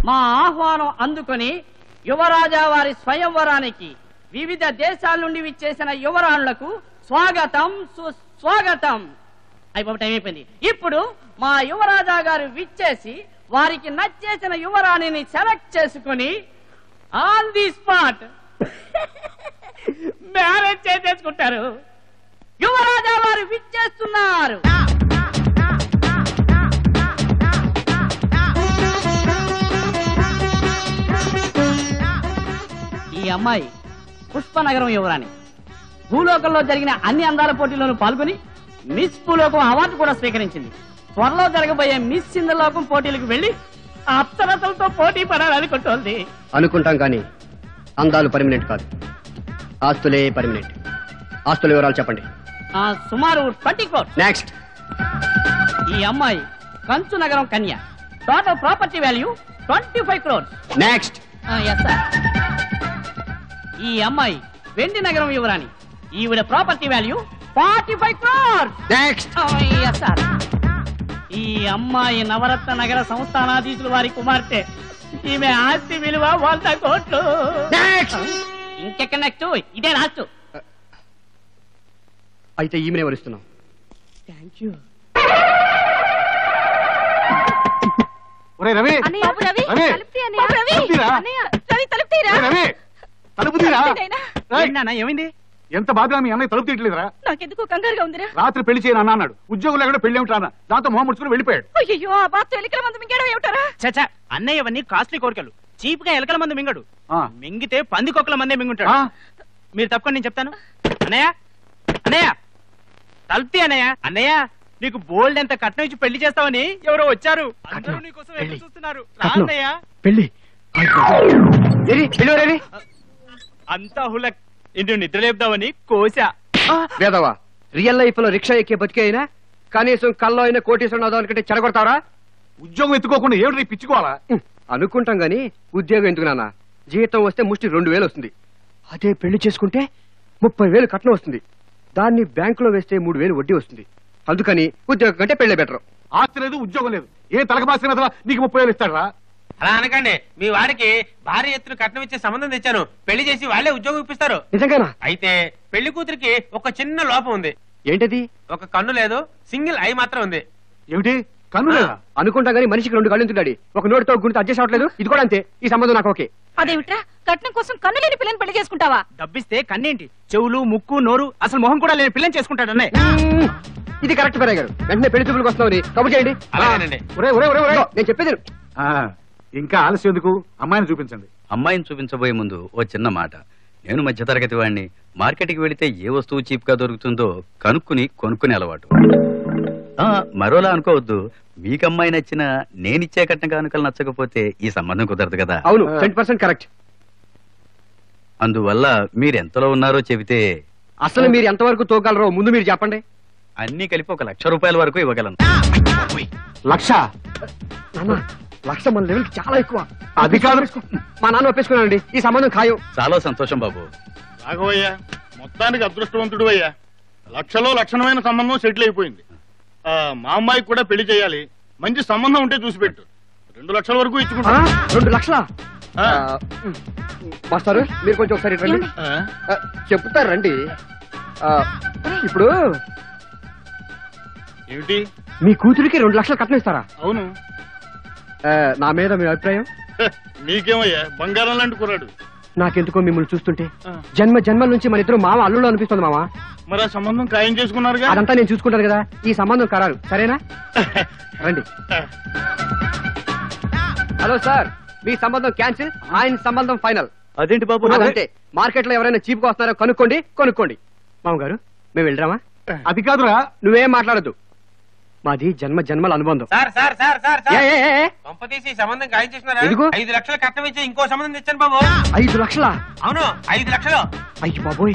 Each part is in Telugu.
మా ఆహ్వానం అందుకొని యువరాజా వారి స్వయంవరానికి వివిధ దేశాల నుండి విచ్చేసిన యువరాణులకు స్వాగతం సుస్వాగతం. టైం అయిపోయింది. ఇప్పుడు మా యువరాజా గారు విచ్చేసి వారికి నచ్చేసిన యువరాణిని సెలెక్ట్ చేసుకుని ఆన్ ది స్పాట్ మ్యారేజ్ చేసేసుకుంటారు. యువరాజా వారు విచ్చేస్తున్నారు. ఈ అమ్మాయి పుష్పనగరం యువరాణి. భూలోకంలో జరిగిన అన్ని అందాల పోటీల్లోనూ పాల్గొని మిస్ భూలోకం అవార్డు కూడా స్వీకరించింది. త్వరలో జరగబోయే మిస్ ఇంద్రలోకం పోటీలకు వెళ్లి అప్సరసలతో పోటీ పడాలనుకుంటోంది. అనుకుంటాం కానీ అందాలు పర్మినెంట్ కాదు, ఆస్తులే పర్మినెంట్. ఆస్తుల వివరాలు చెప్పండి. సుమారు 20 crores. నెక్స్ట్. ఈ అమ్మాయి కంచు నగరం కన్య. Total property value 25 crores. Next. Yes sir. ఈ అమ్మాయి వెండి నగరం యువరాణి. ఈవిడ property value 45 crores. Next. Yes sir. ఈ అమ్మాయి నవరత్న నగర సంస్థానాధీశులు వారి కుమార్తె. ఈమె ఆస్తి విలువ 100 కోట్లు. ఇంకెక్కడ నెక్స్ట్? ఇదే లాస్ట్. అయితే ఈమెనే వరుస్తున్నాం. Thank you. రవి, ఏమైంది? ఎంత బాధ మీ అన్నయ్య తలుపు తీయట్లేదురా? నాకెందుకు కంగారుగా ఉందిరా. రాత్రి పెళ్లి చేయను అన్న అన్నాడు. ఉద్యోగులు ఎక్కడ పెళ్లి ఏమిటా? దాంతో మొహం ముడుచుకుని వెళ్ళిపోయాడు. అయ్యో, ఆ బాధ ఎలికల మందు మింగడం ఏమిటారా? చచ్చా, అన్నయ్య ఇవన్నీ కాస్ట్లీ కోరికలు. చీప్ గా ఎలకల మందు మింగడు. మింగితే పందికొక్కల మందే మింగుంటాడు. మీరు తప్పకుండా నేను చెప్తాను. అన్నయ్య, అన్నయ్య తలుపుతీ. అన్నయ్య, అన్నయ్య నీకు బోల్డ్ ఎంత కట్నం ఇచ్చి పెళ్లి చేస్తావని ఎవరో వచ్చారు. అందరూ నీకోసం ఎదురు చూస్తున్నారు. అన్నయ్య పెళ్లి అంతా హులక్. ఇంటి నిద్ర లేపుదామని కోసా. వేదవా, రియల్ లైఫ్ లో రిక్షా ఎక్కే బతికే అయినా కనీసం కల్లో అయినా కోటేశ్వరం అనుకుంటే చెడగొడతావరా? ఉద్యోగం ఎత్తుకోకుండా ఏమిటి పిచ్చుకోవాలా? అనుకుంటాం గానీ ఉద్యోగం ఎందుకు నాన్న? జీతం వస్తే ముష్టి 2000 వస్తుంది. అదే పెళ్లి చేసుకుంటే 30,000 కట్నం వస్తుంది. దాన్ని బ్యాంకులో వేస్తే 3,000 వడ్డీ వస్తుంది. అందుకని ఉద్యోగం కంటే పెళ్లి బెటర్. ఆస్తి లేదు, ఉద్యోగం లేదు. ఏ తలకమాసిన నీకు 30,000 ఇస్తాడా? అలా అనకండి. మీ వాడికి భారీ ఎత్తున కట్నం ఇచ్చే సంబంధం తెచ్చాను. పెళ్లి చేసి వాళ్లే ఉద్యోగం ఇప్పిస్తారు. నిజంగానా? అయితే పెళ్లి కూతురికి ఒక చిన్న లోపం ఉంది. ఏంటది? ఒక కన్ను లేదు, సింగిల్ ఐ మాత్రం ఉంది. ఏమిటి? కన్ను లేదా? అనుకుంటా గానీ మనిషికి 2 కళ్ళు ఎందుకు? ఒక నోటితో గురించి అడ్జస్ట్ అవ్వట్లేదు. ఇది కూడా అంతే. ఈ సంబంధం నాకు ఓకే. అదేమిట్రా, కట్నం కోసం కన్ను లేని పిల్లని పెళ్లి చేసుకుంటావా? డబ్బిస్తే కన్నేంటి, చెవులు, ముక్కు, నోరు, అసలు మొహం కూడా లేని పిల్లని చేసుకుంటాడు అన్నయ్య. ఇది కరెక్ట్ పెరగారు గారు. వెంటనే పెళ్లి చూపులకు వస్తున్నామని కబుర్ చేయండి. అలాగేనండి. నేను చెప్పేది ఇంకా ఆలస్యం ఎందుకు? అమ్మాయిని చూపించండి. అమ్మాయిని చూపించబోయే ముందు ఓ చిన్న మాట. నేను మధ్యతరగతి వాడిని. మార్కెట్కి వెళితే ఏ వస్తువు చీప్ గా దొరుకుతుందో కొనుక్కుని అలవాటు. మరోలా అనుకోవద్దు. మీకు అమ్మాయి నచ్చిన నేనిచ్చే కట్న కానుకలు నచ్చకపోతే ఈ సంబంధం కుదరదు కదా. అవును, 100% కరెక్ట్. అందువల్ల మీరెంతలో ఉన్నారో చెబితే. అసలు మీరు ఎంతవరకు తోగలరో ముందు మీరు చెప్పండి. అన్ని కలిపి 1,00,000 రూపాయల వరకు ఇవ్వగలను. 1,00,000? లక్ష మన లెవెల్కి చాలా ఎక్కువ. అది కాదు. మా నాన్న ఒప్పేసుకున్నానండి. ఈ సంబంధం ఖాయం. చాలా సంతోషం బాబు. రాఘవయ్య, మొత్తానికి అదృష్టవంతుడు అయ్యా. 1,00,000లో లక్షణమైన సంబంధం సెటిల్ అయిపోయింది. మా అమ్మాయికి కూడా పెళ్లి చేయాలి. మంచి సంబంధం ఉంటే చూసి పెట్టు. 2,00,000 వరకు ఇచ్చుకుంటా. 2 లక్షలా? మాస్టారు మీరు కొంచెం ఒకసారి రండి. చెప్తారు రండి. ఇప్పుడు ఏమిటి? మీ కూతురికి 2 లక్షలు కట్నం ఇస్తారా? అవును. నా మీద మీ అభిప్రాయం? నీకేమయ్యా, బంగారం లాంటి కుర్రాడు. నాకెందుకో మిమ్మల్ని చూస్తుంటే జన్మల నుంచి మన ఇద్దరు మామ అల్లుడు అనిపిస్తుంది మామ. మరి ఆ సంబంధం ఖాయం చేసుకున్నారుగా? అదంతా నేను చూసుకుంటాను కదా. ఈ సంబంధం ఖరారు, సరేనా? రండి. హలో సార్, మీ సంబంధం క్యాన్సిల్, ఆయన సంబంధం ఫైనల్. అదేంటి బాబు? అదంతే. మార్కెట్ లో ఎవరైనా చీప్ గా వస్తున్నారో కొనుక్కోండి. మామగారు మేము వెళ్ళరామా? అది కాదురా. నువ్వేం మాట్లాడద్దు. మాది జన్మల అనుబంధం. సార్ పంపతీసి సంబంధం ఖాయం చేసినారా? 5 లక్షలు కట్నం ఇచ్చి ఇంకో సంబంధం తెచ్చాను బాబు. 5 లక్షలా? అవును, 5 లక్షలు. అయ్యి బాబోయ్,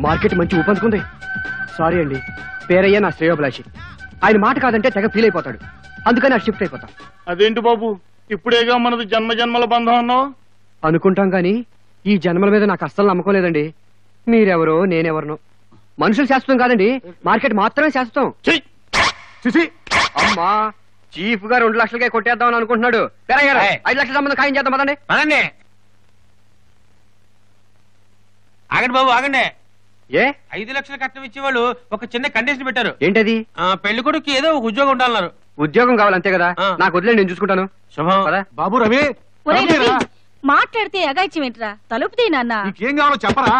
మార్కెట్ మంచి ఊపందుకుంది. సారీ అండి, పేరయ్య నా శ్రేయోభిలాషి. ఆయన మాట కాదంటే తెగ ఫీల్ అయిపోతాడు. అందుకని అది షిఫ్ట్ అయిపోతా. అదేంటి బాబు, ఇప్పుడేగా మనది జన్మల బంధం అన్నావు? అనుకుంటాం గాని ఈ జన్మల మీద నాకు అస్సలు నమ్మకం లేదండి. మీరెవరో నేనెవరనో. మనుషులు శాశ్వతం కాదండి, మార్కెట్ మాత్రమే శాశ్వతం. అమ్మా, చీఫ్ గా 2 లక్షలకే కొట్టేద్దామని అనుకుంటున్నాడు. పెరయ్య గారు, 5 లక్షల సంబంధం ఖాయం చేద్దాం పదండి. పదండి. ఆగండి బాబు, ఆగండి. ఏ 5 లక్షల కట్నం ఇచ్చేవాళ్ళు ఒక చిన్న కండిషన్ పెట్టారు. ఏంటది? పెళ్లి కొడుకు ఏదో ఒక ఉద్యోగం ఉండాలన్నారు. ఉద్యోగం కావాలి అంతే కదా? నాకు వదిలే, నేను చూసుకుంటాను. శుభం. బాబు రవి, ఒరేయ్ రవి, మాట్లాడితే అగాయిత్యం ఏంట్రా? తలుపు తీ నాన్న. నీకేం కావాలో చెప్పరా?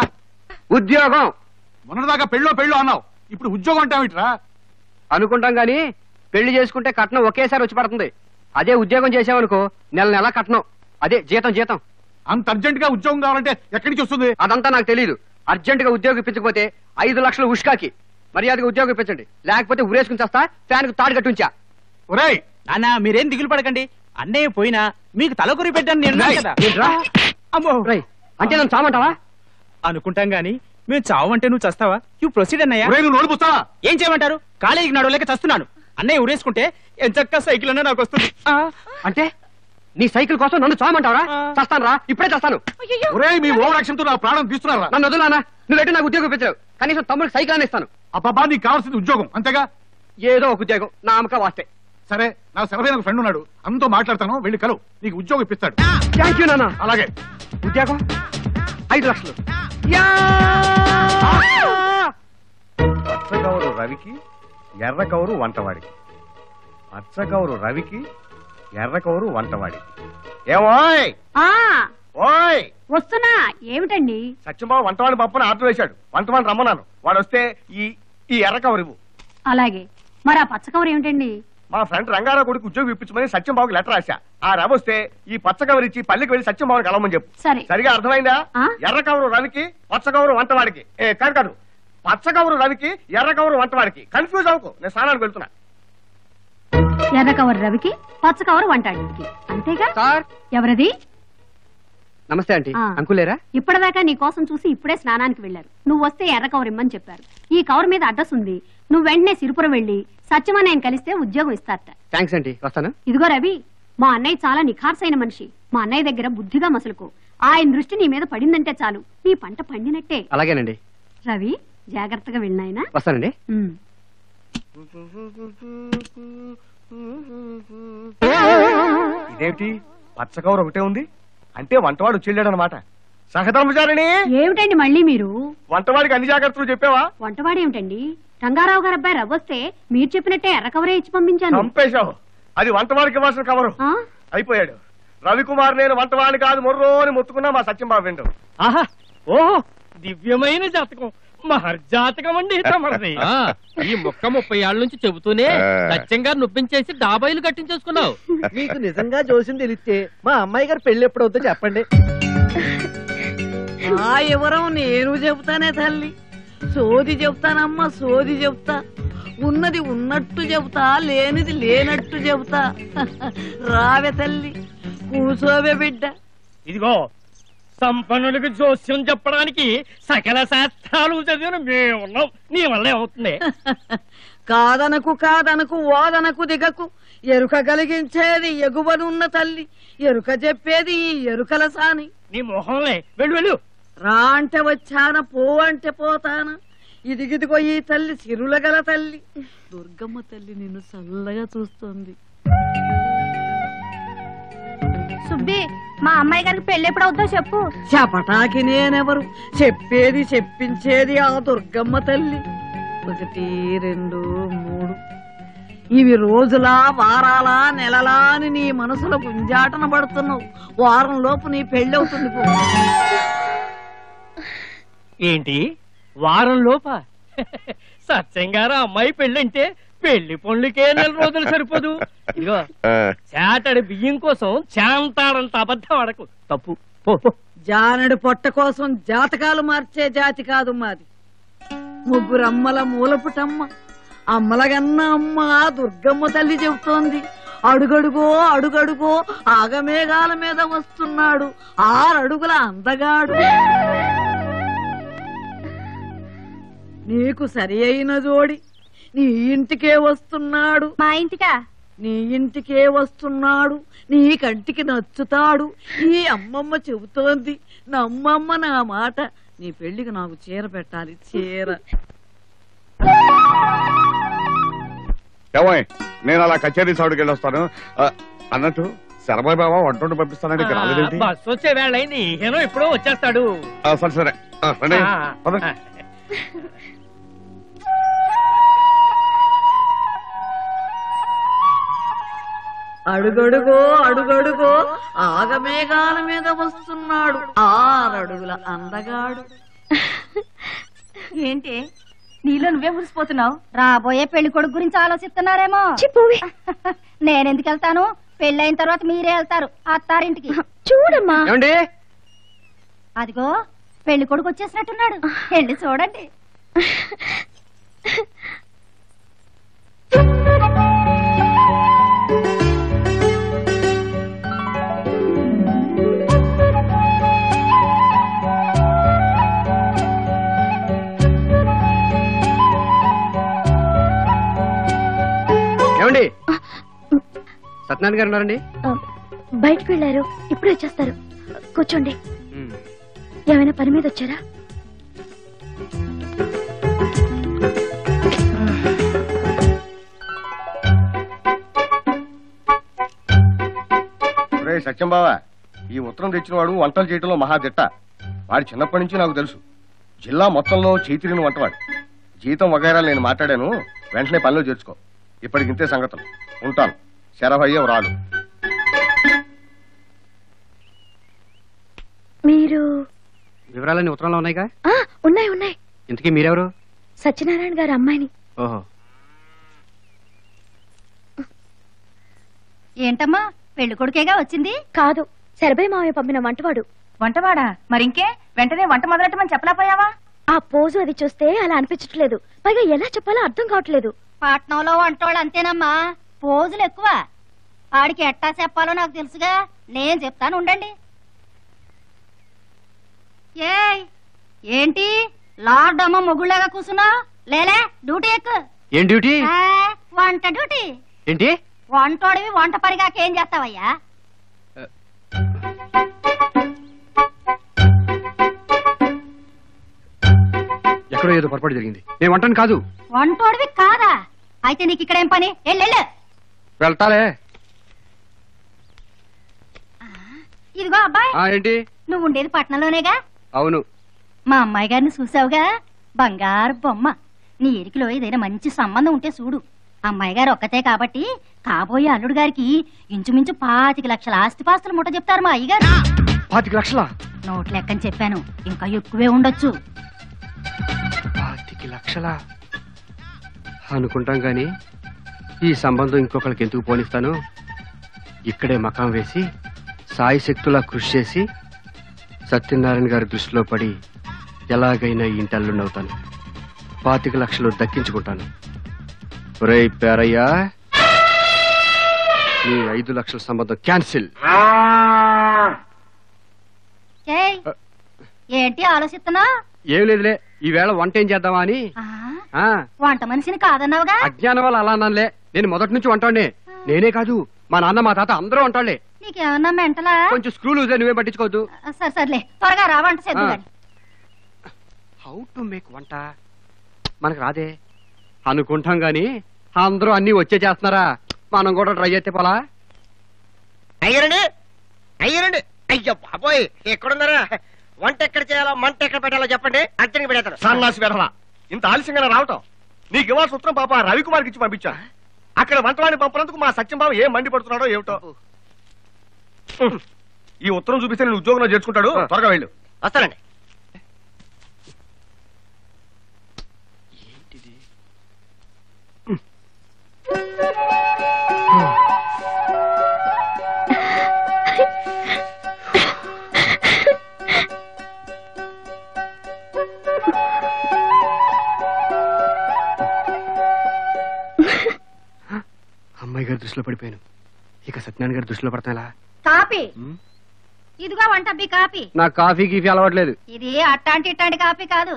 ఉద్యోగం మొన్నదాకా పెళ్ళో అన్నావు, ఇప్పుడు ఉద్యోగం అంటావిట్రా? అనుకుంటాం గాని పెళ్లి చేసుకుంటే కట్నం ఒకేసారి వచ్చి పడుతుంది. అదే ఉద్యోగం చేసామనుకో నెల కట్నం, అదే జీతం. అంత అర్జెంట్ గా ఉద్యోగం కావాలంటే ఎక్కడి నుంచి వస్తుంది? అదంతా నాకు తెలియదు. అర్జెంట్ గా ఉద్యోగం ఇప్పించకపోతే 5 లక్షలు ఉష్కాకి మర్యాదగా ఉద్యోగం ఇప్పించండి, లేకపోతే ఉరేసుకుని చేస్తా, ఫ్యాన్ కు తాడు కట్టుంచా. ఒరేయ్ నాన్న, మీరేం దిగులు పడకండి. అన్నయ్య పోయినా మీకు తలకొరి పెట్టాను నేను కదా. ఏంట్రా? అమ్మో, రేయ్, అంటే నన్ను చామంటావా? అనుకుంటాం గాని మేము చావంటే నువ్వు చస్తావా? యూ ప్రొసీడ్ అన్నయ్య. ఒరేయ్, నువ్వు నోరు పుస్తావా? ఏం చేయమంటారు? కాలేజీకి నడవలేక చస్తున్నాను. అన్నయ్య ఉరేసుకుంటే ఎంచక్క సైకిల్ అన్నా నాకు వస్తుంది. అంటే నీ సైకిల్ కోసం నన్ను చామంటావరా? చస్తాను రా, ఇప్పుడే చస్తాను. ఒరేయ్, మీ ఓవర్ యాక్షన్ తో నా ప్రాణం తీస్తున్నారా? నన్ను వదులానా? నువ్వెట్టి నాకు ఉద్యోగం ఇప్పించావు, కనీసం తమ్ముడికి సైకిల్ అని ఇస్తాను. అబ్బాబా, నీకు కావాల్సింది ఉద్యోగం అంతేగా? ఏదో ఒక ఉద్యోగం నా అమ్మక వాస్తే. సరే, నా సెలవైన ఫ్రెండ్ ఉన్నాడు, అంతా మాట్లాడతాను, వెళ్ళి కలు, నీకు ఉద్యోగం ఇప్పిస్తాడు. థ్యాంక్ యూ నాన్న. అలాగే. ఉద్యోగం 5 లక్షలు. పచ్చగౌరు రవికి ఎర్ర కౌరు వంటవాడికి. పచ్చగౌరు రవికి ఎర్ర కౌరు వంటవాడికి. ఏమోయ్ ఓయ్, వస్తున్నా. ఏమిటండి? సత్యంబాబు వంటవాడి పప్పుని ఆర్డర్ వేశాడు, వంటవాడిని రమ్మన్నాను. వాడు వస్తే ఈ ఎర్ర కౌరు ఇవ్వు. అలాగే. మరి ఆ పచ్చకవర్ ఏమిటండి? మా ఫ్రెండ్ రంగారావు కొడుకు ఉద్యోగం ఇప్పించమని సత్యంబాబుకి లెటర్ రాశా. ఆ రవి వస్తే ఈ పచ్చకవర్ ఇచ్చి పల్లికి వెళ్ళి సత్యంబాబుని కలవమని చెప్పు. సరే. సరిగా అర్థమైందా? ఎర్ర కౌరు రవికి పచ్చగౌరు వంటవాడికి. కాదు, పచ్చగౌరు రవికి ఎర్ర కౌరు వంటవాడికి. కన్ఫ్యూజ్ అవ్వకు, నేను స్నానానికి వెళ్తున్నా. ఎర్ర కవర్ రవికి, పచ్చ కవర్ వంటాడికి, అంతేగా? సార్, ఎవరది? నమస్తే ఆంటీ. అంకులేరా? ఇప్పటిదాకా నీ కోసం చూసి ఇప్పుడే స్నానానికి వెళ్లారు. నువ్వు వస్తే ఎర్ర కవర్ ఇమ్మని చెప్పారు. ఈ కవర్ మీద అడ్రస్ ఉంది. నువ్వు వెంటనే సిరిపురం వెళ్లి సత్యమన్నయ్యని కలిస్తే ఉద్యోగం ఇస్తారట. థ్యాంక్స్ ఆంటీ, వస్తాను. ఇదిగో రవి, మా అన్నయ్య చాలా నిఖార్సైన మనిషి. మా అన్నయ్య దగ్గర బుద్ధిగా మసలుకో. ఆయన దృష్టి నీ మీద పడిందంటే చాలు, నీ పంట పండినట్టే. అలాగేనండి. రవి, జాగ్రత్తగా వెళ్ళినాయనా. వస్తానండి. ఇదేమిటి, పచ్చకౌరు ఒకటే ఉంది అంటే వంటవాడు వచ్చేళ్ళాడు అనమాట. సహధర్మచారిణి, ఏమిటండి మళ్ళీ మీరు? వంటవాడికి అన్ని జాగ్రత్తలు చెప్పావా? వంటవాడు ఏమిటండి? రంగారావు గారు అబ్బాయి రవ్వొస్తే మీరు చెప్పినట్టే ఎర్ర కవరే ఇచ్చి పంపించాను. చంపేశావు. అది వంటవాడికి ఇవ్వాల్సిన కవరు. అయిపోయాడు. రవికుమార్ నేను వంటవాడిని కాదు మొర్రో అని మొత్తుకున్నా మా సత్యంబాబు విండు. ఆహా, ఓహో, దివ్యమైన జాతకం, మహర్జాతకం అండి తమరిది. ఈ మొక్క 30 ఏళ్ల నుంచి చెబుతూనే సత్యంగా నొప్పించేసి డాబాయిలు కట్టించేసుకున్నావు. మీకు నిజంగా జోస్యం తెలిస్తే మా అమ్మాయి గారు పెళ్లి ఎప్పుడవుతో చెప్పండి. ఆ ఎవరం నేను చెబుతానే తల్లి. సోది చెబుతానమ్మా, సోది చెబుతా. ఉన్నది ఉన్నట్టు చెబుతా, లేనిది లేనట్టు చెబుతా. రావే తల్లి, కూసోవే బిడ్డ. ఇదిగో, సంపన్నులకు జోస్యం చెప్పడానికి సకల శాస్త్రాలు చదివిన మేమున్నాం. నీ వల్ల ఏమవుతుంది? కాదనకు ఓదనకు దిగకు. ఎరుక కలిగించేది ఎగువనున్న తల్లి, ఎరుక చెప్పేది ఈ ఎరుకల సాని. నీ మొహంలే, వెళ్ళు. రా అంటే వచ్చాన, పో అంటే పోతానా. ఇదిగిదిగో ఈ తల్లి సిరుల గల తల్లి. దుర్గమ్మ తల్లి నిన్ను చల్లగా చూస్తోంది. సుబ్బి, మా అమ్మాయి గారికి పెళ్లి ఎప్పుడవుతో చెప్పు. చెప్పటాకి నేనెవరు? చెప్పేది చెప్పించేది ఆ దుర్గమ్మ తల్లి. 1, 2, 3 ఇవి రోజులా, వారాలా, నెలలా అని నీ మనసులో గుంజాటన పడుతున్నావు. వారం లోపు నీ పెళ్లి అవుతుంది. ఏంటి, వారం లోప? సత్యంగారా అమ్మాయి పెళ్ళంటే పెళ్లి పనులకే 4 రోజులు సరిపోదు. ఇదిగో, చాటడి బియ్యం కోసం చాంతాడంత అబద్ధం అడకు, తప్పు. జానడి పొట్ట కోసం జాతకాలు మార్చే జాతి కాదు మాది. 3 అమ్మల మూలపుటమ్మ, అమ్మలగన్న అమ్మ దుర్గమ్మ తల్లి చెబుతోంది. అడుగడుగో ఆగమేఘాల మీద వస్తున్నాడు 6 అడుగుల అందగాడు. నీకు సరి అయిన జోడి నీ ఇంటికే వస్తున్నాడు. మా ఇంటికా? నీ ఇంటికే వస్తున్నాడు, నీ కంటికి నచ్చుతాడు. ఈ అమ్మమ్మ చెబుతోంది, నమ్మమ్మ నా మాట. నీ పెళ్లికి నాకు చీర పెట్టాలి, చీర. ఏమోయ్ నేను అలా కచేరీ సౌడికి వెళ్ళొస్తాను. అన్నట్టు శరభాయ్ బాబా వంట పంపిస్తానండి ఇక్కడ రాలేదేంటి? బస్సు వచ్చే వేళ అయింది, ఏనో ఎప్పుడో వచ్చేస్తాడు. సరే సరే రండి. పద. అడుగడుగో అడుగడుగో ఆగమేఘాల మీద వస్తున్నాడు 6 అడుగుల అందగాడు. ఏంటి నీలో నువ్వే మురిసిపోతున్నావు? రాబోయే పెళ్లి కొడుకు గురించి ఆలోచిస్తున్నారేమో. నేనెందుకు వెళ్తాను? పెళ్ళైన తర్వాత మీరే వెళ్తారు అత్తారింటికి. చూడమ్మా, అదిగో పెళ్లి కొడుకు వచ్చేసినట్టున్నాడు, వెళ్ళి చూడండి. ఏమండి, సత్యనారాయణ గారు ఉన్నారండి? బయటకు వెళ్ళారు, ఇప్పుడే వచ్చేస్తారు. కూర్చోండి. ఏమైనా పని మీద వచ్చారా? సత్యం బావా, ఈ ఉత్తరం తెచ్చిన వాడు వంటలు చేయడంలో మహాదిట్ట. వాడి చిన్నప్పటి నుంచి నాకు తెలుసు. జిల్లా మొత్తంలో చేతిరిని వంటవాడు. జీతం వగైరాలు నేను మాట్లాడాను, వెంటనే పనిలో చేర్చుకో. ఇప్పటికింతే సంగతులు. ఉంటాను. శరభయ్య రాలు. మీరు వివరాలన్నీ ఉత్తరంలో ఉన్నాయిగా? ఉన్నాయి ఉన్నాయి. ఇంతకీ మీరెవరు? సత్యనారాయణ గారి అమ్మాయిని. ఓహో. ఏంటమ్మా, పెళ్లి కొడుకేగా వచ్చింది? కాదు, శరభయ్య మావయ్య పంపిన వంటవాడు. వంటవాడా? మరింకే వెంటనే వంట మొదలెట్టమని చెప్పలేకపోయావా? ఆ పోజు అది చూస్తే అలా అనిపించట్లేదు. పైగా ఎలా చెప్పాలో అర్థం కావట్లేదు. పట్నంలో వంటోళ్ళు అంతేనమ్మా, పోజులు ఎక్కువ. ఆడికి ఎట్టా చెప్పాలో నాకు తెలుసుగా, నేను చెప్తాను ఉండండి. ఏంటి లార్డ్ అమ్మ మొగుళ్ళగా కూసున్నా? లేలే, డ్యూటీ ఎక్కు. ఏం డ్యూటీ? వంట డ్యూటీ. ఏంటి? వంటోడివి వంట పరిగాకేం చేస్తావయ్యా? ఎక్కడో ఏదో పొరపాటు జరిగింది. నేను వంటను కాదు. వంటోడివి కాదా? అయితే నీకు ఇక్కడేం పని? వెళ్ళు. వెళ్తాలే. ఇదిగో అబ్బాయి, ఏంటి? నువ్వు ఉండేది పట్నంలోనేగా? అవును. మా అమ్మాయి గారిని చూసావుగా, బంగారు బొమ్మ. నీ ఎరికిలో ఏదైనా మంచి సంబంధం ఉంటే చూడు. అమ్మాయి గారు ఒక్కతే కాబట్టి కాబోయే అల్లుడు గారికి ఇంచుమించు 25 లక్షల ఆస్తిపాస్తులు ముట్ట చెప్తారు మా అయ్యగారు. 25 లక్షలా? నోట్ లెక్కని చెప్పాను, ఇంకా ఎక్కువే ఉండొచ్చు. 25 లక్షలా అనుకుంటాం గాని ఈ సంబంధం ఇంకొకరికి ఎందుకు పోనిస్తాను? ఇక్కడే మకాం వేసి సాయి శక్తులా కృషి చేసి సత్యనారాయణ గారి దృష్టిలో పడి ఎలాగైనా ఈ ఇంటి అల్లుండవుతాను. 25 లక్షలు దక్కించుకుంటాను. ఒరేయ్ పేరయ్యా, నీ 5 లక్షల సంబంధం క్యాన్సిల్. ఏంటి ఆలోచిస్తున్నా? ఏం లేదులే, ఈవేళ వంట ఏం చేద్దామా అని. వంట మనిషిని కాదన్నావుగా? అజ్ఞానం వల్ల అలా అన్నానులే. నేను మొదటి నుంచి వంటాడే. నేనే కాదు, మా నాన్న మా తాత అందరూ వంటాళ్లే. నీకేమన్నా మెంటలా? కొంచెం స్క్రూ లూజ్, నువ్వే పట్టించుకోవద్దు. సర్లే, త్వరగా రా, వంట చేద్దాం గాని. హౌ టు మేక్ వంట మనకు రాదే అనుకుంటాం గాని అందరూ అన్ని వచ్చే చేస్తున్నారా? మనం కూడా ట్రై చేస్తే పోలా? అయ్యారండి, అయ్యారండి. అయ్యో బాబోయ్, ఎక్కడున్నారా? వంట ఎక్కడ చేయాలో మంట ఎక్కడ పెట్టాలో చెప్పండి, అర్జెంట్గా పెడతారు. సన్నాసి వెధవా, ఇంత ఆలస్యంగా రావటం? నీకు ఇవ్వాల్సిన ఉత్తరం పాప రవికుమార్కి ఇచ్చి పంపించా. అక్కడ వంటవాడిని పంపినందుకు మా సత్యం బాబు ఏం మండిపడుతున్నాడో ఏమిటో. ఈ ఉత్తరం చూపిస్తే నేను ఉద్యోగంలో చేర్చుకుంటాడు. త్వరగా వెళ్ళు. వస్తానండి. అమ్మాయి గారి దృష్టిలో పడిపోయాను. ఇక సత్యనారాయణ గారి దృష్టిలో పడతాలా? కాపీ ఇదిగో వంట కాపీ. నాకు కాఫీ గీఫీ అలవాట్లేదు. ఇది అట్టాంటి ఇట్టాంటి కాపీ కాదు,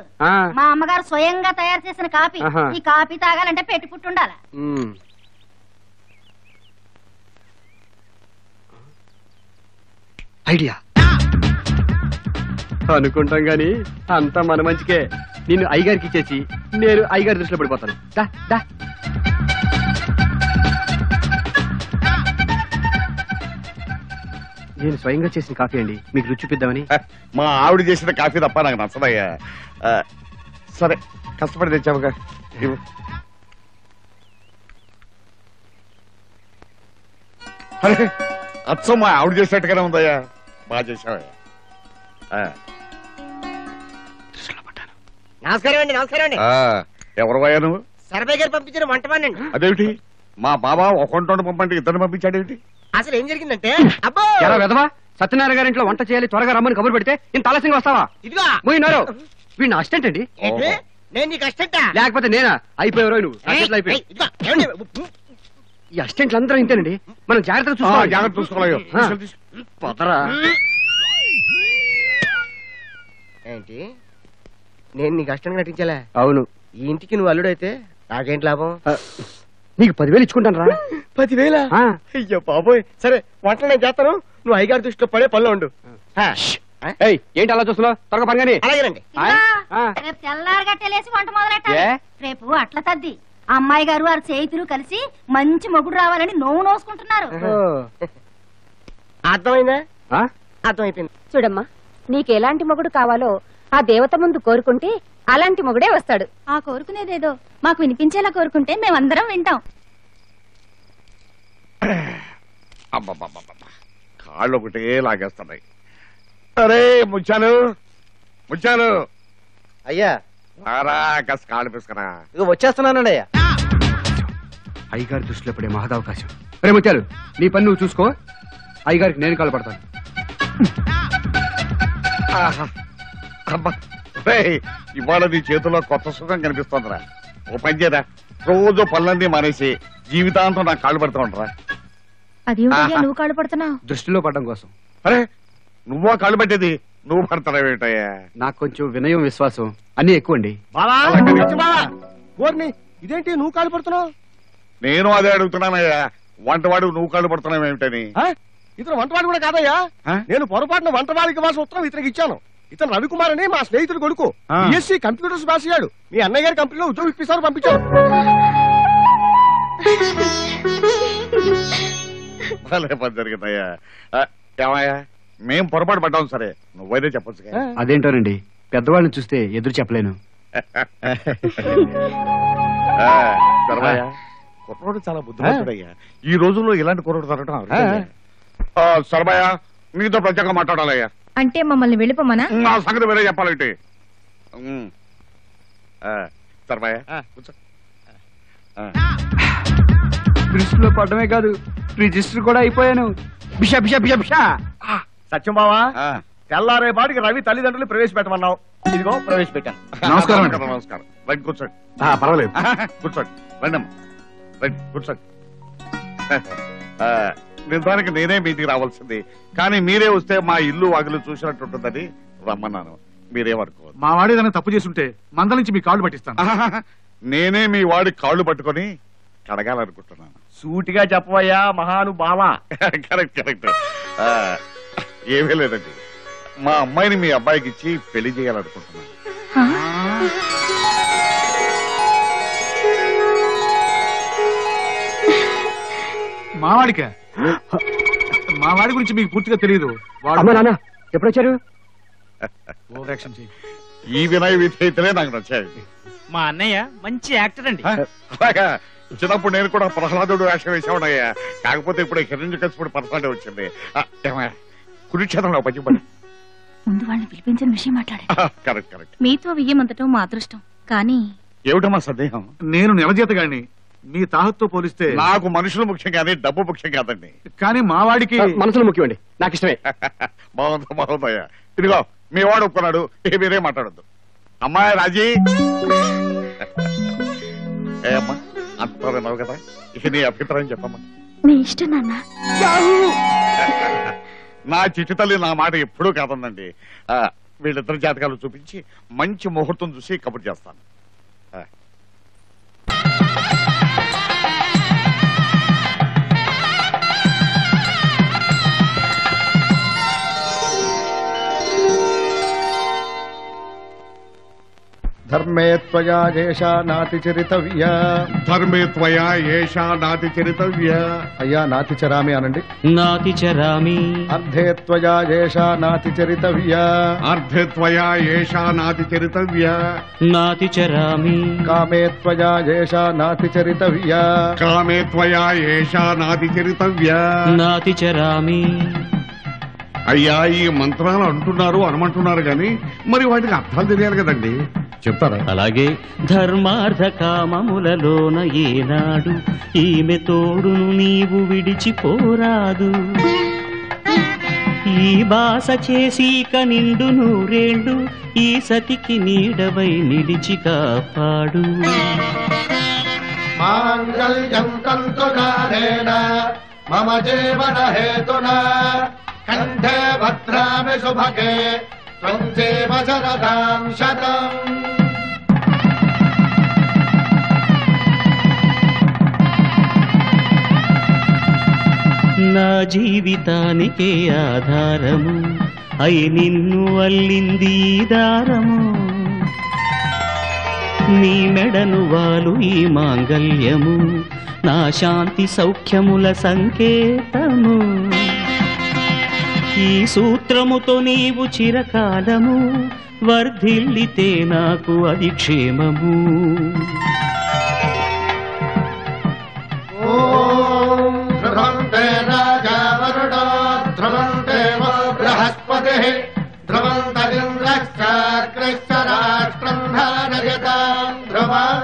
మా అమ్మగారు స్వయంగా తయారు చేసిన కాపీ. ఈ కాపీ తాగాలంటే పెట్టి పుట్టుండాల. ఐడియా అనుకుంటాం గాని అంతా మన మంచికే. నిన్ను అయ్యగారికి ఇచ్చేసి నేను అయ్యగారి దృష్టిలో పడిపోతాను. దా దా. నేను స్వయంగా చేసిన కాఫీ అండి, మీకు రుచి చూపిద్దామని. మా ఆవిడ చేసిన కాఫీ తప్ప నాకు నచ్చదయ్యా. సరే కష్టపడి తెచ్చావుగా. అరే అచ్చం మా ఆవిడ చేసినట్టుగానే ఉందయ్యా. బాగా చేసావయ్యా. నమస్కారం అండి. నమస్కారం అండి. ఎవరు పోయా నువ్వు? సర్వే గారు పంపించిన వంటవాణ్ణండి. అదేమిటి మా బాబా ఒక పంపంటే ఇద్దరు పంపించాడేమిటి? అసలు ఏం జరిగిందంటే అబ్బో ఎలా వెదవా, సత్యనారాయణ గారి ఇంట్లో వంట చేయాలి, త్వరగా రమ్మని కబురు పెడితే ఇంత ఆలస్యంగా వస్తావా? ఇదిగో పోయినారు వీడిని అసిస్టెంట్ అండి. ఏంటి? నేను నీకు అసిస్టెంటా? లేకపోతే నేనా? అయిపోయావు నువ్వు. నా చేతిలో అయిపోయావు. ఇదిగో, ఏమండి? ఈ అసిస్టెంట్లు అందరూ ఇంతేనండి, మనం జాగ్రత్తగా చూసుకోవాలి. జాగ్రత్త చూసుకోవాలి. పోతరా ఏంటి నేను నీకు అసిస్టెంట్ నటించాలా? అవును. ఈ ఇంటికి నువ్వు అల్లుడైతే నాకేంటి లాభం? నీకు 10,000 ఇచ్చుకుంటాను రా. 10,000? అయ్యో బాబోయ్. సరే వంటలు నేను చేస్తాను, నువ్వు అయ్యగారి దృష్టిలో పడే పనిలో ఉండు. ఏంటి అలా చూస్తున్నావు? త్వరగా పని కానీ. అలాగేనండి. రేపు తెల్లారి గట్టెలేసి వంట మొదలెట్టాలి. రేపు అట్ల తద్ది అమ్మాయి గారు వారి చేతులు కలిసి మంచి మొగుడు రావాలని నోవు నోసుకుంటున్నారు. అర్థమైందా? అర్థమైపోయింది. చూడమ్మా, నీకెలాంటి మొగుడు కావాలో ఆ దేవత ముందు కోరుకుంటే అలాంటి మొగుడే వస్తాడు. ఆ కోరుకునేదేదో మాకు వినిపించేలా కోరుకుంటే మేమందరం వింటాం. అబ్బబ్బబ్బబ్బా కాళ్ళు ఒకటే లాగేస్తున్నాయి. అరే ముచ్చాను ముచ్చాను. అయ్యా రారా కాస్త కాళ్ళు పిసుకరా. ఇక వచ్చేస్తున్నానండి అయ్యా. అయ్యగారి దృష్టిలో పడే మహదవకాశం. రే ముత్యాలు, నీ పని నువ్వు చూసుకో, అయ్యగారికి నేను కాలు పడతాను. అబ్బా ఇవాళ నీ చేతుల్లో కొత్త సుఖం కనిపిస్తోందిరా. ఓ పని చేయరా, రోజు పనులన్నీ మానేసి జీవితాంతం నాకు కాళ్ళు పడుతూ ఉంటారా. అది నువ్వు కాళ్ళు పడుతున్నావు దృష్టిలో పడడం కోసం. అరే నువ్వా కాళ్ళు పట్టేది? నువ్వు పడతావేటయ్యా? నాకు కొంచెం వినయం విశ్వాసం అన్ని ఎక్కువ అండి. ఇదేంటి నువ్వు కాలు పడుతున్నావు? నేను అదే అడుగుతున్నానయ్యా, వంటవాడు నువ్వు కాళ్ళు పడుతున్నావేమిటని. ఇతను వంటవాడు కూడా కాదయ్యా. నేను పొరపాటున వంటవాడికి వాసి ఉత్తరం ఇతనికి ఇచ్చాను. ఇతను రవికుమార్ అని మా స్నేహితుడు కొడుకు, బిఎస్సీ కంప్యూటర్స్ పాస్ అయ్యాడు. మీ అన్నయ్య గారి కంపెనీలో ఉద్యోగం ఇప్పిస్తారు, పంపించాడు. భలే పని జరిగిందయ్యా. ఏమయ్యా మేం పొరపాటు పడ్డాం, సరే నువ్వైతే చెప్పొచ్చు. అదేంటోనండి, పెద్దవాళ్ళని చూస్తే ఎదురు చెప్పలేను. కుర్రోడు చాలా బుద్ధిమంతుడయ్యా. ఈ రోజుల్లో ఇలాంటి కుర్రోడు దొరకడం. సరబయ్య నీతో ప్రత్యేకంగా మాట్లాడాలయ్యా. అంటే మమ్మల్ని వెళ్ళిపోమనా? నా సంగతి వేరే చెప్పాలంటే. సరబయ్య కూర్చో. దృష్టిలో పడమే కాదు, రిజిస్టర్ కూడా అయిపోయాను. బిషా బిషా బిషా బిషా. సత్యం బావా, తెల్లారే పాటికి రవి తల్లిదండ్రులు ప్రవేశపెట్టమన్నావు, ఇదిగో ప్రవేశపెట్టాను. నమస్కారం. నమస్కారం. రండి కూర్చోండి. పర్వాలేదు, కూర్చోండి. రండి అమ్మా, రండి కూర్చోండి. నిజానికి నేనే మీటికి రావాల్సింది, కానీ మీరే వస్తే మా ఇల్లు వాకిలు చూసినట్టుంటుందని రమ్మన్నాను. మీరేమనుకో. మా వాడు ఏదైనా తప్పు చేస్తుంటే మందల నుంచి మీ కాళ్ళు పట్టిస్తాను. నేనే మీ వాడి కాళ్ళు పట్టుకొని కడగాలనుకుంటున్నాను. సూటిగా చెప్పవయ్యా మహానుభావా. Correct correct. ఏమీ లేదండి, మా అమ్మాయిని మీ అబ్బాయికి ఇచ్చి పెళ్లి చేయాలనుకుంటున్నాను. మావాడికా? మా వాడి గురించి మీకు పూర్తిగా తెలియదు. ఎప్పుడొచ్చారు? ఈ వినయ విధేయతలే నాకు నచ్చాయి. మా అన్నయ్య మంచి యాక్టర్ అండి. అలాగా చిన్నప్పుడు నేను కూడా ప్రహ్లాదుడు వేషం వేసావునయ్యా, కాకపోతే ఇప్పుడు హిరణ్యకశిపుడు పర్సనాలిటీ వచ్చింది. కురుక్షేత్రంలో పచ్చిపడి ముందు వాళ్ళని పిలిపించిన విషయం మాట్లాడారు. Correct correct. మీతో వియ్యమంతటం మా అదృష్టం, కానీ ఏమిటమ్మా సందేహం? నేను నెలజీతగాడిని, మీ తాహత్తో పోలిస్తే నాకు మనుషులు ముఖ్యం కానీ డబ్బు ముఖ్యం కాదండి. కానీ మా వాడికి మనసులు ముఖ్యమండి, నాకు ఇష్టమే. బాగుందయ్యా. ఇదిగో మీ వాడు ఒప్పుకున్నాడు, మీరే మాట్లాడద్దు. అమ్మాయి రాజీ. ఏ అమ్మా అంత విన్నావు కదా, ఇక నీ అభిప్రాయం చెప్పమ్మా. మీ ఇష్టం నాన్న. నా చిట్టి తల్లి నా మాట ఎప్పుడూ కాదండి. వీళ్ళిద్దరి జాతకాలు చూపించి మంచి ముహూర్తం చూసి కబుర్ చేస్తాను. ధర్మే త్వయా ఏషా నాతి చరితవ్యా ధర్మే త్వయా ఏషా నాతి చరితవ్యా. అయ్యా నాతి చరామి అనండి. నాతి చరామి. అర్ధే త్వయా ఏషా నాతి చరితవ్యా అర్ధే త్వయా ఏషా నాతి చరితవ్యా. నాతి చరామి. కామే త్వయా ఏషా నాతి చరితవ్యా కామే త్వయా ఏషా నాతి చరితవ్యా. నాతి చరామి. అయ్యా ఈ మంత్రాలు అంటున్నారు అనమంటున్నారు గాని మరి వాటికి అర్థాలు తెలియాలి కదండి, చెప్తారా? అలాగే ధర్మార్థ కామములలోన ఏనాడు ఈమె తోడును నీవు విడిచిపోరాదు. ఈ బాస చేసి నిండు నూరేళ్ళు ఈ సతికి నీడవై నిలిచి కాపాడు. మాంగళ్యం తంతునానేన మమ జీవన హేతునా కంఠే భద్రామి శుభగే త్వం జీవ శరదాం శతం. నా జీవితానికే ఆధారము అయి నిన్ను అల్లింది దారము. నీ మెడను వాలు ఈ మాంగళ్యము నా శాంతి సౌఖ్యముల సంకేతము. ఈ సూత్రముతో నీవు చిరకాలము వర్ధిల్లితే నాకు అది క్షేమము. ఓం ధ్రువంతే రాజా వరుణో ధ్రువంతే వో బృహస్పతిః ధ్రువంతరింద్రశ్చాగ్రశ్చ రాష్ట్రం ధారయతాం ధ్రువం.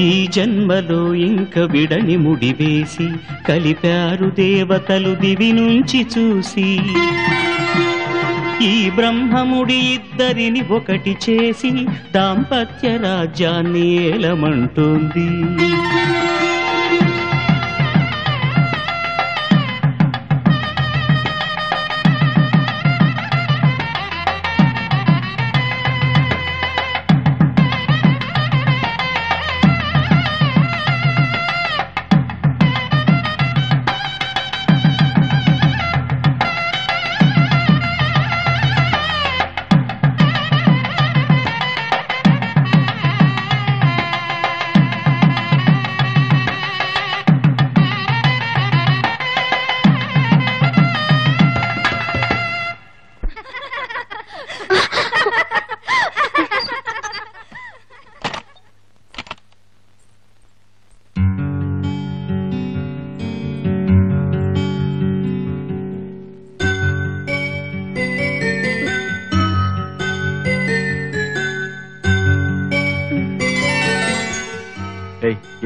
ఈ జన్మలో ఇంక విడని ముడివేసి కలిపారు దేవతలు దివి నుంచి చూసి. ఈ బ్రహ్మముడి ఇద్దరిని ఒకటి చేసి దాంపత్య రాజ్యాన్ని ఏలమంటుంది.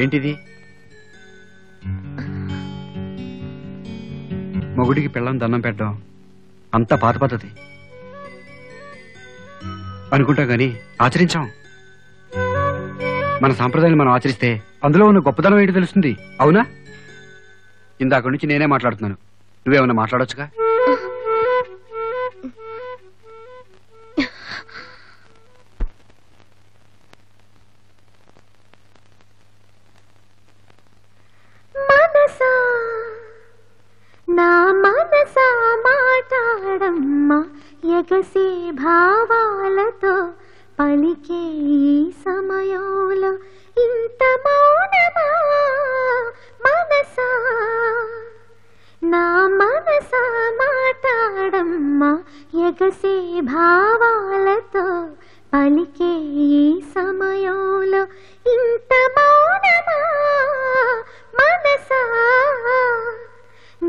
ఏంటిది? మొగుడికి పిల్లని దండం పెట్టడం అంత పాత పద్ధతి అనుకుంటా గాని ఆచరించాం. మన సాంప్రదాయాలు మనం ఆచరిస్తే అందులో ఉన్న గొప్పదనం ఏంటి తెలుస్తుంది. అవునా? ఇందాక నుంచి నేనే మాట్లాడుతున్నాను, నువ్వేమన్నా మాట్లాడొచ్చుగా. నా మనసా మాట్లాడమ్మా ఎగసే భావాలతో పలికే ఈ సమయంలో ఇంత మౌనమా మనసా. నా మనసా మాట్లాడమ్మా ఎగసే భావాలతో పలికే ఈ సమయంలో ఇంత మౌనమా మనసా.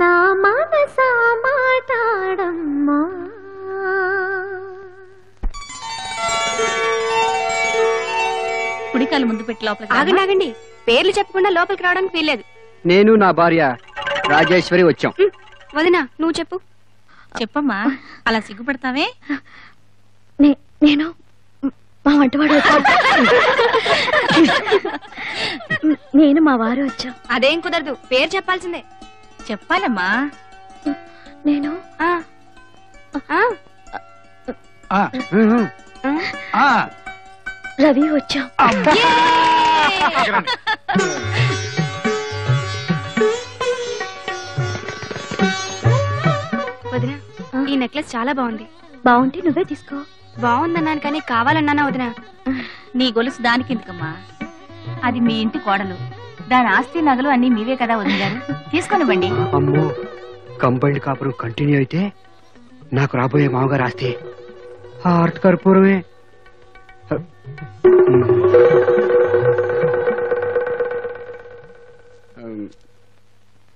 నా మనసా మాట్లాడమ్మా. కుడికాలు ముందు పెట్టి లోపలికి ఆగండి ఆగండి, పేర్లు చెప్పకుండా లోపలికి రావడానికి వీల్లేదు. నేను నా భార్య రాజేశ్వరి వచ్చాం. వదినా నువ్వు చెప్పు. చెప్పమ్మా, అలా సిగ్గుపడతావే. నేను మా వంటవాడు నేను మా వారు వచ్చాం. అదేం కుదరదు, పేరు చెప్పాల్సిందే. చెప్పాలమ్మా. నేను రవి వచ్చాం. వదినా ఈ నెక్లెస్ చాలా బాగుంది. బాగుంటే నువ్వే తీసుకో. బాగుందన్నాను కానీ కావాలన్నానా వదినా? నీ గొలుసు దానికి ఎందుకమ్మా? అది మీ ఇంటి కోడలు, దాని ఆస్తి నగలు అన్ని మీవే కదా వదిన గారు, తీసుకొనివ్వండి. అమ్మో, కంబైండ్ కాపురం కంటిన్యూ అయితే నాకు రాబోయే మామగారు ఆస్తి హార్ట్ కర్పూరమే.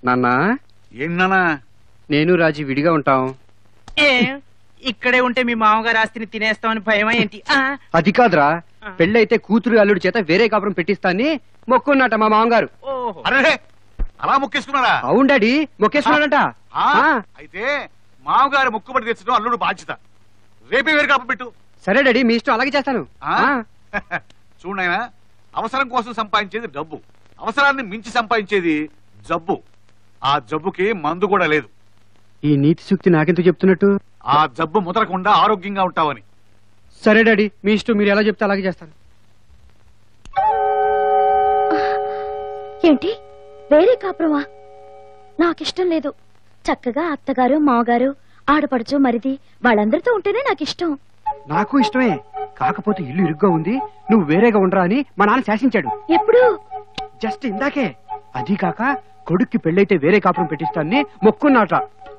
నాన్న, ఏంటన్నా నేను రాజీ విడిగా ఉంటాం. ఇక్కడే ఉంటే మీ మామగారు ఆస్తిని తినేస్తామని భయమా ఏంటి? అది కాదురా, పెళ్ళైతే కూతురు అల్లుడి చేత వేరే కాపురం పెట్టిస్తాన్ని మొక్కున్నట మా మామగారు. అరే, అలా మొక్కేసుకున్నారా? అవును డాడీ, మొక్కేసుకున్నాడంట. అయితే మామగారు మొక్కుబడి తెచ్చడం అల్లుడు బాధ్యత. రేపే వేరు కాపు పెట్టు. సరే డాడీ, మీ ఇష్టం, అలాగే చేస్తాను. చూడైనా, అవసరం కోసం సంపాదించేది డబ్బు, అవసరాన్ని మించి సంపాదించేది జబ్బు. ఆ జబ్బుకి మందు కూడా లేదు. ఈ నీతి సూక్తి నాకెందుకు చెప్తున్నట్టు? ఆ జబ్బు ముదరకుండా ఆరోగ్యంగా ఉంటావని. సరే డాడీ, మీ ఇష్టం, మీరు ఎలా చెప్తే అలాగే చేస్తాను. ఏంటి వేరే కాపురమా? నాకిష్టం లేదు. చక్కగా అత్తగారు, మామగారు, ఆడపడుచు, మరిది వాళ్ళందరితో ఉంటేనే నాకిష్టం. నాకు ఇష్టమే, కాకపోతే ఇల్లు ఇరుగ్గా ఉంది, నువ్వు వేరేగా ఉండరా అని మా నాన్న శాసించాడు. ఎప్పుడు? జస్ట్ ఇందాకే. అది కాక కొడుక్కి పెళ్ళైతే వేరే కాపురం పెట్టిస్తాన్ని మొక్కున్నాట.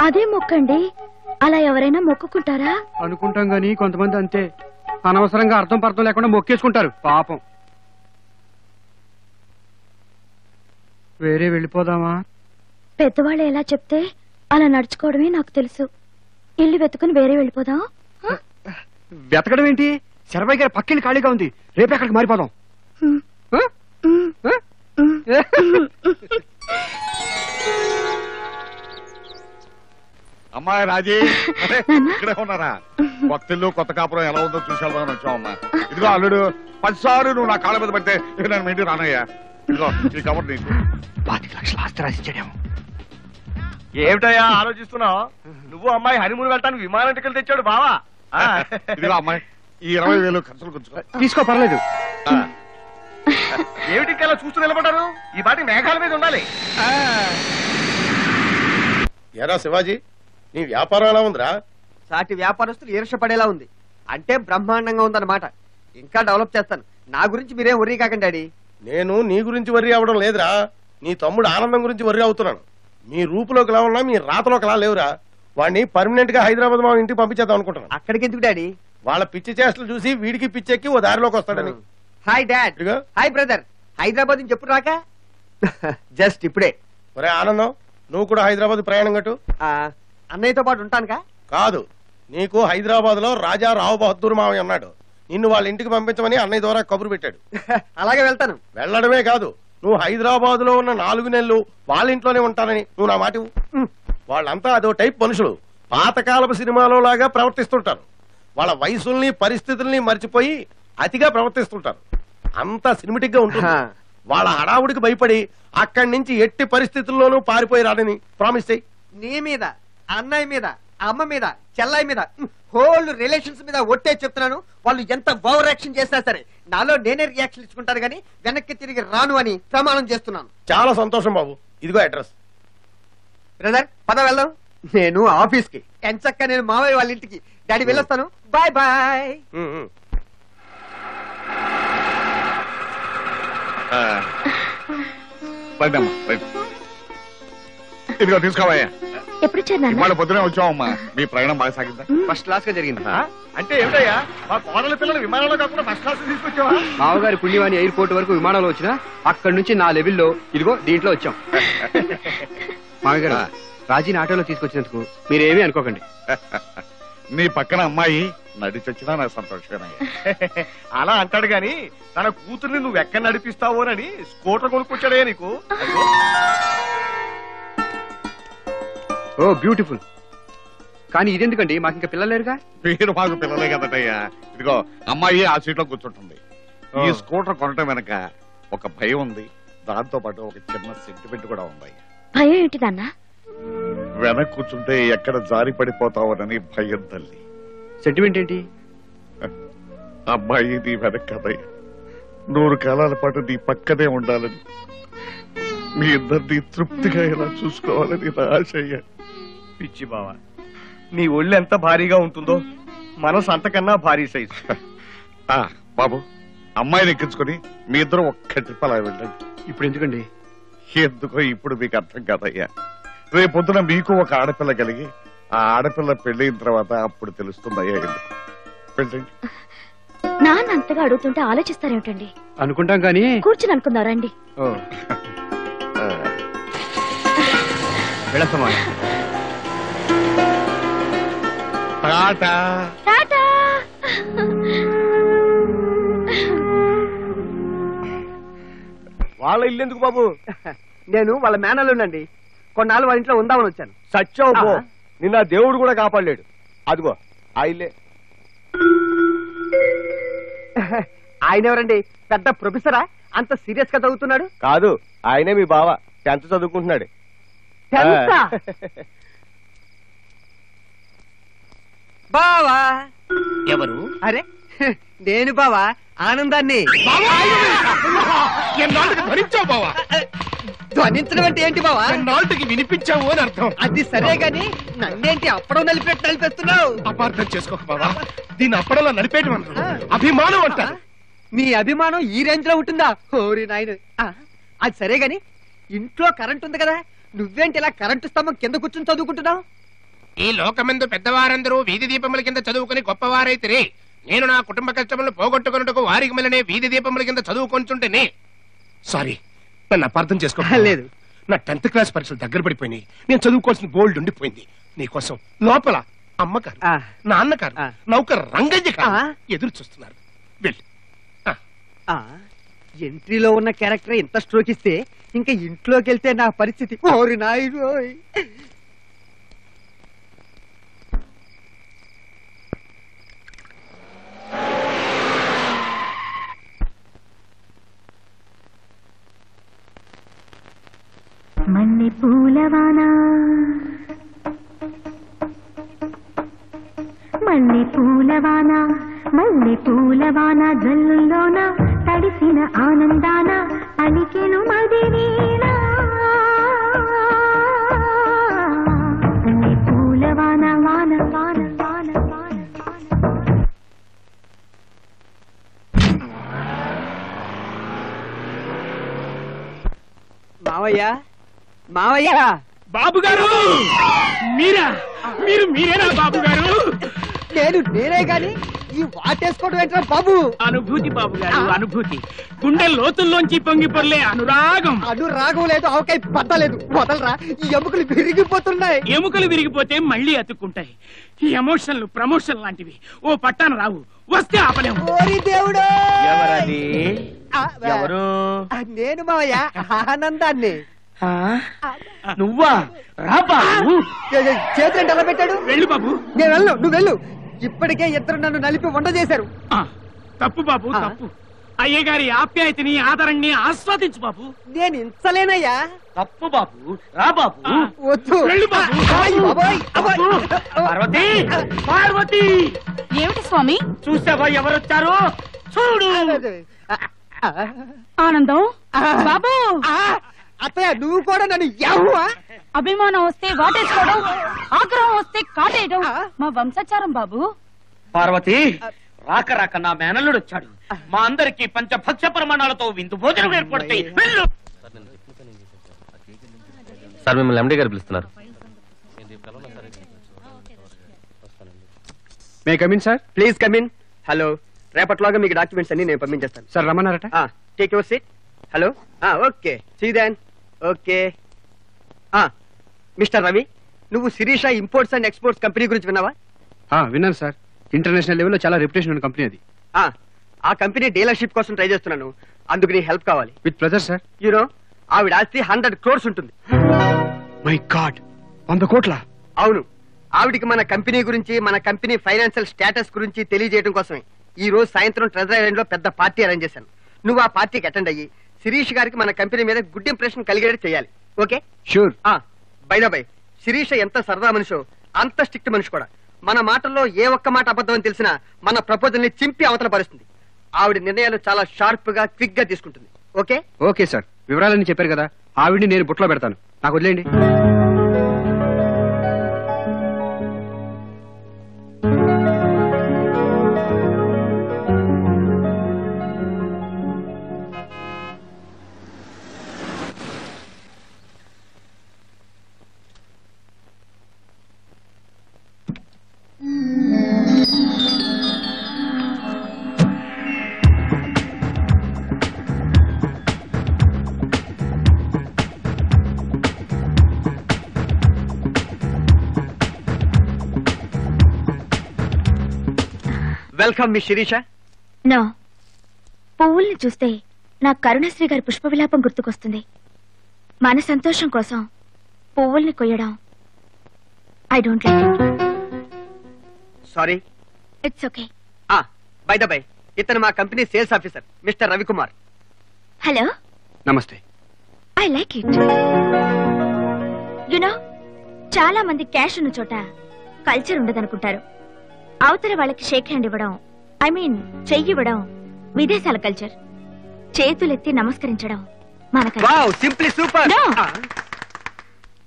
అదే మొక్కండి, అలా ఎవరైనా మొక్కుకుంటారా? అనుకుంటాం గాని కొంతమంది అంతే, అనవసరంగా అర్థం పర్థం లేకుండా మొక్కేసుకుంటారు పాపం. వేరే వెళ్ళిపోదామా? పెద్దవాళ్ళు ఎలా చెప్తే అలా నడుచుకోవడమే నాకు తెలుసు. ఇల్లు వెతుకుని వేరే వెళ్ళిపోదాం. వెతకడం ఏంటి? శరభయ్య గారి పక్కిల్లు ఖాళీగా ఉంది, రేపు అక్కడికి మారిపోదాం. అమ్మాయి రాజీ, ఇక్కడే ఉన్నారా? కొత్త ఇల్లు కొత్త కాపురం ఎలా ఉందో చూసేద్దామని వచ్చావమ్మా. ఇదిగో అల్లుడు, 10 సార్లు నువ్వు నా కాళ్ళ మీద పడితే ఇక నేను ఇంటికి రానయ్యా. ఇదిగో ఈ కబర్ నీకు. 25 లక్షల ఆస్తి రాసిచ్చాడేమో. ఏమిటయ్యా ఆలోచిస్తున్నావు? నువ్వు అమ్మాయి హనీమూన్ వెళ్ళటానికి విమానం టికెట్ తెచ్చాడు బావా. ఇదిగో అమ్మాయి, ఈ 20,000 ఖర్చులు కూర్చుకో. తీసుకో, పర్లేదు. ఏమిటి అలా చూస్తూ నిలబడ్డారు? ఈ పాటి మేఘాల మీద ఉండాలి. ఎరా శివాజీ, నీ వ్యాపారం ఎలా ఉందిరా? సాటి వ్యాపారస్తులు ఈర్షపడేలా ఉంది. అంటే బ్రహ్మాండంగా ఉందన్నమాట. ఇంకా డెవలప్ చేస్తాను. నా గురించి మీరేం వర్రీ కాకండి డాడీ. నేను నీ గురించి వర్రీ అవ్వడం లేదురా, నీ తమ్ముడు ఆనందం గురించి వర్రీ అవుతున్నాను. మీ రూపులోకి ఎలా ఉన్నా మీ రాతలోకి ఎలా లేవురా. వాడిని పర్మనెంట్ గా హైదరాబాద్ మా ఇంటికి పంపించేద్దాం అనుకుంటున్నాను. అక్కడికి ఎందుకు డాడీ? వాళ్ళ పిచ్చి చేష్టలు చూసి వీడికి పిచ్చెక్కి ఓ దారిలోకి వస్తాడని. Hi dad. Hi brother. Hyderabad నుంచి ఎప్పుడు రాక? జస్ట్ ఇప్పుడే. ఒరే ఆనందం, నువ్వు కూడా హైదరాబాద్ ప్రయాణం కట్టు. అన్నయ్యతో పాటు ఉంటానుగా? కాదు, నీకు హైదరాబాద్ లో రాజా రావు బహదూర్ మావయ్య ఉన్నాడు. నిన్ను వాళ్ళ ఇంటికి పంపించమని అన్నయ్య ద్వారా కబురు పెట్టాడు. అలాగే వెళ్తాను. వెళ్ళడమే కాదు, నువ్వు హైదరాబాద్ లో ఉన్న 4 నెలలు వాళ్ళ ఇంట్లోనే ఉంటానని నువ్వు నా మాట ఇవ్వు. వాళ్ళంతా అదో టైప్ మనుషులు. పాతకాలపు సినిమాలో లాగా ప్రవర్తిస్తుంటారు. వాళ్ళ వయసుల్ని పరిస్థితుల్ని మర్చిపోయి అతిగా ప్రవర్తిస్తుంటారు. అంతా సినిమాటిక్ గా ఉంటుంది. వాళ్ళ హడావుడికి భయపడి అక్కడి నుంచి ఎట్టి పరిస్థితుల్లోనూ పారిపోయి రాడని ప్రామిస్ చెయ్యి. నీ మీద, అన్నయ్య మీద, అమ్మ మీద, చెల్లయ్య మీద, హోల్ రిలేషన్స్ మీద ఒట్టే చెప్తున్నాను. వాళ్ళు ఎంత ఓవర్ యాక్షన్ చేసినా సరే నాలో నేనే రియాక్షన్ ఇచ్చుకుంటారు గానీ వెనక్కి తిరిగి రాను అని ప్రమాణం చేస్తున్నాను. చాలా సంతోషం బాబు, ఇదిగో అడ్రస్. బ్రదర్ పద వెళ్దాం. నేను ఆఫీస్ కి, ఎంచక్క నేను మావయ్య వాళ్ళ ఇంటికి. డాడీ వెళ్ళొస్తాను. Bye bye. ఇదిగో తీసుకోవయ్యా. ఎప్పుడు వచ్చారు? ఇవాళ పొద్దునే వచ్చావమ్మా. మీ ప్రయాణం బాగా సాగిందా? ఫస్ట్ క్లాస్ గా జరిగింది. అంటే ఏమిటయ్యా, మా కోడల పిల్లలు విమానంలో కాకుండా ఫస్ట్ క్లాస్ తీసుకొచ్చావా? మామగారి పుణ్యవాణి ఎయిర్పోర్ట్ వరకు విమానంలో వచ్చినా అక్కడి నుంచి నా లెవెల్లో ఇదిగో దీంట్లో వచ్చాం. మామయ్య గారు, రాజీని ఆటోలో తీసుకొచ్చినందుకు మీరేమీ అనుకోకండి. నీ పక్కన అమ్మాయి నడిచొచ్చినా నాకు సంతోషమేనయ్యా. అలా అంటాడు గాని తన కూతుర్ని నువ్వు ఎక్కడ నడిపిస్తావోనని స్కూటర్ కొనుక్కొచ్చాడే నీకు. ఓ బ్యూటిఫుల్. కానీ ఇదెందుకండి, మాకు ఇంకా పిల్లలు లేరుగా? మీరు మాకు పిల్లలే కదటయ్యా. ఇదిగో అమ్మాయి ఆ సీట్ లో కూర్చుంటుంది. ఈ స్కూటర్ కొనటం వెనక ఒక భయం ఉంది, దాంతో పాటు ఒక చిన్న సెంటిమెంట్ కూడా ఉంది. భయం ఏంటిదన్న? వెనక కూర్చుంటే ఎక్కడ జారి పడిపోతావోనని భయం తల్లి. సెంటిమెంట్ ఏంటి? అమ్మాయి నీ వెనక కదయ్య, 100 కాలాల పాటు నీ పక్కనే ఉండాలని, మీ ఇద్దరిని తృప్తిగా ఎలా చూసుకోవాలని నా ఆశయ్య. పిచ్చి బావా, నీ ఒళ్ళు ఎంత భారీగా ఉంటుందో మనసు అంతకన్నా భారీ సైజు. బాబు, అమ్మాయిని ఎక్కించుకొని మీ ఇద్దరు ఒక్క ట్రిప్ అలా వెళ్ళండి. ఇప్పుడు ఎందుకండి? ఎందుకో ఇప్పుడు మీకు అర్థం కాదయ్యా. రేపొద్దున మీకు ఒక ఆడపిల్ల కలిగి ఆ ఆడపిల్ల పెళ్ళైన తర్వాత అప్పుడు తెలుస్తుందయ్యా ఎందుకు. వెళ్ళండి. నాన్న అంతగా అడుగుతుంటే ఆలోచిస్తారేమిటండి? అనుకుంటాం కానీ కూర్చుని అనుకుందారా అండి. వెళస్తామా? టాటా. టాటా. వాళ్ళ ఇల్లు ఎందుకు బాబు? నేను వాళ్ళ మేనల్లుండండి. కొన్నాళ్ళు వాళ్ళ ఇంట్లో ఉందామని వచ్చాను. సత్యం పో, నిన్న దేవుడు కూడా కాపాడలేడు. అదిగో ఆ ఇల్లే. ఆయన ఎవరండి? పెద్ద ప్రొఫెసరా? అంత సీరియస్ గా చదువుతున్నాడు? కాదు, ఆయనే మీ బావ. 10th చదువుకుంటున్నాడు. 10th? బావా ఎవరు? అరే నేను బావా, ఆనందాన్ని. భరించావు బావా. ధ్వనించడం అంటే ఏంటి బావా? నాటికి వినిపించావు అని అర్థం. అది సరే గాని నన్నేంటి అప్పడం నలిపెట్టి నలిపేస్తున్నావు? అపార్థం చేసుకోక బావా, దీన్ని అప్పడంలో నడిపేయడం అంటారు. అభిమానం అంటారు. మీ అభిమానం ఈ రేంజ్ లో ఉంటుందా? ఓరి నాయన. అది సరే గాని ఇంట్లో కరెంట్ ఉంది కదా, నువ్వేంటి ఇలా కరెంటు స్తంభం కింద కూర్చుని చదువుకుంటున్నావు? ఈ లోకమందు పెద్దవారందరూ వీధి దీపముల కింద చదువుకుని గొప్పవారైతిరి. నేను నా కుటుంబ కష్టములను పోగొట్టుకున్నట్టుకు వారికి మళ్ళీ వీధి దీపముల కింద చదువుకుంటుంటేనే. సారీ, నన్ను అపార్థం చేసుకోలేదు. నా 10th క్లాస్ పరీక్షలు దగ్గర పడిపోయినాయి. నేను చదువుకోవాల్సిన బోల్డ్ ఉండిపోయింది. నీకోసం లోపల అమ్మగారు, నాన్నగారు, నౌకర్ రంగయ్య గారు ఎదురు చూస్తున్నారు. వెళ్ళి. ఎంట్రీలో ఉన్న క్యారెక్టర్ ఇంత స్ట్రోక్ ఇస్తే ఇంకా ఇంట్లోకి వెళ్తే నా పరిస్థితి. ఓరి నాయుడు. మల్లె పూలవానా మల్లె పూలవానా మల్లె పూలవానా జల్లుల్లోన తడిసిన ఆనందాన అలికెను మదినేనా మల్లె పూలవానా వాన వాన వాన వాన. మావయ్య, మావయ్య. బాబు గారు మీరేనా బాబు గారు? నేనే గాని ఈ వాటేసుకోవడం ఏంట్రా బాబు? అనుభూతి బాబు గారు, అనుభూతి. గుండె లోతుల్లోంచి పొంగి పొర్లే అనురాగం. అనురాగం లేదు, అవకాయ పట్టలేదు. వదలరా, ఈ ఎముకలు విరిగిపోతున్నాయి. ఎముకలు విరిగిపోతే మళ్ళీ అతుక్కుంటాయి. ఈ ఎమోషన్లు ప్రమోషన్ లాంటివి ఓ పట్టాన రావు, వస్తే ఆపలేము. ఓరి దేవుడు. ఎవరది? ఎవరు? నేను మావయ్య, ఆనందాన్ని. నువ్వా? రా బాబు. చేతులు ఎలా పెట్టాడు? వెళ్ళు బాబు. నేను వెళ్ళు, నువ్వు వెళ్ళు. ఇప్పటికే ఇద్దరు నన్ను నలిపి వంట చేశారు. తప్పు బాబు, తప్పు. అయ్యగారి ఆప్యాయతని ఆదరణని ఆస్వాదించు బాబు. నేను ఇంచలేనయ్యా. తప్పు బాబు, రా బాబు. వద్దు. వెళ్ళు బాబు. పార్వతి, పార్వతి. ఏమిటి స్వామి? చూసావా ఎవరొచ్చారో? చూడు. ఆనందం బాబు. అత్తయ్య, నువ్వు కూడా నన్ను యవ్వా? అభిమానం వస్తే వాటేసుకోవడం, ఆగ్రహం వస్తే కాటేయడం మా వంశాచారం బాబు. పార్వతి, రాక రాక నా మేనల్లుడు వచ్చాడు. మా అందరికి పంచభక్ష ప్రమాణాలతో విందు భోజనం ఏర్పడతాయి. వెళ్ళు. సార్, మిమ్మల్ని ఎండి గారు పిలుస్తున్నారు. May come in sir? Please come in. Hello, రేపట్లాగా మీకు డాక్యుమెంట్స్ అన్ని నేను పంపించేస్తాను. సార్ రమ్మన్నారట? Take your seat. Hello, okay, see then. Okay. Mister Ravi, నువ్వు Sirisha imports and exports company గురించి విన్నావా? విన్నాను సార్. ఇంటర్నేషనల్ లెవెల్లో చాలా రెప్యుటేషన్ ఉన్న కంపెనీ అది. ఆ కంపెనీ డీలర్షిప్ కోసం ట్రై చేస్తున్నాను. అందుకు నీ హెల్ప్ కావాలి. With pleasure sir. యూనో, ఆవిడ ఆస్తి 100 crores ఉంటుంది. మై గాడ్, 100 కోట్ల? అవును. ఆవిడికి మన కంపెనీ గురించి, మన కంపెనీ ఫైనాన్షియల్ స్టేటస్ గురించి తెలియజేయడం కోసమే ఈ రోజు సాయంత్రం ట్రెజరీ ఐలాండ్ లో పెద్ద పార్టీ అరేంజ్ చేశాను. నువ్వు ఆ పార్టీకి అటెండ్ అయ్యి శిరీష్ గారికి మన కంపెనీ మీద గుడ్ ఇంప్రెషన్ కలిగేది చేయాలి. ఓకే? షూర్. బై శిరీష ఎంత సరదా మనిషో అంత స్ట్రిక్ట్ మనిషి కూడా. మన మాటల్లో ఏ ఒక్క మాట అబద్ధం అని తెలిసినా మన ప్రపోజల్ ని చింపి అవతల పరుస్తుంది. ఆవిడ నిర్ణయాలు చాలా షార్ప్ గా, క్విక్ గా తీసుకుంటుంది. ఓకే? ఓకే సార్, వివరాలన్నీ చెప్పారు కదా, ఆవిడ్ని నేను బుట్లో పెడతాను. నాకు వదిలేయండి. Welcome miss Sirisha. నో, పువ్వుల్ని చూస్తే నాకు కరుణశ్రీ గారి పుష్ప విలాపం గుర్తుకొస్తుంది. మన సంతోషం కోసం పువ్వుల్ని కొయ్యడం I don't like it. Sorry. It's okay. By the by, ఇతను మా company sales officer mister Ravikumar. Hello. నమస్తే. I like it. యునో, చాలా మంది క్యాష్ ఉన్న చోట కల్చర్ ఉండదనుకుంటారు. అవతల వాళ్ళకి షేక్ హ్యాండ్ ఇవ్వడం, ఐ మీన్ చెయ్యి ఇవ్వడం విదేశాల కల్చర్. చేతులెత్తి నమస్కరించడం మన culture. Wow, simply super.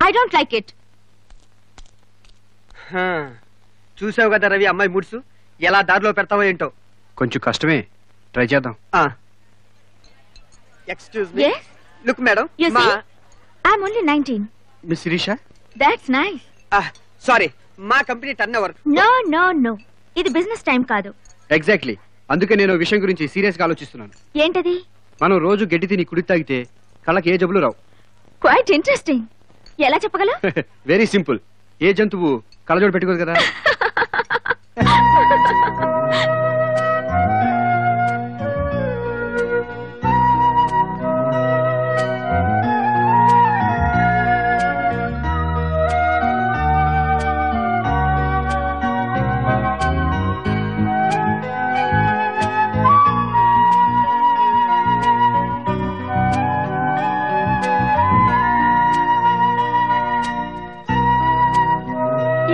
I don't like it. చూసావు కదా రవి, అమ్మాయి ముడుసు ఎలా దారిలో పెడతావో ఏంటో. కొంచెం కష్టమే, ట్రై చేద్దాం. Excuse me. Look madam, I'm only 19. Miss Sirisha. That's nice. Sorry, మా company turnover. No no no, ఇది బిజినెస్ టైం కాదు. ఎగ్జాక్ట్లీ, అందుకే నేను విషయం గురించి సీరియస్ గా ఆలోచిస్తున్నాను. ఏంటది? మనం రోజు గడ్డి తిని కుడి తాగితే కళ్ళకి ఏ జబ్బులు రావు. Quite interesting. ఎలా చెప్పగలవు? Very simple. ఏ జంతువు కళ్ళజోడు పెట్టుకోదు కదా.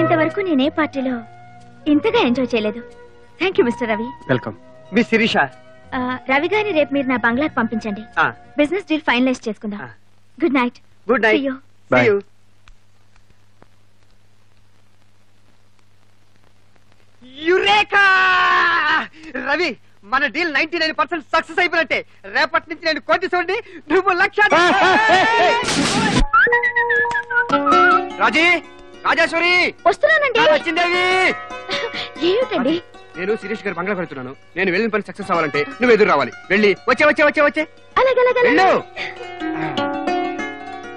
ఇంతవరకు నేనే పార్టీలో ఇంతగా ఎంజాయ్ చేయలేదు. Thank you mister Ravi. Welcome. Miss Shirisha. Ravi గారిని రేపు మీరు నా బంగ్లాకి పంపించండి. బిజినెస్ డీల్ ఫైనలైజ్ చేసుకుందాం. Good night. Good night. Bye. Eureka! Ravi, మన డీల్ 99% సక్సెస్ అయిపోయినట్టే. రేపటి నుంచి నేను కోటీశ్వరుడిని, నువ్వు లక్ష. రాజీ, రాజేశ్వరి వస్తున్నానండి. వచ్చిందేవి. ఏమిటండి? నేను శిరీష్ గారి బంగ్లా పెడుతున్నాను. నేను వెళ్ళిన పని సక్సెస్ అవ్వాలంటే నువ్వు ఎదురు రావాలి. వెళ్ళి వచ్చే వచ్చే వచ్చే వచ్చే వెళ్ళు.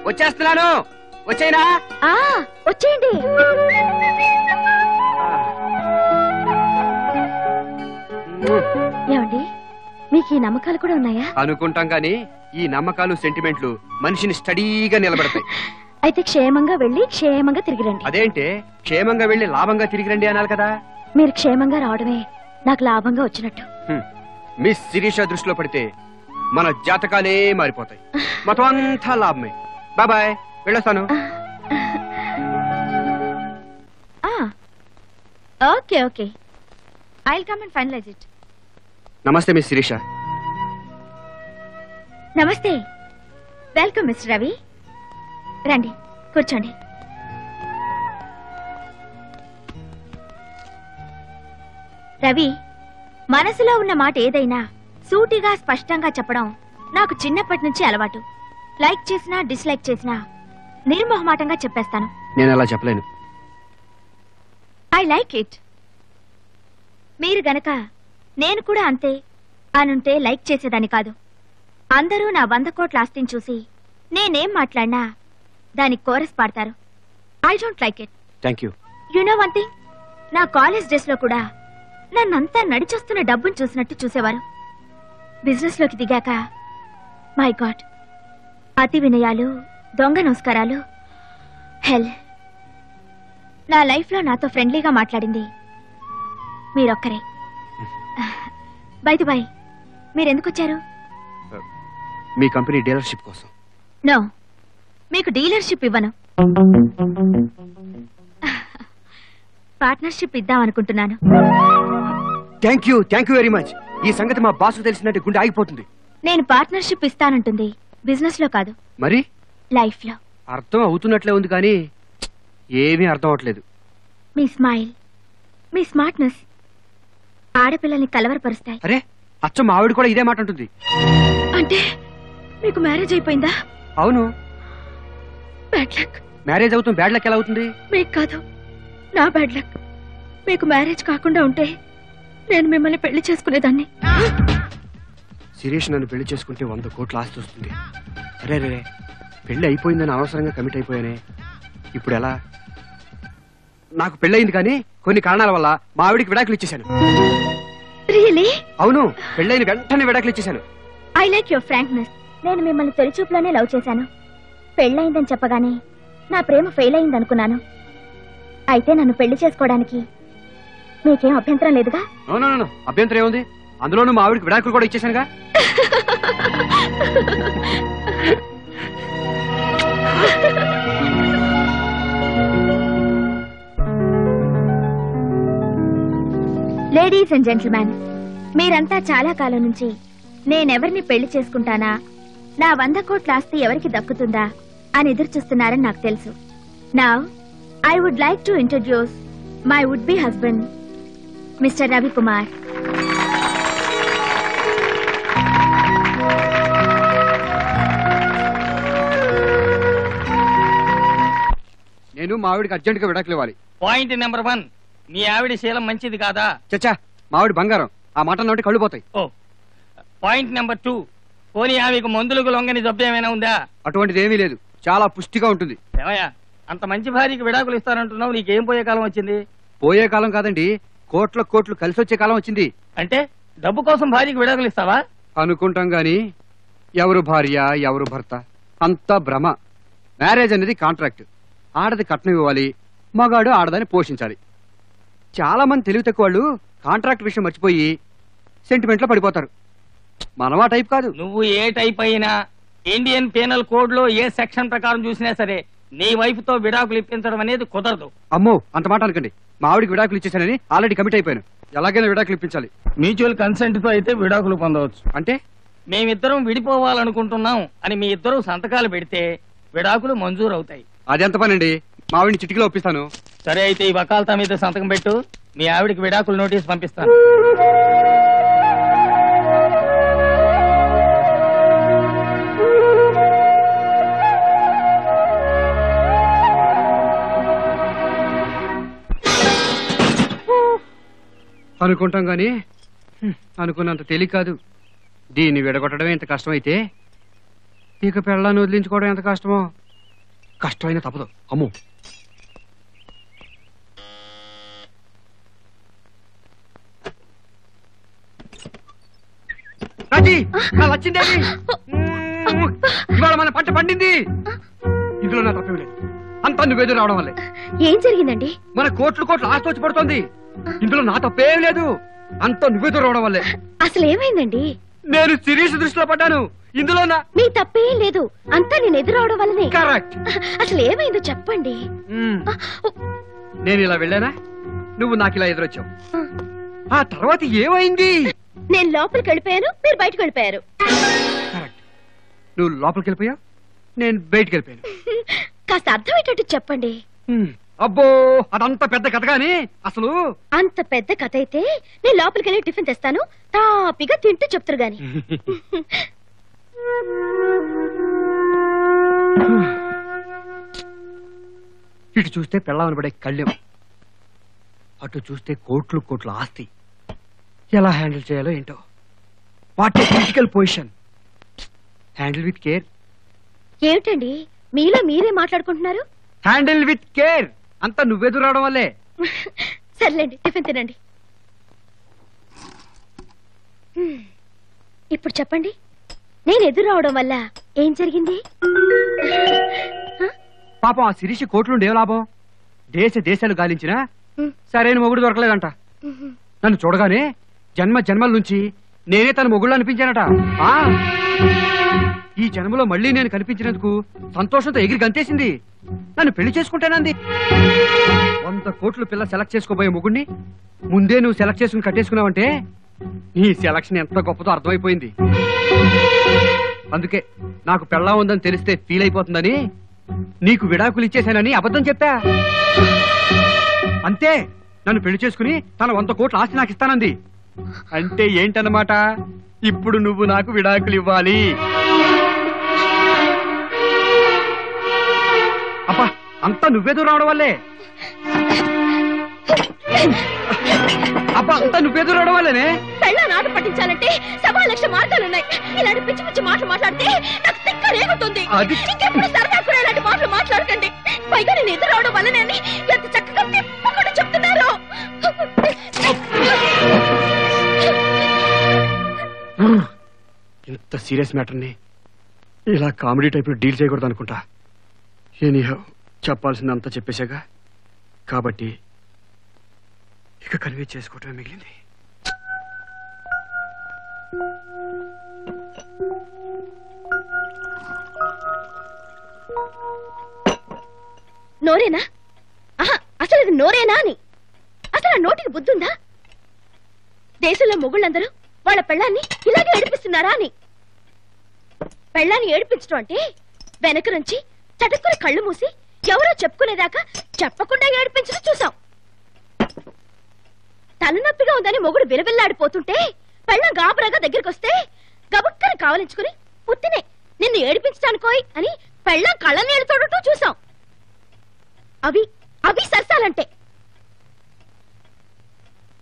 వచ్చేస్తున్నాను. వచ్చేనా? వచ్చేయండి. ఏమండి, మీకు ఈ నమ్మకాలు కూడా ఉన్నాయా? అనుకుంటాం కానీ ఈ నమ్మకాలు సెంటిమెంట్లు మనిషిని స్టడీగా నిలబెడతాయి. అయితే క్షేమంగా వెళ్ళి క్షేమంగా తిరిగి రండి. అదేంటే క్షేమంగా వెళ్ళి లాభంగా తిరిగి రండి అనాలి కదా. మీరు క్షేమంగా రావడమే నాకు లాభంగా వచ్చినట్టు. మిస్ శిరీష దృష్టిలో పడితే మన జాతకాలే మారిపోతాయి. మొత్తం అంతా లాభమే. బాబాయ్, వెళ్ళొస్తాను. Okay okay, I will come and finalise it. నమస్తే మిస్ శిరీష. నమస్తే. Welcome mister Ravi. రండి, కూర్చోండి. రవి, మనసులో ఉన్న మాట ఏదైనా సూటిగా స్పష్టంగా చెప్పడం నాకు చిన్నప్పటి నుంచి అలవాటు. లైక్ చేసినా డిస్లైక్ చేసినా నిర్మోహమాటంగా చెప్పేస్తాను. నేను అలా చెప్పలేను. I like it. మీరు గనక నేను కూడా అంతే అనుంటే లైక్ చేసేదాన్ని కాదు. అందరూ నా 100 కోట్ల ఆస్తిని చూసి నేనేం మాట్లాడినా దానికి కోరస్ పాడతారు. I don't like it. Thank you. You know one thing, నా కాలేజ్ డేస్ లో కూడా నన్నంతా నడిచొస్తున్న డబ్బును చూసినట్టు చూసేవారు. బిజినెస్ లోకి దిగాక మై గాడ్, అతి వినయాలు, దొంగ నమస్కారాలు, హెల్. నా లైఫ్ లో నాతో ఫ్రెండ్లీగా మాట్లాడింది మీరొక్కరే. బై ది బై, మీరెందుకు వచ్చారు? మీ కంపెనీ డీలర్షిప్ కోసం. నో, మీకు డీలర్షిప్ ఇవ్వను. పార్ట్నర్షిప్ ఇద్దాం అనుకుంటున్నాను. Thank you very much. ఈ సంగతి మా బాస్ తెలిసినట్టు గుండె ఆగిపోతుంది. నేను పార్ట్నర్షిప్ ఇస్తానంటుంది బిజినెస్ లో కాదు, మరి లైఫ్ లో. అర్థం అవుతున్నట్లే ఉంది కానీ ఏమీ అర్థం అవట్లేదు. మీ స్మైల్, మీ స్మార్ట్నెస్ ఆడపిల్లల్ని కలవరపరుస్తాయి. అరే, అచ్చం మా ఆవిడ కూడా ఇదే మాట ఉంటుంది. అంటే మీకు మ్యారేజ్ అయిపోయిందా? అవును. Bad luck. మ్యారేజ్ అవుతుంది, బ్యాడ్ లక్ ఎలా అవుతుంది? మీకు కాదు, నా బ్యాడ్ లక్. మీకు మ్యారేజ్ కాకుండా ఉంటే నేను మిమ్మల్ని పెళ్లి చేసుకునేదాన్ని. శిరీష్ నన్ను పెళ్లి చేసుకుంటే 100 కోట్ల ఆస్తి వస్తుంది. అరే రే, పెళ్లి అయిపోయిందని అనవసరంగా కమిట్ అయిపోయానే. ఇప్పుడు ఎలా? నాకు పెళ్ళయింది కానీ కొన్ని కారణాల వల్ల మా ఆవిడికి విడాకులు ఇచ్చేశాను. రియలీ? అవును, పెళ్ళైన వెంటనే విడాకులు ఇచ్చేశాను. I like your frankness. నేను మిమ్మల్ని తొలి చూపులోనే లవ్ చేశాను. పెళ్ళయిందని చెప్పగానే నా ప్రేమ ఫెయిల్ అయిందనుకున్నాను. అయితే నన్ను పెళ్లి చేసుకోవడానికి మీకేం అభ్యంతరం లేదుగా? నో, అభ్యంతరం ఏముంది? అందులోనూ మా ఆవిడికి విడాకులు కూడా ఇచ్చేశానుగా. లేడీస్ అండ్ జెంటిల్మెన్, మీరంతా చాలా కాలం నుంచి నేనెవరిని పెళ్లి చేసుకుంటానా, నా 100 కోట్ల ఆస్తి ఎవరికి దక్కుతుందా అని ఎదురు చూస్తున్నారని నాకు తెలుసు. Now I would like to introduce my would be husband, mister Ravikumar. నేను మా ఆవిడికి అర్జెంట్ గా విడాకులు ఇవ్వాలి. పాయింట్ నెంబర్ 1, మీ ఆవిడ శీలం మంచిది కాదా? చచ్చా, మా ఆవిడ బంగారం. ఆ మాట నోటి కళ్ళు పోతాయి. ఓ. పాయింట్ నెంబర్ 2, పోనీ ఆమెకు మందులకు లొంగని జబ్బు ఏమైనా ఉందా? అటువంటిది ఏమీ లేదు, చాలా పుష్టిగా ఉంటుంది. ఏమయ్యా, అంత మంచి భార్యకి విడాకులు ఇస్తానంటున్నావు, నీకేం పోయే కాలం వచ్చింది? పోయే కాలం కాదండి, కోట్లు కలిసి వచ్చే కాలం వచ్చింది. అంటే డబ్బు కోసం భార్యకి విడాకులు ఇస్తావా? అనుకుంటాం గాని ఎవరు భార్య ఎవరు భర్త అంతా భ్రమ. మ్యారేజ్ అనేది కాంట్రాక్ట్. ఆడది కట్నం ఇవ్వాలి, మగాడు ఆడదాన్ని పోషించాలి. చాలా మంది తెలివి తక్కువ వాళ్ళు కాంట్రాక్ట్ విషయం మర్చిపోయి సెంటిమెంట్ లో పడిపోతారు. మనం ఆ టైప్ కాదు. నువ్వు ఏ టైప్ అయినా ఇండియన్ పీనల్ కోడ్ లో ఏ సెక్షన్ ప్రకారం చూసినా సరే నీ వైఫ్ తో విడాకులు ఇప్పించడం అనేది కుదరదు. అమ్మో, అంత మాట అనకండి. మా ఆవిడికి విడాకులు ఇచ్చేసానని ఆల్రెడీ కమిట్ అయిపోయాను. ఎలాగైనా విడాకులు ఇప్పించాలి. మ్యూచువల్ కన్సెంట్ తో అయితే విడాకులు పొందవచ్చు. అంటే మేమిద్దరం విడిపోవాలనుకుంటున్నాం అని మీ ఇద్దరు సంతకాలు పెడితే విడాకులు మంజూరు అవుతాయి. అదెంత పనండి, మా ఆవిడిని చిటికలో ఒప్పిస్తాను. సరే, అయితే ఈ వకాల్తా మీద సంతకం పెట్టు, మీ ఆవిడికి విడాకులు నోటీస్ పంపిస్తాను. అనుకుంటాం గాని అనుకున్నంత తేలిక కాదు. దీన్ని విడగొట్టడమే ఎంత కష్టమైతే ఇక పెళ్ళాన్ని వదిలించుకోవడం ఎంత కష్టమో. కష్టమైనా తప్పదు. అమ్మో, వచ్చిందేవి ఇవాళ మన పంట పండింది. ఇందులో నా తప్పేం లేదు, అంతా నువ్వేదో రావడం వల్లే. ఏం జరిగిందండి? మన కోట్లు ఆస్తి వచ్చి పడుతుంది. ఇందులో నా తప్పేం లేదు, అంతా నువ్వేదో రావడం వల్లే. అసలు ఏమైందండి? నేను సిరీస్ దృష్టిలో పడ్డాను. ఇందులో మీ తప్పేం లేదు, అంతా నేను ఎదురవడం వల్లనే. కరెక్ట్. అసలు ఏమైందో చెప్పండి. నేను ఇలా వెళ్ళానా, నువ్వు నాకు ఇలా ఎదురొచ్చావు. ఆ తర్వాత ఏమైంది? నేను లోపలికి వెళ్ళిపోయాను, మీరు బయటకు వెళ్ళిపోయారు. కరెక్ట్. నువ్వు లోపలికి వెళ్ళిపోయావు, నేను బయటికి వెళ్ళిపోయాను. కాస్త అర్థమయ్యేటట్టు చెప్పండి. అబ్బో, అదంత పెద్ద కథ గాని అసలు. అంత పెద్ద కథ అయితే నేను లోపలికి వెళ్ళి టిఫిన్ తెస్తాను, తాపిగా తింటూ చెప్తారు గాని. ఇటు చూస్తే పెళ్ళామని పడే కళ్ళెం, అటు చూస్తే కోట్లు ఆస్తి. ఎలా హ్యాండిల్ చేయాలో ఏంటో. What a critical position. Handle with care. ఏమిటండి మీలో మీరే మాట్లాడుకుంటున్నారు? హ్యాండిల్ విత్ కేర్ అంతా నువ్వెదురు రావడం వల్లే. సర్లేండి, టిఫిన్ తినండి. ఇప్పుడు చెప్పండి, నేను ఎదురు రావడం వల్ల ఏం జరిగింది? పాపం ఆ శిరీష కోట్లుండే లాభం. దేశాలు గాలించినా సరైన మొగుడు దొరకలేదంట. నన్ను చూడగానే జన్మల నుంచి నేనే తన మొగుళ్ళు అనిపించానట. ఈ జన్మలో మళ్ళీ నేను కనిపించినందుకు సంతోషంతో ఎగిరి గంతేసింది. నన్ను పెళ్లి చేసుకుంటానంది. 100 కోట్లు పిల్ల సెలెక్ట్ చేసుకోబోయే మొగుడిని ముందే నువ్వు సెలెక్ట్ చేసుకుని కట్టేసుకున్నావంటే నీ సెలక్షన్ ఎంత గొప్పదో అర్థమైపోయింది. అందుకే నాకు పెళ్ళా ఉందని తెలిస్తే ఫీల్ అయిపోతుందని నీకు విడాకులు ఇచ్చేశానని అబద్ధం చెప్పా. అంతే, నన్ను పెళ్లి చేసుకుని తన 100 కోట్ల ఆస్తి నాకు ఇస్తానంది. అంటే ఏంటన్నమాట? ఇప్పుడు నువ్వు నాకు విడాకులు ఇవ్వాలి. అబ్బా, అంతా నువ్వేదో రావడం వల్లే. అబ్బా, అంతా నువ్వేదో రావడం వల్లేనే. పెళ్ళాన్ని ఆట పట్టించాలంటే 1,00,000 మార్గాలున్నాయి. ఇలాంటి పిచ్చి పిచ్చి మాటలు మాట్లాడితే నాకు తిక్క రేగుతుంది. ఇంకెప్పుడు సరదా కూడా ఇలాంటి మాటలు మాట్లాడకండి. పైగా నేను ఎదురు రావడం వల్లనే ఎంత చక్కగా తిప్పకుండా చెప్తున్నారు. ఇంత సీరియస్ మ్యాటర్ని ఇలా కామెడీ టైప్లో డీల్ చేయకూడదు అనుకుంటా. ఎనీహౌ చెప్పాల్సిందంతా చెప్పేశాగా, కాబట్టి ఇక కన్విన్స్ చేసుకోవటమే మిగిలింది. నోరేనా? ఆహా, అసలు ఇది నోరేనా అని. అసలు ఆ నోటికి బుద్ధుందా? దేశంలో మొగుళ్ళందరూ వాళ్ళ పెళ్ళాన్ని ఇలాగే ఏడిపిస్తున్నారా అని. పెళ్ళాన్ని ఏడిపించడం అంటే వెనక నుంచి చటుక్కుని కళ్ళు మూసి ఎవరో చెప్పుకునేదాకా చెప్పకుండా ఏడిపించడం చూసాం. తలనొప్పిగా ఉందని మొగుడు విలవిల్లాడిపోతుంటే పెళ్ళం గాబరాగా దగ్గరికి వస్తే గబుక్కని కావలించుకుని పుత్తినే నిన్ను ఏడిపించడానికోయ్ అని పెళ్ళం కళ్ళ నీళ్ళు తోడటం చూసాం. అవి అవి సరసాలంటే.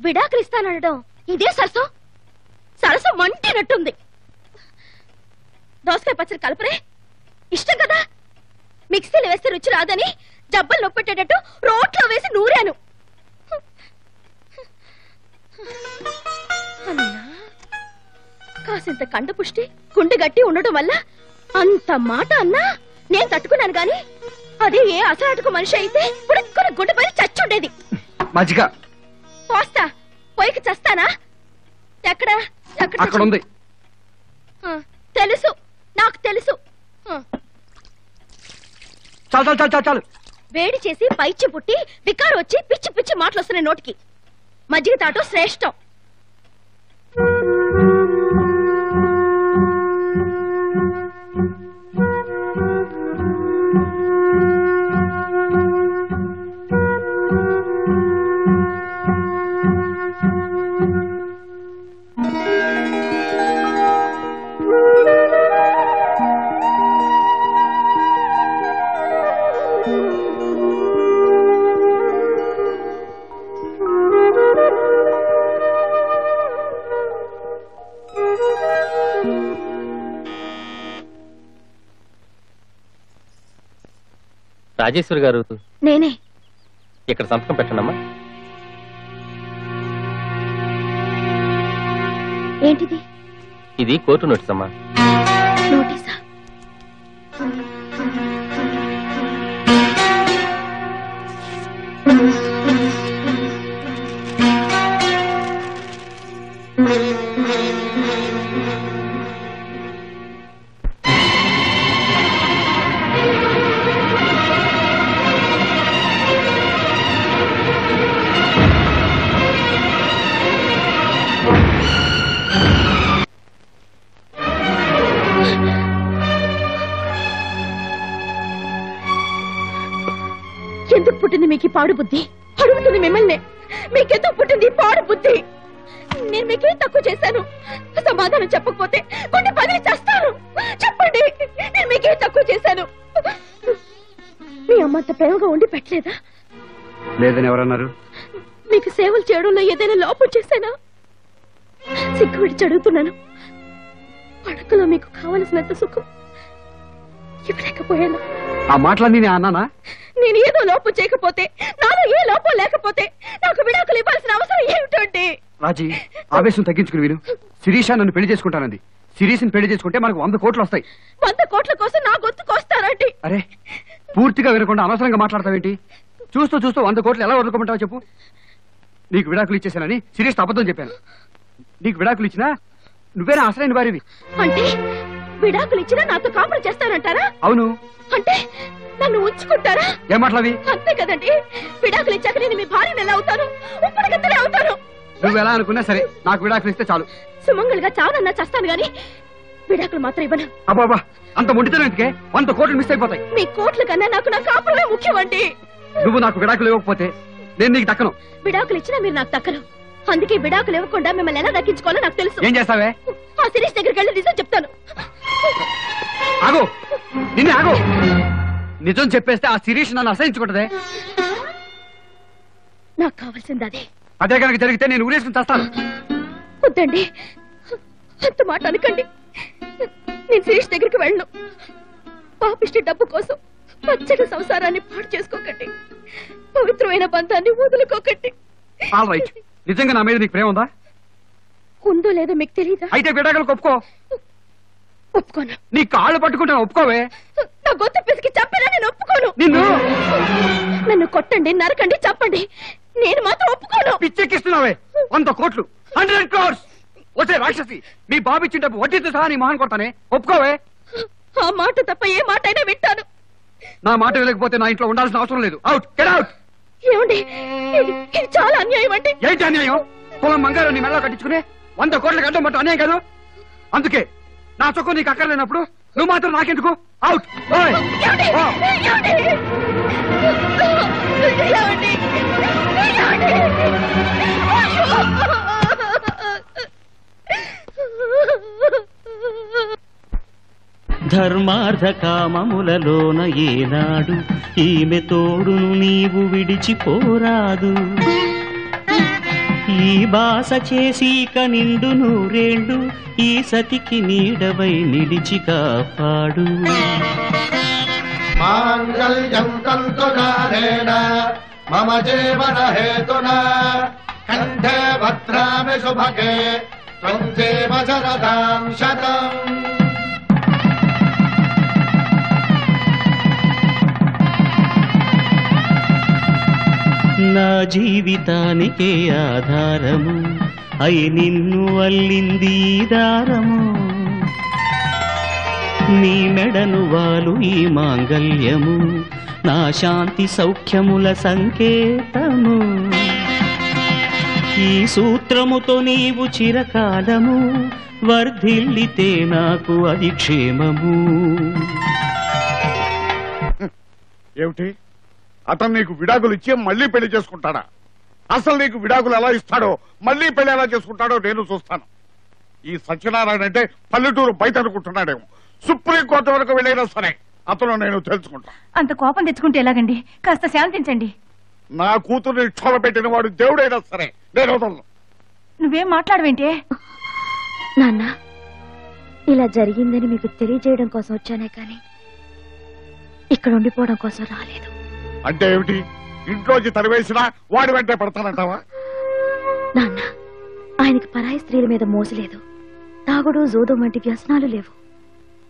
విడాకులిస్తానడం ఇదే సరసం. సరసం మంటినట్టుంది. దోసకాయ పచ్చడి కలపరే ఇష్టం కదా. మిక్సీలో వేస్తే రుచి రాదని జబ్బలు నొప్పెట్టేటట్టు రోట్లో వేసి నూరాను. కాసింత కండపుష్టి గుండె గట్టి ఉండటం వల్ల అంత మాట అన్నా నేను తట్టుకున్నాను గాని అదే ఏ అసలాటకు మనిషి అయితే పుడుక్కుని గుండెపై చచ్చుండేది. మజ్జిగ పోస్తా పోయికి చస్తానా? ఎక్కడ అక్కడ ఉంది. తెలుసు, నాకు తెలుసు. చాలు చాలు చాలు చాలు. వేడి చేసి పైచి పుట్టి వికారు వచ్చి పిచ్చి పిచ్చి మాటలు వస్తున్నాయి నోటికి. మజ్జిగ తాటం శ్రేష్టం. రాజేశ్వరి గారు, నేనే. ఇక్కడ సంతకం పెట్టండమ్మా. ఏంటిది? ఇది కోర్టు నోటీస్ అమ్మా. నోటీసా? ఎందుకు పుట్టింది మీకు పాడు బుద్ధి? అడుగుతుంది మిమ్మల్ని. మీకెందుకు పుట్టింది పాడు బుద్ధి? నేను మీకేం తక్కువ చేశాను? సమాధానం చెప్పకపోతే కొన్ని పదిలి చేస్తాను. చెప్పండి, నేను మీకేం తక్కువ చేశాను? మీ అమ్మంత ప్రేమగా ఉండి పెట్టలేదా? లేదని ఎవరన్నారు? మీకు సేవలు చేయడంలో ఏదైనా లోపం చేశానా? సిగ్గు విడిచి అడుగుతున్నాను. పడకలో మీకు కావలసినంత సుఖం ఇవ్వలేకపోయాను. ఆ మాటలన్నీ నేను అన్నానా? నేను ఏదో లోపం చేయకపోతే, నాలో ఏ లోపం లేకపోతే నాకు విడాకులు ఇవ్వాల్సిన అవసరం ఏమిటండి? రాజీ, ఆవేశం తగ్గించుకుని విను. శిరీష నన్ను పెళ్లి చేసుకుంటానంది. శిరీషని పెళ్లి చేసుకుంటే మనకు 100 కోట్లు వస్తాయి. 100 కోట్ల కోసం నా గొంతు కోస్తారండి? అరే, పూర్తిగా వినకుండా అనవసరంగా మాట్లాడతావేంటి? చూస్తూ చూస్తూ 100 కోట్లు ఎలా వదులుకోమంటావో చెప్పు. నీకు విడాకులు ఇచ్చేసానని శిరీష్ అబద్ధం చెప్పాను. నీకు విడాకులు ఇచ్చినా నువ్వేనా అసలైన వారివి. అంటే విడాకులు ఇచ్చినా నాతో కాపురం చేస్తానంటారా? అవును. అంటే నన్ను ఉంచుకుంటారా? ఏం మాట్లాడవి? అంతే కదండి. విడాకులు ఇచ్చాక నేను మీ భార్యను ఎలా అవుతాను? ఉప్పటికత్తనే అవుతాను. నువ్వు ఎలా అనుకున్నా సరే, నాకు విడాకులు ఇస్తే చాలు. సుమంగళిగా చావనన్నా చేస్తాను గాని విడాకులు మాత్రం ఇవ్వను. అబ్బాబా, అంత మొండితనం ఎందుకే? 100 కోట్లు మిస్ అయిపోతాయి. మీ కోట్ల కన్నా నాకు నా కాపురమే ముఖ్యమండి. నువ్వు నాకు విడాకులు ఇవ్వకపోతే నేను నీకు దక్కను. విడాకులు ఇచ్చినా మీరు నాకు దక్కను. అందుకే విడాకులు ఇవ్వకుండా మిమ్మల్ని ఎలా దక్కించుకోవాలో నాకు తెలుసు. ఏం చేస్తావే? ఆ శిరీష్ దగ్గరికి వెళ్ళి నిజం చెప్తాను. ఆగు, నిన్నే ఆగు. నిజం చెప్పేస్తే ఆ శిరీష్ నన్ను అసహించుకుంటదే. నాకు కావాల్సింది అదే. అదే కనుక జరిగితే నేను ఊరేసుకుని చేస్తాను. వద్దండి, అంత మాట అనకండి. నేను శిరీష్ దగ్గరికి వెళ్ళను. పాపిష్టి డబ్బు కోసం పచ్చడి సంసారాన్ని పాడు చేసుకోకండి. పవిత్రమైన బంధాన్ని వదులుకోకండి. All right. నిజంగా నా మీద నీకు ప్రేమ ఉందా? ఉందో లేదో మీకు తెలీదా? అయితే విడాకులు ఒప్పుకో. ఒప్పుకోను. నీ కాళ్ళు పట్టుకుంటా ఒప్పుకోవే. నా గొంతు పిసికి చంపినా నేను ఒప్పుకోను. నిన్ను నన్ను కొట్టండి, నరకండి, చంపండి, నేను మాత్రం ఒప్పుకోను. పిచ్చెక్కిస్తున్నావే. 100 కోట్లు, 100 crores. వచ్చే రాక్షసి, మీ బాబిచ్చిన డబ్బు వడ్డీతో సహా నీ మొహన్ కొడతానే. ఒప్పుకోవే. ఆ మాట తప్ప ఏ మాట అయినా వింటాను. నా మాట వెళ్ళకపోతే నా ఇంట్లో ఉండాల్సిన అవసరం లేదు. Out, get out. ఏమండి, ఇది చాలా అన్యాయం అండి. ఏంటి అన్యాయం? పొలం మంగారు నీ మెడలో కట్టించుకునే 100 కోట్ల గడ్డం పట్టు అన్యాయం కాదు. అందుకే నా చొక్కు నీకు అక్కర్లేనప్పుడు నువ్వు మాత్రం నాకెందుకు? అవుట్. ధర్మార్థ కామములలోన ఏనాడు ఈమె తోడును నీవు విడిచిపోరాదు. ఈ బాస చేసి నిండు నూరేళ్ళు ఈ సతికి నీడవై నిలిచి కాపాడు. మాంగళ్యం తంతునానేన మమ జీవన హేతునా కంఠే భద్రామి శుభగే త్వం జీవ శరదాం శతం. నా జీవితానికే ఆధారము అయి నిన్ను అల్లింది దారము. నీ మెడను వాలు ఈ మాంగళ్యము నా శాంతి సౌఖ్యముల సంకేతము. ఈ సూత్రముతో నీవు చిరకాలము వర్ధిల్లితే నాకు అది క్షేమము. ఏమిటి, అతను నీకు విడాకులు ఇచ్చి మళ్ళీ పెళ్లి చేసుకుంటాడా? అసలు నీకు విడాకులు ఎలా ఇస్తాడో, మళ్ళీ పెళ్లి ఎలా చేసుకుంటాడో నేను చూస్తాను. ఈ సత్యనారాయణ అంటే పల్లెటూరు బయట అనుకుంటున్నాడేమో. సుప్రీంకోర్టు వరకు వెళ్ళైనా సరే అతను నేను తెలుసుకుంటా. అంత కోపం తెచ్చుకుంటే ఎలాగండి? కాస్త శాంతించండి. నా కూతుర్ని క్షోభ పెట్టిన వాడు దేవుడైనా సరే నేను వదలను. నువ్వేం మాట్లాడవేంటే? నాన్న, ఇలా జరిగిందని మీకు తెలియజేయడం కోసం వచ్చానే కానీ ఇక్కడ ఉండిపోవడం కోసం రాలేదు. అంటే ఏమిటి? ఇంట్లోంచి తరివేసినా వాడి వెంటే పడతానంటావా? నాన్న, ఆయనకి పరాయి స్త్రీల మీద మోసలేదు, తాగుడు జూదం వంటి వ్యసనాలు లేవు.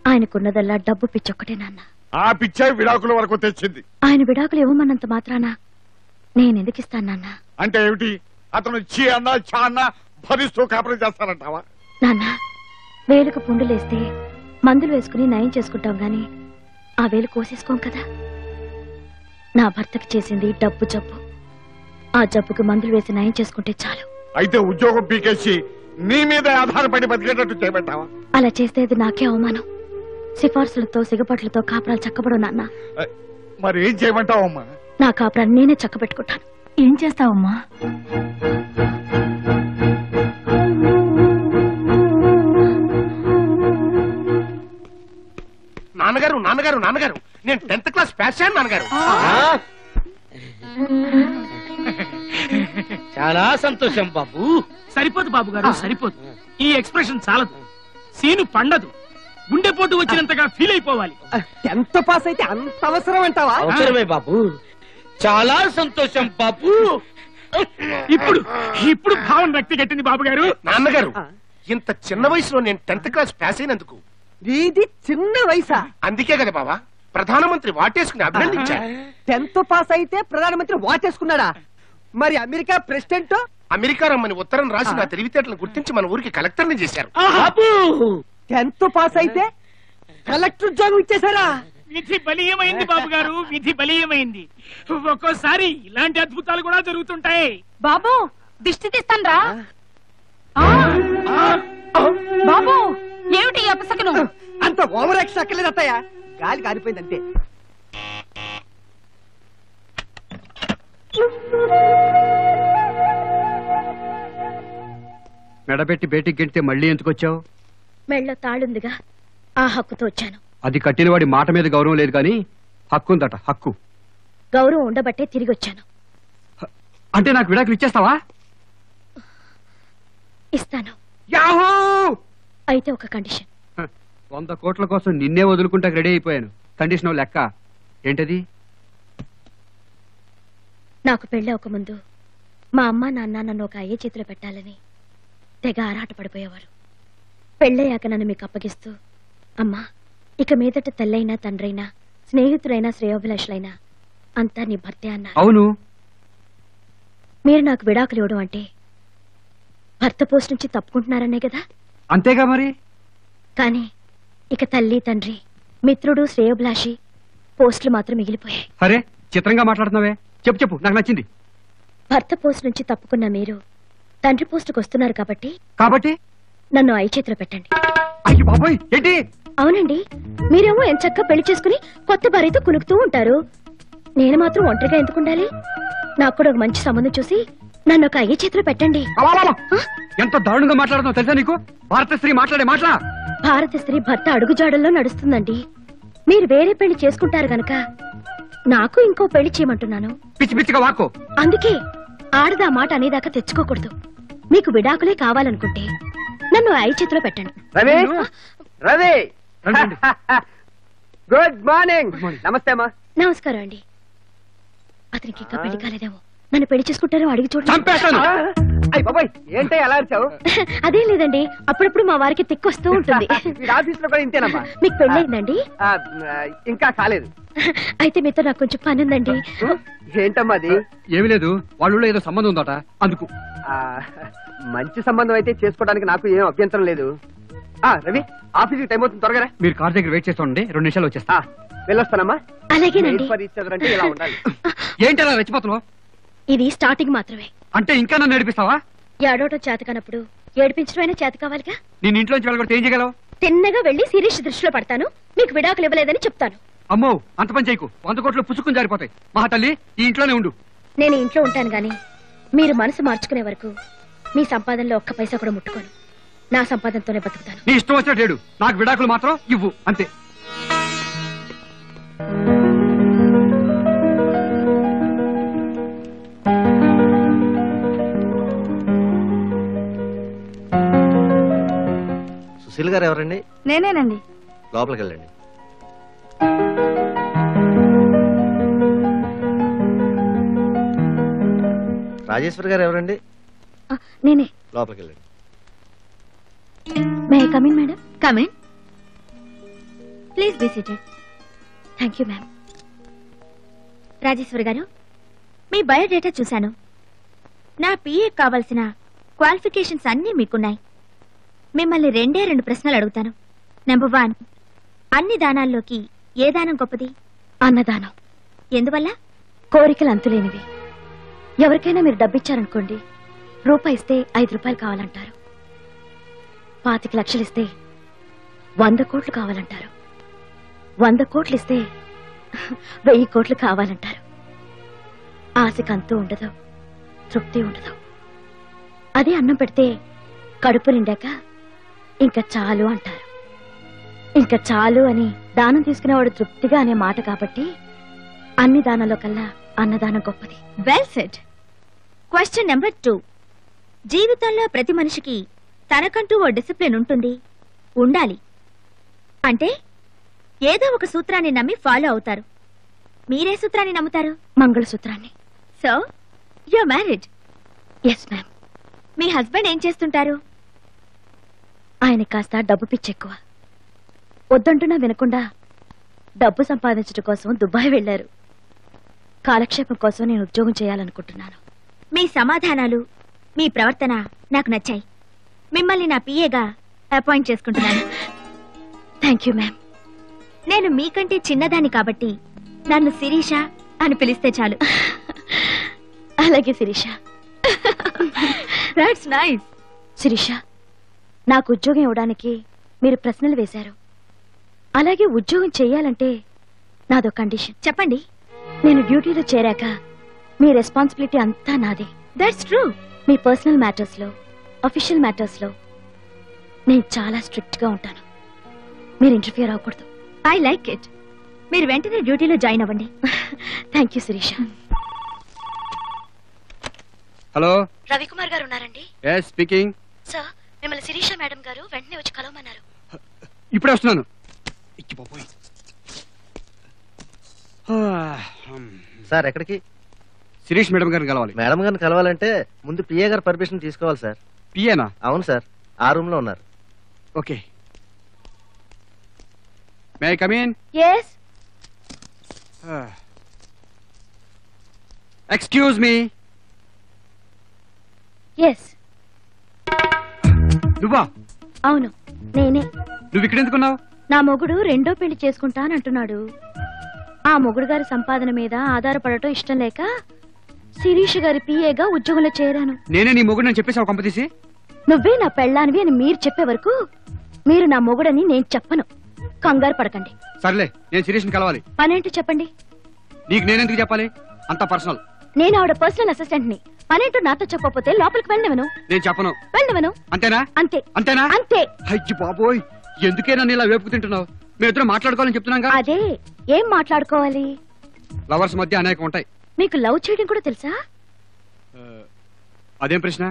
ఆయనకున్నదల్లా డబ్బు పిచ్చొక్కటే నాన్న. ఆ పిచ్చే విడాకుల వరకు తెచ్చింది. ఆయన విడాకులు ఇవ్వమన్నంత మాత్రాన నేనెందుకు ఇస్తాను నాన్న? అంటే ఏమిటి? అతను చీ అన్నా చా అన్నా భరిస్తూ కాపురం చేస్తానంటావా? నాన్న, వేలుకు పుండులేస్తే మందులు వేసుకుని నయం చేసుకుంటాం గాని ఆ వేలు కోసేసుకోం కదా. నా భర్తకి చేసింది డబ్బు జబ్బు. ఆ జబ్బుకి మందులు వేసి నయం చేసుకుంటే చాలు. అయితే ఉద్యోగం పీకేసి నీ మీద ఆధారపడి బతికేటట్టు చేయబెట్టావా? అలా చేస్తే అది నాకే అవమానం. సిఫార్సులతో సిగపట్లతో కాపురాలు చక్కబడు నాన్న. మరి ఏం చేయమంటావమ్మా? నా కాపురాన్ని నేనే చక్కబెట్టుకుంటాను. ఏం చేస్తావమ్మా? నాన్నగారు నాన్నగారు నాన్నగారు, నేను 10th క్లాస్ పాస్ అయ్యాను నాన్నగారు. చాలా సంతోషం బాబు. సరిపోదు బాబు గారు, సరిపోదు. ఈ ఎక్స్ప్రెషన్ చాలదు, సీను పండదు. గుండెపోటు వచ్చినంతగా ఫీల్ అయిపోవాలి. 10th పాస్ అయితే అంత అవసరం అంటావా? అవసరమే బాబు, చాలా సంతోషం బాబు. ఇప్పుడు ఇప్పుడు భావన వ్యక్తి కట్టింది బాబు గారు. నాన్నగారు, ఇంత చిన్న వయసులో నేను 10th క్లాస్ పాస్ అయినందుకు ఇది చిన్న వయసా? అందుకే కదా బాబా ప్రధానమంత్రి వాటేసుకుని అభినందించారు. 10th పాస్ అయితే ప్రధానమంత్రి వాటేసుకున్నాడా? మరి అమెరికా ప్రెసిడెంట్ అమెరికా రమ్మని ఉత్తరం రాసి నా తెలివితేటలను గుర్తించి మన ఊరికి కలెక్టర్ని చేశారు. 10th పాస్ అయితే కలెక్టర్ ఉద్యోగం ఇచ్చేశారా? విధి బలీయమైంది బాబు గారు, విధి బలీయమైంది. ఒక్కోసారి ఇలాంటి అద్భుతాలు కూడా జరుగుతుంటాయి. బాబు, దిష్టి తీస్తాన్రా. బాబు, ఏమిటి ఈ అపశకునం? అంత ఓవర్ యాక్షన్ అక్కర్లేదు అత్తయ్య, గాలి కారిపోయింది అంతే. మెడబెట్టి బయటికి గెంటితే మళ్ళీ ఎందుకు వచ్చావు? మెళ్ళో తాళుందిగా, ఆ హక్కుతో వచ్చాను. అది కట్టిన వాడి మాట మీద గౌరవం లేదు కానీ హక్కు ఉందట, హక్కు. గౌరవం ఉండబట్టే తిరిగి వచ్చాను. అంటే నాకు విడాకులు ఇచ్చేస్తావా? ఇస్తాను. యాహూ! అయితే ఒక కండిషన్. 100 కోట్ల కోసం నిన్నే వదులుకుంటా రెడీ అయిపోయాను. కండిషన్ లెక్క ఏంటది? నాకు పెళ్ళి ఒక ముందు మా అమ్మ నాన్న నన్ను ఒక అయ్యే చేతిలో పెట్టాలని తెగ ఆరాట పడిపోయేవారు. పెళ్ళయ్యాక నన్ను మీకు అప్పగిస్తూ అమ్మా, ఇక మీదట తల్లైనా తండ్రైనా స్నేహితులైనా శ్రేయోభిలాషులైనా అంతా నీ భర్తే అన్నారు. అవును. మీరు నాకు విడాకులు ఇవ్వడం అంటే భర్త పోస్ట్ నుంచి తప్పుకుంటున్నారనే కదా? అంతేగా మరి. కానీ ఇక తల్లి తండ్రి మిత్రుడు శ్రేయోభిలాషి పోస్టులు మాత్రం మిగిలిపోయాయి. అరే చిత్రంగా మాట్లాడుతున్నావే. చెప్పు చెప్పు, నాకు నచ్చింది. భర్త పోస్ట్ నుంచి తప్పుకున్న మీరు తండ్రి పోస్టుకు వస్తున్నారు కాబట్టి నన్ను ఐ చేతిలో పెట్టండి. అయ్యో బాబోయ్, ఏంటి? అవునండి, మీరేమో ఎంచక్కా పెళ్లి చేసుకుని కొత్త భార్యతో కులుకుతూ ఉంటారు. నేను మాత్రం ఒంటరిగా ఎందుకు ఉండాలి? నాకు కూడా ఒక మంచి సంబంధం చూసి నన్ను ఒక అయ్య చేతిలో పెట్టండి. ఎంత దారుణంగా మాట్లాడుతున్నావు తెలుసా నీకు? భారత స్త్రీ మాట్లాడే మాటలా? భారత స్త్రీ భర్త అడుగుజాడల్లో నడుస్తుందండి. మీరు వేరే పెళ్లి చేసుకుంటారు గనక నాకు ఇంకో పెళ్లి చేయమంటున్నాను. పిచ్చి పిచ్చిగా వాక్కో. అందుకే ఆడదా మాట అనేదాకా తెచ్చుకోకూడదు. మీకు విడాకులే కావాలనుకుంటే నన్ను ఐ చేతిలో పెట్టండి. Ravi Ravi good morning. నమస్తే అమ్మా. నమస్కారం అండి. అతనికి ఇంకా పెళ్లి కాలేదేమో, నన్ను పెళ్లి చేసుకుంటారో అడిగి చూడండి. అయ్య బాబాయ్, ఏంటో ఎలా అరిచావు? అదేం లేదండి, అప్పుడప్పుడు మా వారికి తిక్కొస్తూ ఉంటుంది. ఆఫీస్ లో కూడా ఇంతేనమ్మా. మీకు పెళ్ళయిందండి? ఇంకా కాలేదు. అయితే మీతో నాకు కొంచెం పని ఉందండి. ఏంటమ్మా అది? ఏమీ లేదు, వాళ్ళు ఏదో సంబంధం ఉందట అందుకు. మంచి సంబంధం అయితే చేసుకోవడానికి నాకు ఏం అభ్యంతరం లేదు. రవి, ఆఫీస్కి టైం అవుతుంది, త్వరగా. మీరు కార్ దగ్గర వెయిట్ చేస్తుండండి, 2 నిమిషాలు వచ్చేస్తా. వెళ్ళొస్తానమ్మా. అలాగేనండి. ఇలా ఉండాలి. ఏంటి అలా రెచ్చిపోతున్నావు? ఇది స్టార్టింగ్ మాత్రమే. అంటే ఇంకా నన్ను నడిపిస్తావా? ఏడవటం చేత కానప్పుడు ఏడిపించడమైనా చేత కావాలిగా. నేను ఇంట్లోంచి వెళ్ళగొడితే ఏం చేయగలవు? తిన్నగా వెళ్లి శిరీష్ దృష్టిలో పడతాను, మీకు విడాకులు ఇవ్వలేదని చెప్తాను. అమ్మో, అంత పని చేయకు. 100 కోట్లు పుచ్చుకుని జారిపోతాయి. మా తల్లి, ఈ ఇంట్లోనే ఉండు. నేను ఇంట్లో ఉంటాను గాని మీరు మనసు మార్చుకునే వరకు మీ సంపాదనలో ఒక్క పైసా కూడా ముట్టుకోను. నా సంపాదనతోనే బతుకుతాను. నీ ఇష్టం వచ్చినట్టు నాకు విడాకులు మాత్రం ఇవ్వు, అంతే. సుశీల్ గారు ఎవరండి? నేనేనండి. లోపలికి వెళ్ళండి. రాజేశ్వరి గారు ఎవరండి? నేనే. లోపలికి వెళ్ళండి. May I come in madam? Come in. Please be seated. Thank you ma'am. Rajeshwari garu, మీ బయోడేటా చూశాను. నా పిఏ కావాల్సిన క్వాలిఫికేషన్స్ అన్నీ మీకున్నాయి. మిమ్మల్ని 2 ప్రశ్నలు అడుగుతాను. నెంబర్ 1, అన్ని దానాల్లోకి ఏ దానం గొప్పది? అన్నదానం. ఎందువల్ల? కోరికలు అంతులేనివి. ఎవరికైనా మీరు డబ్బిచ్చారనుకోండి, రూపాయి ఇస్తే 5 రూపాయలు కావాలంటారు. 25 లక్షలు ఇస్తే 100 కోట్లు కావాలంటారు. 100 కోట్లు ఇస్తే 1000 కోట్లు కావాలంటారు. ఆశకు అంతూ ఉండదు, తృప్తి ఉండదు. అదే అన్నం పెడితే కడుపు నిండాక ఇంకా చాలు అంటారు. ఇంకా చాలు అని దానం తీసుకునేవాడు తృప్తిగా అనే మాట కాబట్టి అన్ని దానాల్లో కల్లా అన్నదానం గొప్పది. Well said. క్వశ్చన్ నెంబర్ 2, జీవితంలో ప్రతి మనిషికి తనకంటూ ఓ డిసిప్లిన్ ఉంటుంది, ఉండాలి. అంటే ఏదో ఒక సూత్రాన్ని నమ్మి ఫాలో అవుతారు. మీరే సూత్రాన్ని నమ్ముతారు? మంగళసూత్రాన్ని. So you are married? Yes ma'am. మీ హస్బెండ్ ఏం చేస్తుంటారు? ఆయన కాస్త డబ్బు పిచ్చెక్కువ. వద్దంటున్నా వినకుండా డబ్బు సంపాదించడం కోసం దుబాయ్ వెళ్లారు. కాలక్షేపం కోసం నేను ఉద్యోగం చేయాలనుకుంటున్నాను. మీ సమాధానాలు, మీ ప్రవర్తన నాకు నచ్చాయి. మిమ్మల్ని నా పిఏగా అపాయింట్ చేసుకుంటున్నాను. Thank you ma'am. నేను మీకంటే చిన్నదాన్ని కాబట్టి నన్ను శిరీష అని పిలిస్తే చాలు. అలాగే శిరీష. That's nice. శిరీష, నాకు ఉద్యోగం ఇవ్వడానికి మీరు ప్రశ్నలు వేశారు. అలాగే ఉద్యోగం చెయ్యాలంటే నాదో కండిషన్. చెప్పండి. నేను డ్యూటీలో చేరాక మీ రెస్పాన్సిబిలిటీ అంతా నాదే. That's true. మీ పర్సనల్ మ్యాటర్స్ లో, అఫీషియల్ మ్యాటర్స్ లో నేను చాలా స్ట్రిక్ట్ గా ఉంటాను. మీరు ఇంటర్ఫియర్ అవ్వకూడదు. I like it. మీరు వెంటనే డ్యూటీలో జాయిన్ అవ్వండి. Thank you Shirisha. Hello, Ravikumar garu ఉన్నారండి? Yes speaking. సార్, మిమ్మల్ని శిరీష మేడం గారు వెంటనే వచ్చి కలవమన్నారు. ఇప్పుడే వస్తున్నాను. సార్ ఎక్కడికి? శిరీష్ మేడం గారిని కలవాలి. మేడం గారిని కలవాలంటే ముందు పిఏ గారు పర్మిషన్ తీసుకోవాలి సార్. పిఏనా? అవును సార్, ఆ రూమ్ లో ఉన్నారు. Okay. May I come in? Yes. Excuse me. Yes. నువ్వా? అవును, నేనే. నువ్వు ఇక్కడ ఎందుకున్నావు? నా మొగుడు రెండో పెళ్లి చేసుకుంటానంటున్నాడు. ఆ మొగుడు గారి సంపాదన మీద ఆధారపడటం ఇష్టం లేక శిరీష్ గారి పిఏగా ఉద్యోగంలో చేరాను. నేనే నీ మొగుడు అని చెప్పేసావు కంపతీసి? నువ్వే నా పెళ్ళానివి అని మీరు చెప్పే వరకు మీరు నా మొగుడని నేను చెప్పను. కంగారు పడకండి. సర్లే, నేను శిరీష్ని కలవాలి. పనేంటో చెప్పండి. నీకు నేనెందుకు చెప్పాలి? అంత పర్సనల్. నేను ఆవిడ పర్సనల్ అసిస్టెంట్ ని. పనేంటో నాతో చెప్పకపోతే లోపలికి వెళ్ళనివను. నేను చెప్పను. వెళ్ళనివను. అంతేనా? అంతే. అంతేనా? అంతే. అయ్యి బాబోయ్, ఎందుకే నన్ను ఇలా వేపుకు తింటున్నావు? మేమిద్దరం మాట్లాడుకోవాలని చెప్తున్నాగా. అదే, ఏం మాట్లాడుకోవాలి? లవర్స్ మధ్య అనేకం ఉంటాయి. మీకు లవ్ చేయడం కూడా తెలుసా? అదేం ప్రశ్న?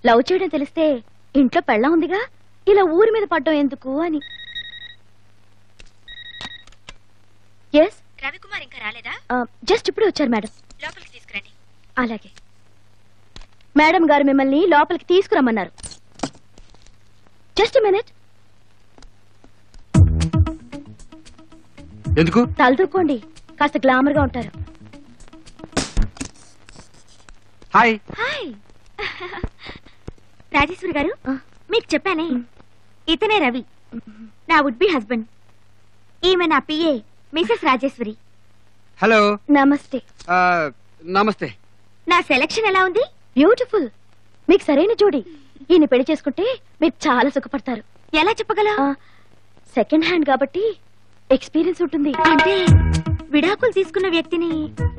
లవ్ చేయడం తెలిస్తే ఇంట్లో పెళ్ళం ఉందిగా, ఇలా ఊరి మీద పడ్డం ఎందుకు అని. ఎస్. రవికుమార్ ఇంకా రాలేదా? జస్ట్ ఇప్పుడే వచ్చారు మేడం. లోపలికి తీసుకురండి. అలాగే. మేడం గారు మిమ్మల్ని లోపలికి తీసుకురమ్మన్నారు. Just minute. ఎందుకు? తలదూకోండి, కాస్త గ్లామర్ గా ఉంటారు. హాయ్. హాయ్. రాజేశ్వరి గారు, మీకు చెప్పానే, ఇతనే రవి, నా వుడ్ బి హస్బెండ్. ఈమె నా పిఏ మిసెస్ రాజేశ్వరి. హలో. నమస్తే. నమస్తే. నా సెలక్షన్ ఎలా ఉంది? బ్యూటిఫుల్. మీకు సరైన జోడి. ఈయన పెళ్లి చేసుకుంటే మీరు చాలా సుఖపడతారు. ఎలా చెప్పగల? సెకండ్ హ్యాండ్ కాబట్టి ఎక్స్పీరియన్స్ ఉంటుంది. అంటే విడాకులు తీసుకున్న వ్యక్తిని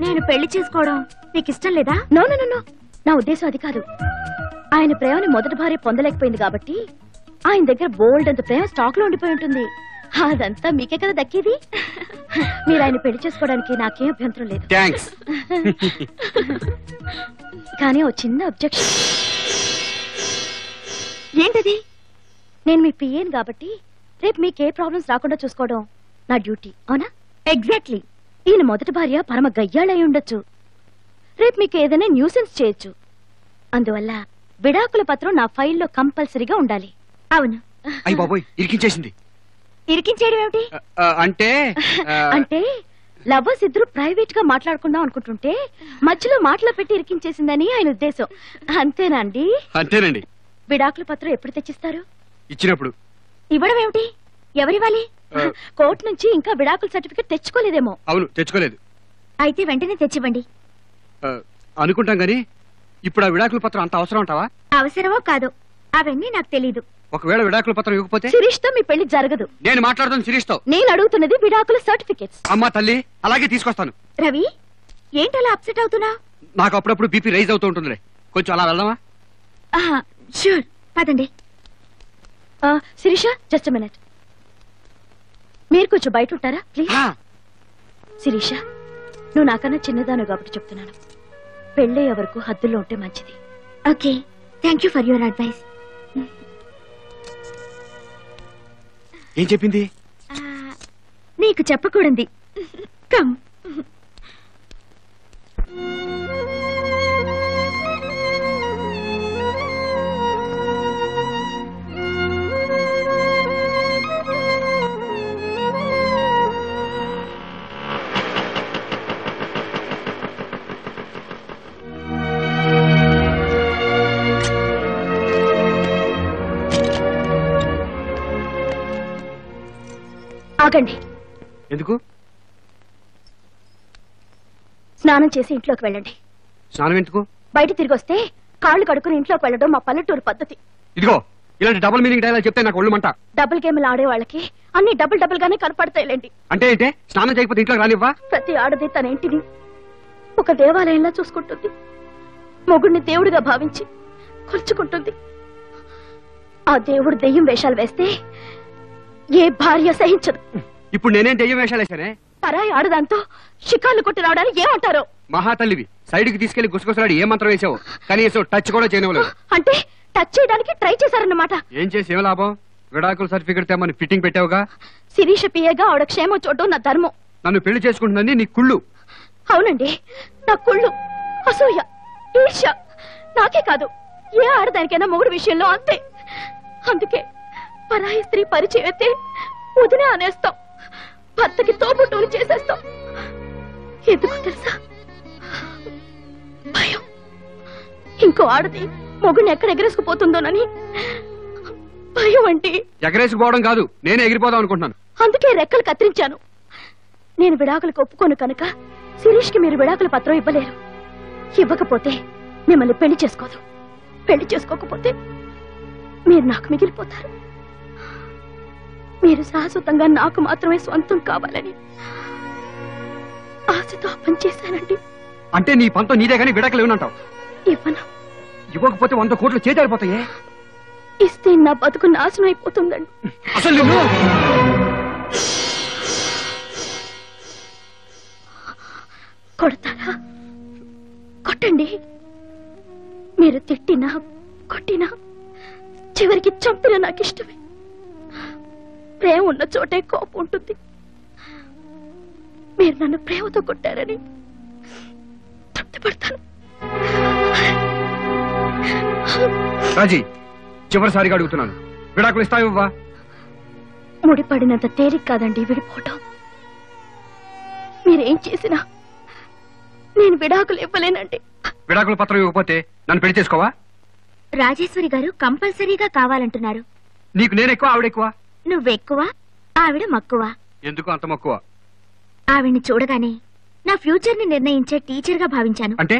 నేను పెళ్లి చేసుకోవడం మీకు ఇష్టం లేదా? నో నో నో, నా ఉద్దేశం అది కాదు. ఆయన ప్రేమని మొదటి భార్య పొందలేకపోయింది కాబట్టి ఆయన దగ్గర బోల్డ్ అంత ప్రేమ స్టాక్ లో ఉండిపోయి ఉంటుంది. అదంతా మీకే కదా దక్కేది. మీరు ఆయన పెళ్లి చేసుకోవడానికి నాకేం అభ్యంతరం లేదు. థాంక్స్. కానీ ఓ చిన్న అబ్జెక్షన్. ఏంటది? నేను మీ పిఏను కాబట్టి రేపు మీకే ప్రాబ్లమ్స్ రాకుండా చూసుకోవడం నా డ్యూటీ, అవునా? ఎగ్జాక్ట్లీ. ఈయన మొదటి భార్య పరమ గయ్యాళై ఉండొచ్చు. రేపు మీకు ఏదైనా న్యూసెన్స్ చేయొచ్చు. అందువల్ల విడాకుల పత్రం నా ఫైల్లో కంపల్సరీగా ఉండాలి. అవును. అయ్య బాబోయ్, ఇరికించేసింది. ఇరికించేయడం ఏమిటి? అంటే అంటే లవర్స్ ఇద్దరు ప్రైవేట్ గా మాట్లాడుకుందాం అనుకుంటుంటే మధ్యలో మాటలు పెట్టి ఇరికించేసిందని ఆయన ఉద్దేశం. అంతేనా అండి? అంతేనండి. విడాకుల పత్రం ఎప్పుడు తెచ్చిస్తారు? ఇచ్చినప్పుడు. ఇవ్వడం ఏమిటి? ఎవరివ్వాలి? కోర్టు నుంచి ఇంకా విడాకుల సర్టిఫికెట్ తెచ్చుకోలేదేమో. అవును, తెచ్చుకోలేదు. అయితే వెంటనే తెచ్చివ్వండి. అనుకుంటాం గాని ఇప్పుడు ఆ విడాకుల పత్రం అంత అవసరం అంటావా? అవసరమో కాదో అవన్నీ నాకు తెలీదు. ఒకవేళ విడాకుల పత్రం ఇవ్వకపోతే? శిరీష్ తో మీ పెళ్లి జరగదు. నేను మాట్లాడుతాను శిరీష్ తో. నేను అడుగుతున్నది విడాకుల సర్టిఫికెట్స్. అమ్మా తల్లి, అలాగే తీసుకొస్తాను. రవి, ఏంటలా అప్సెట్ అవుతున్నా? నాకు అప్పుడప్పుడు బీపీ రైజ్ అవుతూ ఉంటుందిలే. కొంచెం అలా వెళ్దామా? షూర్, పదండి. Shirisha, just minute. మీరు కొంచెం బయట ఉంటారా ప్లీజ్? శిరీష, నువ్వు నాకన్నా చిన్నదాను కాబట్టి చెప్తున్నాను. పెళ్ళయ్యే వరకు హద్దుల్లో ఉంటే మంచిది. Okay, thank you for your advice. ఏం చెప్పింది? నీకు చెప్పకూడదు. కమ్. ఆగండి. ఎందుకు? స్నానం చేసి ఇంట్లోకి వెళ్ళండి. స్నానం ఎందుకు? బయట తిరిగి వస్తే కాళ్ళు కడుక్కుని ఇంట్లోకి వెళ్ళడం మా పల్లెటూరు పద్ధతి. ఇదిగో, ఇలాంటి డబుల్ మీనింగ్ డైలాగ్ చెప్తే నాకు ఒళ్ళు మంట. డబుల్ గేమ్లు ఆడే వాళ్ళకి అన్ని డబుల్ డబుల్ గానే కనపడతాయిలేండి. అంటే ఏంటే? స్నానం చేయకపోతే ఇంట్లోకి రానివ్వా? ప్రతి ఆడది తన ఇంటిని ఒక దేవాలయంలా చూసుకుంటుంది. మొగుడిని దేవుడిగా భావించి కొలుచుకుంటుంది. ఆ దేవుడు దెయ్యం వేషాలు వేస్తే ఏ భార్య సహించదు. ఇప్పుడు నేనేం దెయ్యం వేషాలు వేశానే? పరాయి ఆడదాంతో షికార్లు కొట్టి రావడానికి ఏమంటారు? మహాతల్లివి, సైడ్ కి తీసుకెళ్లి గుసగుసలాడి ఏ మంత్రం వేసావు? కనీసం టచ్ కూడా చేయనివ్వలేదు. అంటే టచ్ చేయడానికి ట్రై చేశారన్నమాట. ఏం చేసి ఏం లాభం? విడాకుల సర్టిఫికెట్ తెమ్మని ఫిట్టింగ్ పెట్టావుగా. శిరీష పిఏగా ఆవిడ క్షేమం చూడడం నా ధర్మం. నన్ను పెళ్లి చేసుకుంటుందని నీ కుళ్ళు. అవునండి, నా కుళ్ళు, అసూయ, ఈర్ష్య. నాకే కాదు, ఏ ఆడదానికైనా మొగుడు విషయంలో అంతే. అందుకే పరాయి స్త్రీ పరిచయం అయితే వదినే అనేస్తాం. భర్తకి తోబుట్టువుని చేసేస్తాం. ఎందుకో తెలుసా? భయం. ఇంకో ఆడది మొగుడిని ఎక్కడ ఎగరేసుకుపోతుందోనని భయం. అంటే ఎగరేసుకుపోవడం కాదు, నేనే ఎగిరిపోదాం అనుకుంటున్నాను. అందుకే రెక్కలు కత్తిరించాను. నేను విడాకులకు ఒప్పుకోను కనుక శిరీష్ కి మీరు విడాకుల పత్రం ఇవ్వలేరు. ఇవ్వకపోతే మిమ్మల్ని పెళ్లి చేసుకోదు. పెళ్లి చేసుకోకపోతే మీరు నాకు మిగిలిపోతారు. మీరు శాశ్వతంగా నాకు మాత్రమే సొంతం కావాలని ఆశతో పనిచేశానండి. అంటే నీ పంతం నీదే కానీ విడాకులు ఇవ్వనంటావు? ఇవ్వను. ఇవ్వకపోతే 100 కోట్లు చేజారిపోతాయే. ఇస్తే నా బతుకు నాశనం అయిపోతుందండి. అసలు కొడతారా? కొట్టండి. మీరు తిట్టినా కొట్టినా చివరికి చంపిన నాకు ఇష్టమే. ప్రేమ ఉన్న చోటే కోపం ఉంటుంది. మీరు నన్ను ప్రేమతో కొట్టారని తృప్తిపడతాను. రాజీ, చివరిసారిగా అడుగుతున్నాను, విడాకులు ఇస్తావా? ముడిపడినంత తేలిక కాదండి విడిపోవటం. మీరేం చేసినా నేను విడాకులు ఇవ్వలేనండి. విడాకుల పత్రం ఇవ్వకపోతే నన్ను పెళ్లి చేసుకోవా? రాజేశ్వరి గారు కంపల్సరీగా కావాలంటున్నారు. నీకు నేను ఎక్కువ, ఆవిడ ఎక్కువ? నువ్వెక్కువ, ఆవిడ మక్కువ. ఎందుకు అంత మక్కువ? ఆవిడ్ని చూడగానే నా ఫ్యూచర్ ని నిర్ణయించే టీచర్ గా భావించాను. అంటే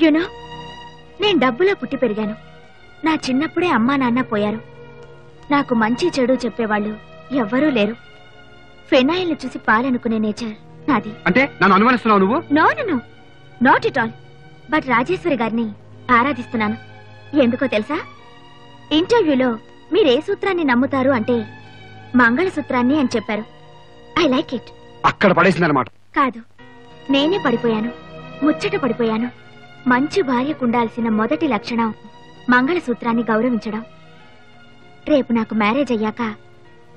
యునో, నేను డబ్బులో పుట్టి పెరిగాను. నా చిన్నప్పుడే అమ్మా నాన్న పోయారు. నాకు మంచి చెడు చెప్పేవాళ్ళు ఎవ్వరూ లేరు. ఫెనాయిల్ చూసి పాలనుకునే నేచర్ నాది. అంటే నన్ను అనుమానిస్తున్నావు నువ్వు? No no no, not it all. But Rajeshwari గారిని ఆరాధిస్తున్నాను. ఎందుకో తెలుసా? ఇంటర్వ్యూలో మీరే సూత్రాన్ని నమ్ముతారు అంటే మంగళసూత్రాన్ని అని చెప్పారు. I like it. అక్కడ పడేసిందన్నమాట. కాదు, నేనే పడిపోయాను. ముచ్చట పడిపోయాను. మంచి భార్యకుండాల్సిన మొదటి లక్షణం మంగళసూత్రాన్ని గౌరవించడం. రేపు నాకు మ్యారేజ్ అయ్యాక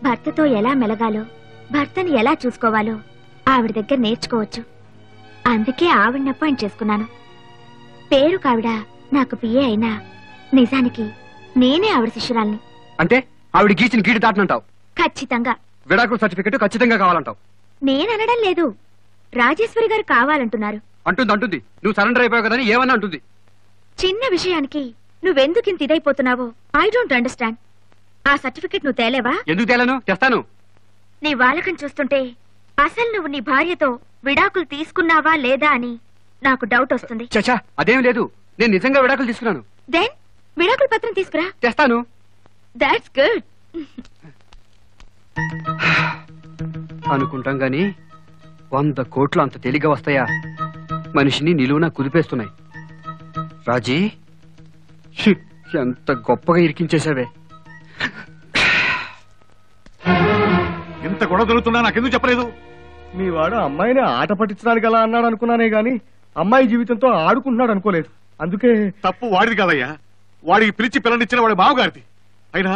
భర్తతో ఎలా మెలగాలో, భర్తని ఎలా చూసుకోవాలో ఆవిడ దగ్గర నేర్చుకోవచ్చు. అందుకే ఆవిడని అపాయింట్ చేసుకున్నాను. పేరు కావిడ నాకు పిఏ అయినా నిజానికి నేనే ఆవిడ శిష్యురాల్ని. అంటే ఆవిడ గీచిన గీటి దాటనంటావు? ఖచ్చితంగా. విడాకుల సర్టిఫికెట్ ఖచ్చితంగా కావాలంటావు? నేననడం లేదు, రాజేశ్వరి గారు కావాలంటున్నారు. అంటుంది అంటుంది. నువ్వు సరెండర్ అయిపోయావు కదని ఏమన్నా అంటుంది. చిన్న విషయానికి నువ్వెందుకింత ఇదైపోతున్నావో ఐ డోంట్ అండర్స్టాండ్. ఆ సర్టిఫికెట్ నువ్వు తేలేవా? ఎందుకు తేలను? తెస్తాను. నీ వాలకం చూస్తుంటే అసలు నువ్వు నీ భార్యతో విడాకులు తీసుకున్నావా లేదా అని నాకు డౌట్ వస్తుంది. చచ్చా, అదేం లేదు. నేను నిజంగా విడాకులు తీసుకున్నాను. దెన్ విడాకుల పత్రం తీసుకురా. తెస్తాను. That's good. అనుకుంటాం గాని 100 కోట్లు అంత తేలిగ్గా వస్తాయా? మనిషిని నిలువునా కుదిపేస్తున్నాయి. రాజీ, ఎంత గొప్పగా ఇరికించేశావే. ఇంత గొడవ జరుగుతున్నా నాకెందుకు చెప్పలేదు? మీ వాడు అమ్మాయిని ఆట పట్టించడానికి అలా అన్నాడు అనుకున్నానే గాని అమ్మాయి జీవితంతో ఆడుకుంటున్నాడు అనుకోలేదు. అందుకే తప్పు వాడిది కాదయ్యా. వాడికి పిలిచి పిల్లనిచ్చిన వాడి మామగారిది. అయినా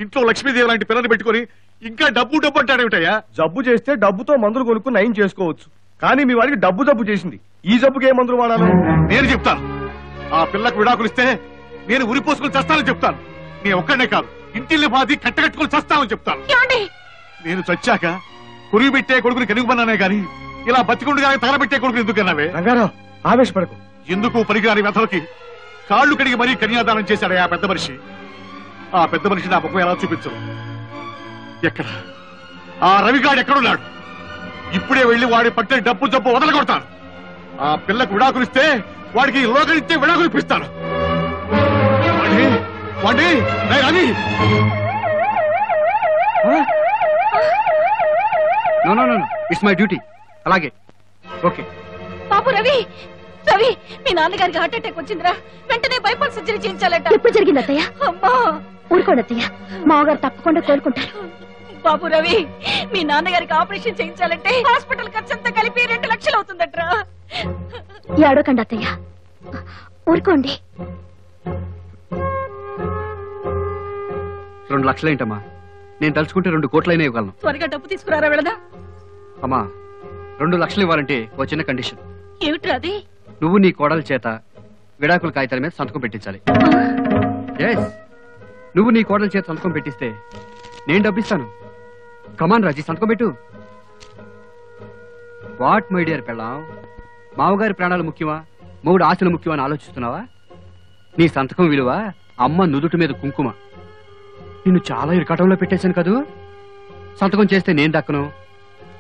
ఇంట్లో లక్ష్మీదేవి లాంటి పిల్లని పెట్టుకుని ఇంకా డబ్బు డబ్బు అంటాడేమిటయ్యా? జబ్బు చేస్తే డబ్బుతో మందులు కొనుక్కుని నయం చేసుకోవచ్చు. కానీ మీ వాడికి డబ్బు చేసింది. ఈ జబ్బుకి ఏ మందులు వాడాలి? నేను చెప్తాను. ఆ పిల్లకు విడాకులు ఇస్తే నేను ఉరిపోసుకుని చస్తానని చెప్తాను. నేను ఒక్కడనే కాదు, ఇంటిల్ని బాధి కట్టకట్టుకుని చస్తానని చెప్తాను. నేను చచ్చాక కురివి పెట్టే కొడుకుని కనుగొన్నానే గాని ఇలా బతికుండగా తగలబెట్టే కొడుకుని ఎందుకన్నావే? రంగారావు, ఆవేశపడకు. ఎందుకు పనికిరాని వ్యధలకి కాళ్ళు కడిగి మరీ కన్యాదానం చేశాడే ఆ పెద్ద మనిషి. ఆ పెద్ద మనిషి నా ముఖం ఎలా చూపించరు? ఎక్కడ ఆ రవిగాడు ఎక్కడున్నాడు? ఇప్పుడే వెళ్లి వాడి పట్టే డబ్బు జబ్బు వదలగొడతాను. ఆ పిల్లకు విడాకులిస్తే వాడికి లోకలిచ్చే విడాకులు ఇప్పిస్తాను. It's my duty. అలాగే, ఓకే. బాబు రవి, రవి, మీ నాన్నగారికి హార్ట్ అటాక్ వచ్చిందిరా. వెంటనే బైపాస్ సర్జరీ చేయించాలట. ఎప్పుడు జరిగింది అత్తయ్య? అమ్మా, ఊరుకోండి అత్తయ్య, మామగారు తప్పకుండా కోలుకుంటారు. బాబు రవి, మీ నాన్నగారికి ఆపరేషన్ చేయించాలంటే హాస్పిటల్ ఖర్చంతా కలిపి 2 లక్షలు అవుతుందట్రా. ఏడోకండి అత్తయ్య, ఊరుకోండి. 2 లక్షలేంటమ్మా? నేను తలుచుకుంటే 2 కోట్లైనా ఇవ్వగలను. త్వరగా డబ్బు తీసుకురారా వెళదా. అమ్మా, 2 లక్షలు ఇవ్వాలంటే ఓ చిన్న కండిషన్. ఏమిట్రా అది? నువ్వు నీ కోడల చేత విడాకుల కాగితాల మీద సంతకం పెట్టించాలి. ఎస్, నువ్వు నీ కోడల చేత సంతకం పెట్టిస్తే నేను డబ్బిస్తాను. కమాన్ రాజీ, సంతకం పెట్టు. వాట్ మై డియర్ పెళ్ళాం, మామగారి ప్రాణాలు ముఖ్యమా మొగుడు ఆశలు ముఖ్యమా అని ఆలోచిస్తున్నావా? నీ సంతకం విలువ అమ్మ నుదుటి మీద కుంకుమ. నిన్ను చాలా ఇరకాటంలో పెట్టేశాను కదూ. సంతకం చేస్తే నేను దక్కను,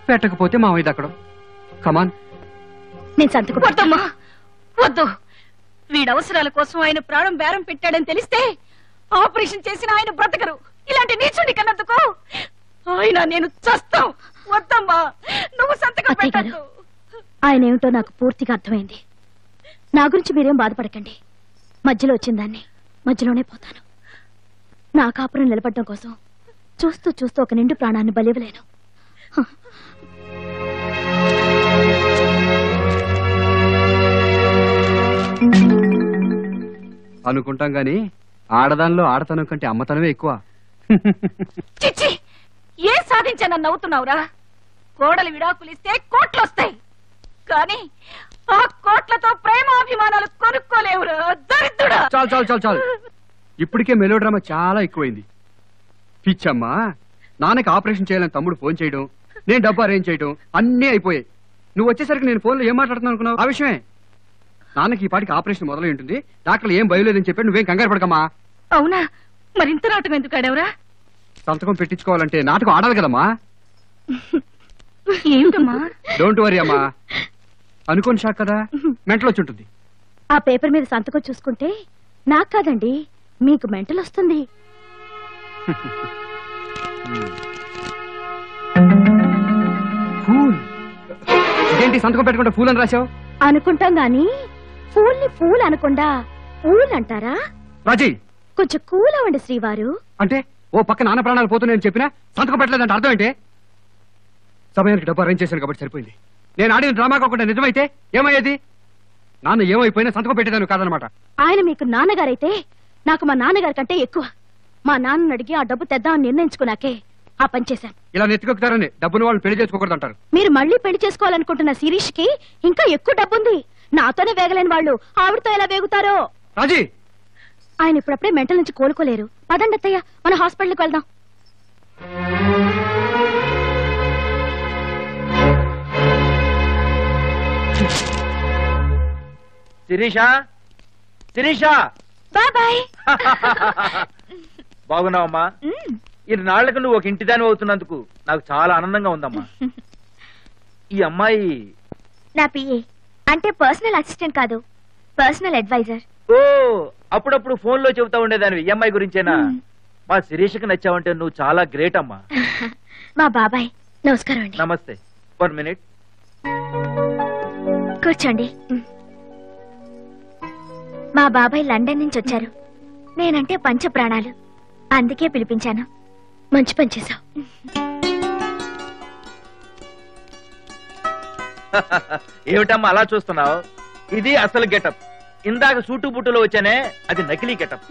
పెట్టకపోతే మామయ్య దక్కడం. కమాన్. నేను సంతకం వద్దమ్మా, వద్దు. వీడి అవసరాల కోసం ఆయన ప్రాణం బేరం పెట్టాడని తెలిస్తే ఆపరేషన్ చేసిన ఆయన బ్రతకరు. ఇలాంటి నీచుడి కన్నందుకు ఆయన నేను చస్తాం. వద్దమ్మా, నువ్వు సంతకం పెట్టద్దు. ఆయన ఏమిటో నాకు పూర్తిగా అర్థమైంది. నా గురించి మీరేం బాధపడకండి. మధ్యలో వచ్చిందాన్ని మధ్యలోనే పోతాను. నా కాపురం నిలబడడం కోసం చూస్తూ చూస్తూ ఒక నిండు ప్రాణాన్ని బలివ్వలేను. అనుకుంటాం గాని ఆడదానిలో ఆడతనం కంటే అమ్మతనమే ఎక్కువ. చిచ్చి, ఏ సాధించానని నవ్వుతున్నావురా? కోడలు విడాకులిస్తే కోట్లు వస్తాయి, కానీ ఆ కోట్లతో ప్రేమాభిమానాలు కొనుక్కోలేవురా దరిద్రుడా. చాలు చాలు చాలు చాలు, ఇప్పటికే మెలో డ్రామా చాలా ఎక్కువైంది. పిచ్చమ్మా, నాన్నకి ఆపరేషన్ చేయాలని తమ్ముడు ఫోన్ చేయడం, నేను డబ్బు అరేంజ్ చేయడం అన్నీ అయిపోయాయి. నువ్వు వచ్చేసరికి నేను ఫోన్లో ఏం మాట్లాడుతున్నాను అనుకున్నావు? ఆ విషయమే. నాన్నకి ఈ పాటికి ఆపరేషన్ మొదలై ఉంటుంది, డాక్టర్లు ఏం భయలేదని చెప్పాడు. నువ్వేం కంగారు పడకమ్మా. అవునా? మరింత నాటకం ఎందుకు ఆడావురా? సంతకం పెట్టించుకోవాలంటే నాటకం ఆడాలి కదమ్మా. ఏమిటమ్మా? డోంట్ వరీ అమ్మా, అనుకోని షాక్ కదా, మెంటల్ వచ్చి ఉంటుంది. ఆ పేపర్ మీద సంతకం చూసుకుంటే నాకు కాదండి, మీకు మెంటల్ వస్తుంది. ఇదేంటి సంతకం పెట్టకుండా ఫూల్ అని రాశావు? అనుకుంటాం గాని ఫూల్ని ఫూల్ అనకుండా ఊల్ అంటారా? రాజీ, కొంచెం కూల్ అవ్వండి శ్రీవారు. అంటే ఓ పక్క నాన్న ప్రాణాలు పోతున్నాయని చెప్పినా సంతకం పెట్టలేదంటే అర్థం ఏంటి? సమయానికి డబ్బు అరేంజ్ చేశాను కాబట్టి సరిపోయింది. నేను ఆడిన డ్రామా కాకుండా నిజమైతే ఏమయ్యేది? నాన్న ఏమైపోయినా సంతకం పెట్టేదాను కాదనమాట. ఆయన మీకు నాన్నగారైతే నాకు మా నాన్నగారి కంటే ఎక్కువ. మా నాన్నని అడిగి ఆ డబ్బు తెద్దామని నిర్ణయించుకున్నాకే ఆ పని చేశాను. ఇలా నెత్తికొక్కుతారని డబ్బును వాళ్ళు పెళ్లి చేసుకోకూడదు అంటారు. మీరు మళ్ళీ పెళ్లి చేసుకోవాలనుకుంటున్న శిరీష్ కి ఇంకా ఎక్కువ డబ్బుంది. నాతోనే వేగలేని వాళ్ళు ఆవిడతో ఎలా వేగుతారో. రాజీ, ఆయన ఇప్పుడప్పుడే మెంటల్ నుంచి కోలుకోలేరు. పదండి అత్తయ్య, మన హాస్పిటల్కి వెళ్దాం. శిరీషా, శిరీషా, బాయ్. బాగున్నావమ్మా? ఇన్నాళ్లకు నువ్వు ఒక ఇంటిదాని అవుతున్నందుకు నాకు చాలా ఆనందంగా ఉందమ్మా. ఈ అమ్మాయి నా పిఏ, అంటే పర్సనల్ అసిస్టెంట్ కాదు, పర్సనల్ అడ్వైజర్. ఓ, అప్పుడప్పుడు ఫోన్ లో చెబుతా ఉండేదాన్ని ఈ అమ్మాయి గురించేనా? మా శిరీషకి నచ్చావంటే నువ్వు చాలా గ్రేట్ అమ్మా. మా బాబాయ్. నమస్కారం అండి. నమస్తే. 1 minute. కూర్చోండి. మా బాబాయ్ లండన్ నుంచి వచ్చారు. నేనంటే పంచ ప్రాణాలు, అందుకే పిలిపించాను. మంచి పని చేశావు. ఏమిటమ్మా అలా చూస్తున్నావు? ఇది అసలు గెటప్. ఇందాక సూటు బుట్టులో వచ్చానే, అది నకిలీ గెటప్.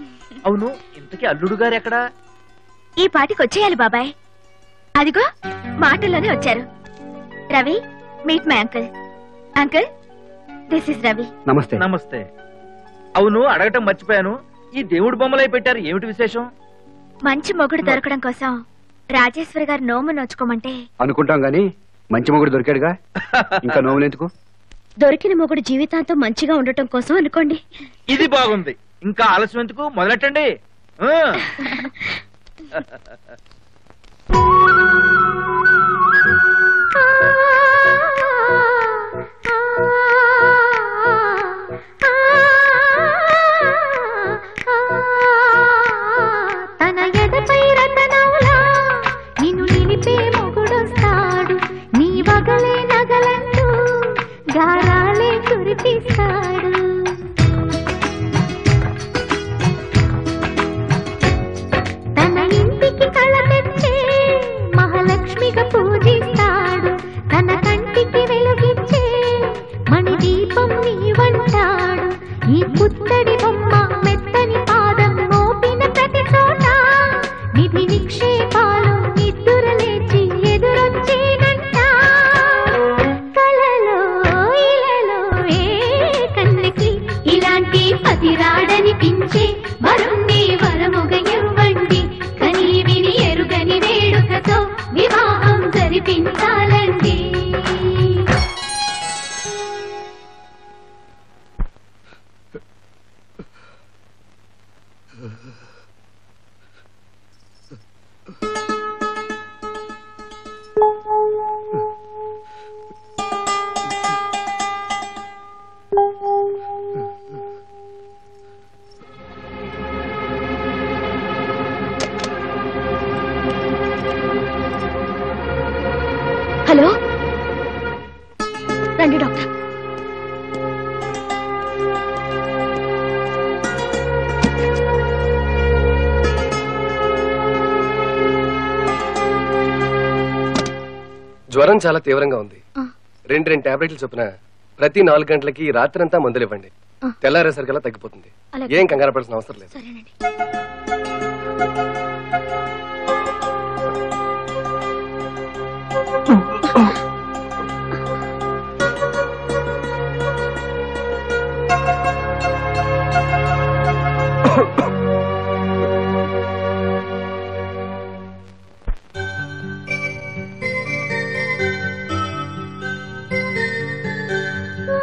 అవును, ఇంతకీ అల్లుడు గారు ఎక్కడా? ఈ పాటికి వచ్చేయాలి బాబాయ్. అదిగో మాటల్లోనే వచ్చారు. Ravi, meet my uncle. Uncle, this is Ravi. నమస్తే. నమస్తే. అవును, అడగటం మర్చిపోయాను, ఈ దేవుడు బొమ్మలై పెట్టారు, ఏమిటి విశేషం? మంచి మొగుడు దొరకడం కోసం రాజేశ్వరి గారు నోము నోచుకోమంటే అనుకుంటాం గాని మంచి మొగుడు దొరికాడుగా, ఇంకా నోములు ఎందుకు? దొరికిన మొగుడు జీవితాంతం మంచిగా ఉండటం కోసం అనుకోండి. ఇది బాగుంది. ఇంకా ఆలస్యం ఎందుకు, మొదలెట్టండి. తన ఎదపై రతనౌలా నిన్ను నిలిపే మొగుడొస్తాడు. నీ వగలే నగలంటూ గారాలే కురిపిస్తాడు. తన ఇంటికి కళ తెచ్చే మహాలక్ష్మిగా పూజిస్తాడు. తన కంటికి వెలుగిచ్చే మణి దీపం నీవంటాడు. ఈ పుత్తడి బొమ్మ మెత్తని పాదం మోపిన ప్రతి చోట నిధి నిక్షేపాలు నిద్దురలేచి ఎదురొచ్చేనంట. కలలో ఇలలో ఏ కన్నెకి ఇలాంటి పతిరాడనిపించే వరుణ్ణి వరముగ ఇవ్వండి. కని విని ఎరుగని వేడుకతో వివాహం జరిపించాలండి. హలో, రండి డాక్టర్. జ్వరం చాలా తీవ్రంగా ఉంది. 2 టాబ్లెట్లు చొప్పున ప్రతి 4 గంటలకి రాత్రంతా మందులు ఇవ్వండి. తెల్లారేసరికల్లా తగ్గిపోతుంది. ఏం కంగారు పడాల్సిన అవసరం లేదు.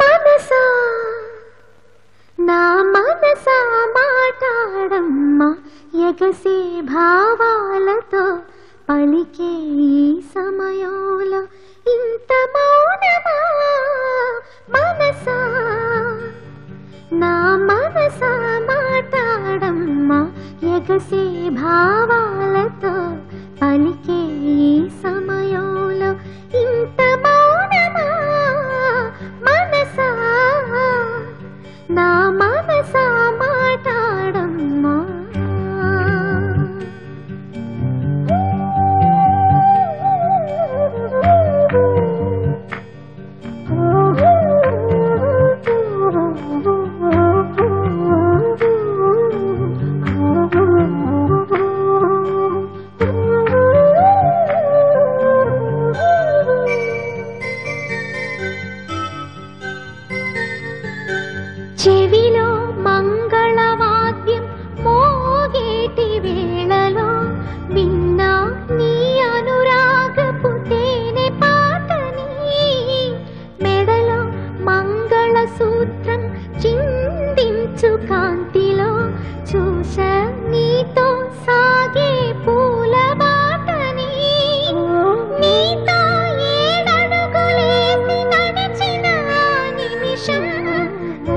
మనసా నా మనసా మాట్లాడమ్మా ఎగసే భావాలతో పలికే ఈ సమయంలో ఇంత మౌనమా మనసా నా మనసా మాట్లాడమ్మా ఎగసే భావాలతో పలికే ఈ సమయంలో ఇంత మౌనమా మనసా నా మనసా మాట్లాడమ్మా చెవిలో మంగళవాద్యం మోగేటి వేళలో విన్నా నీ అనురాగపు తేనె పాటని మెడలో మంగళ సూత్రం చిందించు కాంతిలో చూస నీతో సాగే పూల బాటని నీతో ఏడడుగులేసి నడిచిన నిమిషం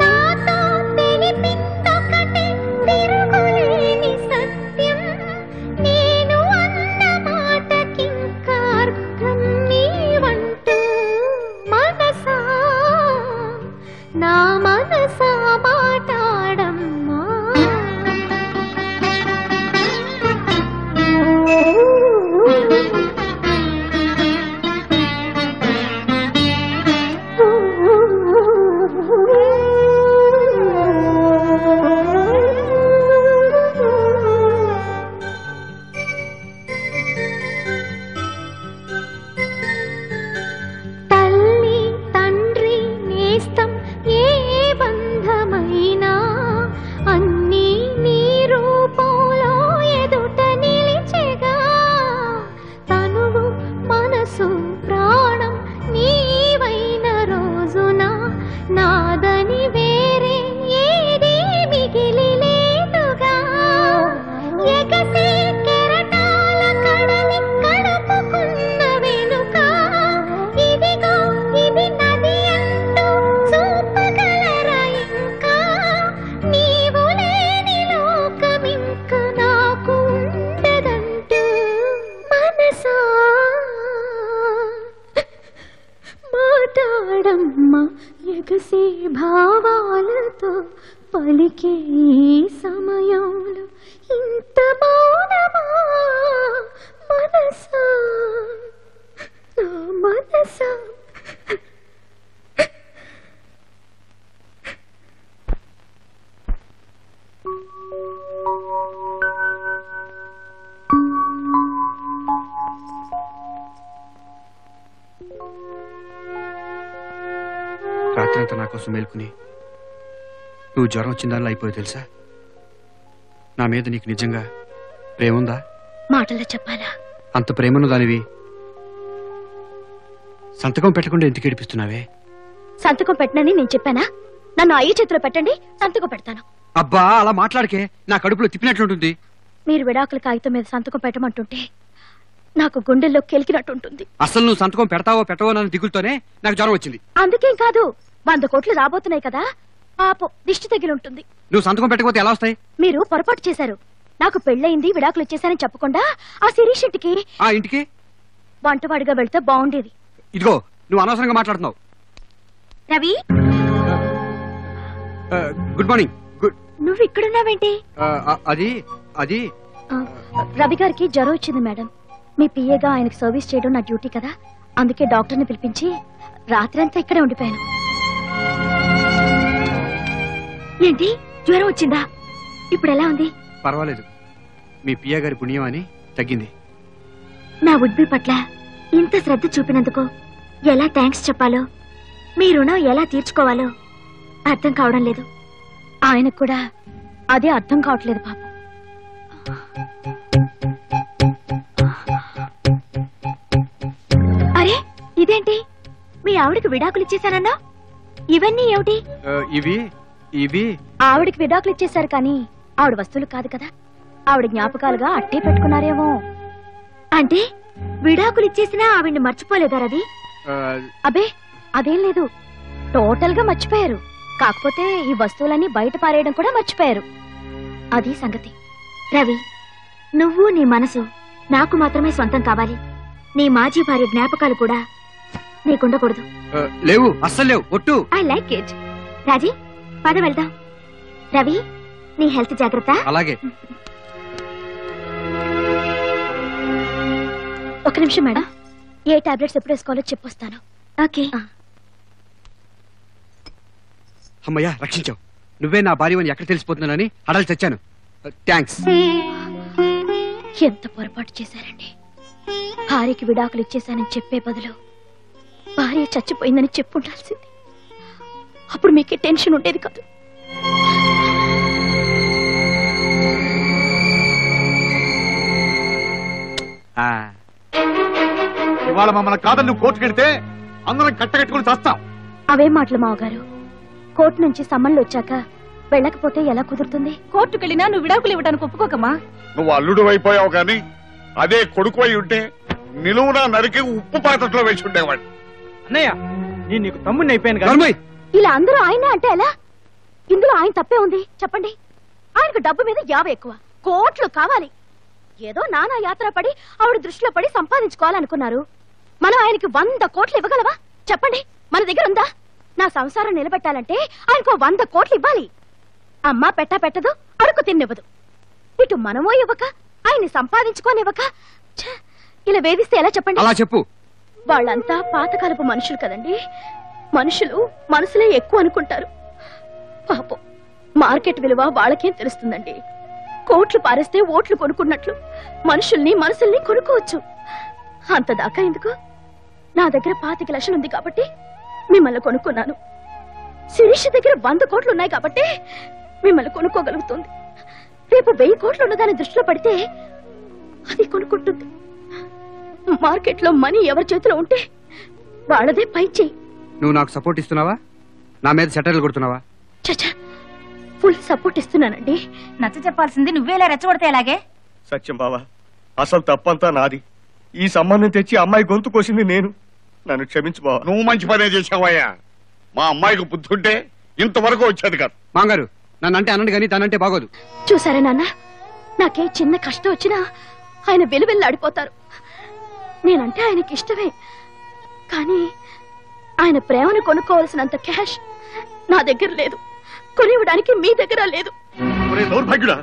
నాతో తెలిపిందొకటి తిరుగులేని సత్యం నేను అన్న మాటకింకా అర్థం నీవంటూ మనసా నా మనసా మాట్లాడమ్మా తల్లి తండ్రి నేస్తం ఏ బంధమైనా అన్నీ నీ రూపంలో ఎదుట నిలిచెగా తనువు మనసు ప్రాణం నీవైన రోజున నాదని వేరే ఏది మిగిలి లేదుగా ఎగసే కెరటాల కడలి కడుపుకున్న వెనుక ఇదిగో ఇది నది అంటూ చూపగలరా ఇంకా నీవు లేని లోకమింక నాకు ఉండదంటూ మనసా మాట్లాడమ్మా ఎగసే భావాలతో పలికే ఈ సమయంలో ఇంత మౌనమా మనసా నా మనసా రాత్రంతా నా కోసం మేల్కుని నువ్వు జ్వరం వచ్చిందానిలో అయిపోయి తెలుసా? నా మీద నీకు నిజంగా ప్రేమ ఉందా? మాటల్లో చెప్పాలా? అంత ప్రేమను దానివి సంతకం పెట్టకుండా ఎందుకు ఏడిపిస్తున్నావే? సంతకం పెట్టనని నేను చెప్పానా? నన్ను అయ్యి చేతిలో పెట్టండి, సంతకం పెడతాను. అబ్బా అలా మాట్లాడకే, నా కడుపులో తిప్పినట్లుంటుంది. మీరు విడాకుల కాగితం మీద సంతకం పెట్టమంటుంటే నాకు గుండెల్లో కెలికినట్టుంటుంది. అసలు నువ్వు సంతకం పెడతావో పెట్టవో నన్ను దిగులుతోనే నాకు జ్వరం వచ్చింది. అందుకేం కాదు, 100 కోట్లు రాబోతున్నాయి కదా, పాపం దిష్టి తగిలి ఉంటుంది. నువ్వు సంతకం పెట్టకపోతే ఎలా వస్తాయి? మీరు పొరపాటు చేశారు. నాకు పెళ్ళయింది విడాకులు ఇచ్చేసానని చెప్పకుండా ఆ శిరీష్ ఇంటికి ఆ ఇంటికి వంటవాడిగా వెళ్తే బాగుండేది. ఇదిగో నువ్వు అనవసరంగా మాట్లాడుతున్నావు. Ravi, good morning. నువ్వు ఇక్కడున్నావేంటి? అది అది రవి గారికి జ్వరం వచ్చింది మేడం. మీ పిఏగా ఆయనకు సర్వీస్ చేయడం నా డ్యూటీ కదా, అందుకే డాక్టర్ని పిలిపించి రాత్రంతా ఇక్కడే ఉండిపోయాను. ఏంటి, జ్వరం వచ్చిందా? ఇప్పుడు ఎలా ఉంది? పర్వాలేదు, మీ పియ్య గారి పుణ్యం అని తగ్గింది. నా ఉడ్బి పట్ల ఇంత శ్రద్ధ చూపినందుకు ఎలా థ్యాంక్స్ చెప్పాలో, మీ రుణం ఎలా తీర్చుకోవాలో అర్థం కావడం లేదు. ఆయనకు కూడా అదే అర్థం కావట్లేదు పాపం. అరే, ఇదేంటి మీ ఆవిడకి విడాకులు ఇచ్చేశానన్నా? ఇవన్నీ ఏమిటి? ఇవి ఇవి ఆవిడకి విడాకులు ఇచ్చేశారు కానీ ఆవిడ వస్తువులు కాదు కదా, ఆవిడ జ్ఞాపకాలుగా అట్టే పెట్టుకున్నారేమో. అంటే విడాకులు ఇచ్చేసినా ఆవిడ్ని మర్చిపోలేదా రవి? అబే అదేం లేదు, టోటల్ గా మర్చిపోయారు. కాకపోతే ఈ వస్తువులన్నీ బయట పారేయడం కూడా మర్చిపోయారు. అది సంగతి. రవి, నువ్వు నీ మనసు నాకు మాత్రమే సొంతం కావాలి. నీ మాజీ భార్య జ్ఞాపకాలు కూడా నీకుండకూడదు. లేవు, అస్సలు లేవు. ఒట్టు. I like it. రాజీ, పద వెళ్దాం. రవి, నీ హెల్త్ జాగ్రత్త. అలాగే. ఒక నిమిషం మేడం, ఏ టాబ్లెట్స్ ఎప్పుడు వేసుకోవాలో చెప్పొస్తాను. ఓకే. అమ్మయ్యా, రక్షించావు. నువ్వే నా భార్యవని ఎక్కడ తెలిసిపోతున్నానని అడలు చచ్చాను. థ్యాంక్స్. ఎంత పొరపాటు చేశారండి. భార్యకి విడాకులు ఇచ్చేశానని చెప్పే బదులు భార్య చచ్చిపోయిందని చెప్పుండాల్సింది. అప్పుడు మీకే టెన్షన్ ఉండేది కాదు. ఇవాళ మమ్మల్ని కాదని నువ్వు కోర్టుకెడితే అందరం కట్టగట్టుకుని చేస్తాం. అవే మాటలు మావగారు. కోర్టు నుంచి సమ్మన్లు వచ్చాక వెళ్ళకపోతే ఎలా కుదురుతుంది? కోర్టుకెళ్ళినా నువ్వు విడాకులు ఇవ్వడానికి ఒప్పుకోకమ్మా. నువ్వు అల్లుడు అయిపోయావు గాని అదే కొడుకు అయి ఉంటే నిలువునా నరికి ఉప్పు పాత్రలో వేసి ఉండేవాడు. అన్నయ్య, నేను నీకు తమ్ముడిని అయిపోయాను. ఇలా అందరూ ఆయన అంటే ఎలా? ఇందులో ఆయన తప్పే ఉంది చెప్పండి. ఆయనకు డబ్బు మీద యావ ఎక్కువ, కోట్లు కావాలి. ఏదో నానా యాత్ర పడి ఆవిడ దృష్టిలో పడి సంపాదించుకోవాలనుకున్నారు. మనం ఆయనకి 100 కోట్లు ఇవ్వగలవా చెప్పండి? మన దగ్గర ఉందా? నా సంసారం నిలబెట్టాలంటే ఆయనకు 100 కోట్లు ఇవ్వాలి. అమ్మా పెట్టా పెట్టదు, అడుగు తిన్నివ్వదు. ఇటు మనమో ఇవ్వక ఆయన్ని సంపాదించుకోనివ్వక ఇలా వేధిస్తే ఎలా చెప్పండి? అలా చెప్పు. వాళ్ళంతా పాతకాలపు మనుషులు కదండి. మనుషులు మనసులే ఎక్కువ అనుకుంటారు. పాపం మార్కెట్ విలువ వాళ్ళకేం తెలుస్తుందండి. కోట్లు పారేస్తే ఓట్లు కొనుక్కున్నట్లు మనుషుల్ని మనసుల్ని కొనుక్కోవచ్చు. అంతదాకా ఎందుకు? నా దగ్గర 25 లక్షలు ఉంది కాబట్టి మిమ్మల్ని కొనుక్కున్నాను. శిరీష్ దగ్గర 100 కోట్లు ఉన్నాయి కాబట్టి మిమ్మల్ని కొనుక్కోగలుగుతుంది. రేపు 1000 కోట్లు ఉన్నదాన్ని దృష్టిలో పడితే అది కొనుక్కుంటుంది. మార్కెట్లో మనీ ఎవరి చేతిలో ఉంటే వాళ్ళదే పై చెయ్యి. నువ్వు నాకు సపోర్ట్ ఇస్తున్నావా? నా మీద సెటర్లు కొడుతున్నావా? చచ్చా, ఫుల్ సపోర్ట్ ఇస్తున్నానండి. నచ్చ చెప్పాల్సింది నువ్వేలా రెచ్చగొడితే ఎలాగే? సత్యం బావా, అసలు తప్పంతా నాది. ఈ సంబంధం తెచ్చి అమ్మాయి గొంతు కోసింది నేను. నన్ను క్షమించు బావా. నువ్వు మంచి పనే చేసావయ్యా. మా అమ్మాయికి బుద్ధి ఉంటే ఇంతవరకు వచ్చేది కాదు. మాంగారు, నన్నంటే అనండి కానీ తనంటే బాగోదు. చూసారా నాన్న, నాకే చిన్న కష్టం వచ్చినా ఆయన వెలువెల్లాడిపోతారు. నేనంటే ఆయనకి ఇష్టమే, కానీ ఆయన ప్రేమను కొనుక్కోవాల్సినంత క్యాష్ నా దగ్గర లేదు. కొనివ్వడానికి మీ దగ్గర లేదు. దౌర్భాగ్యుడా,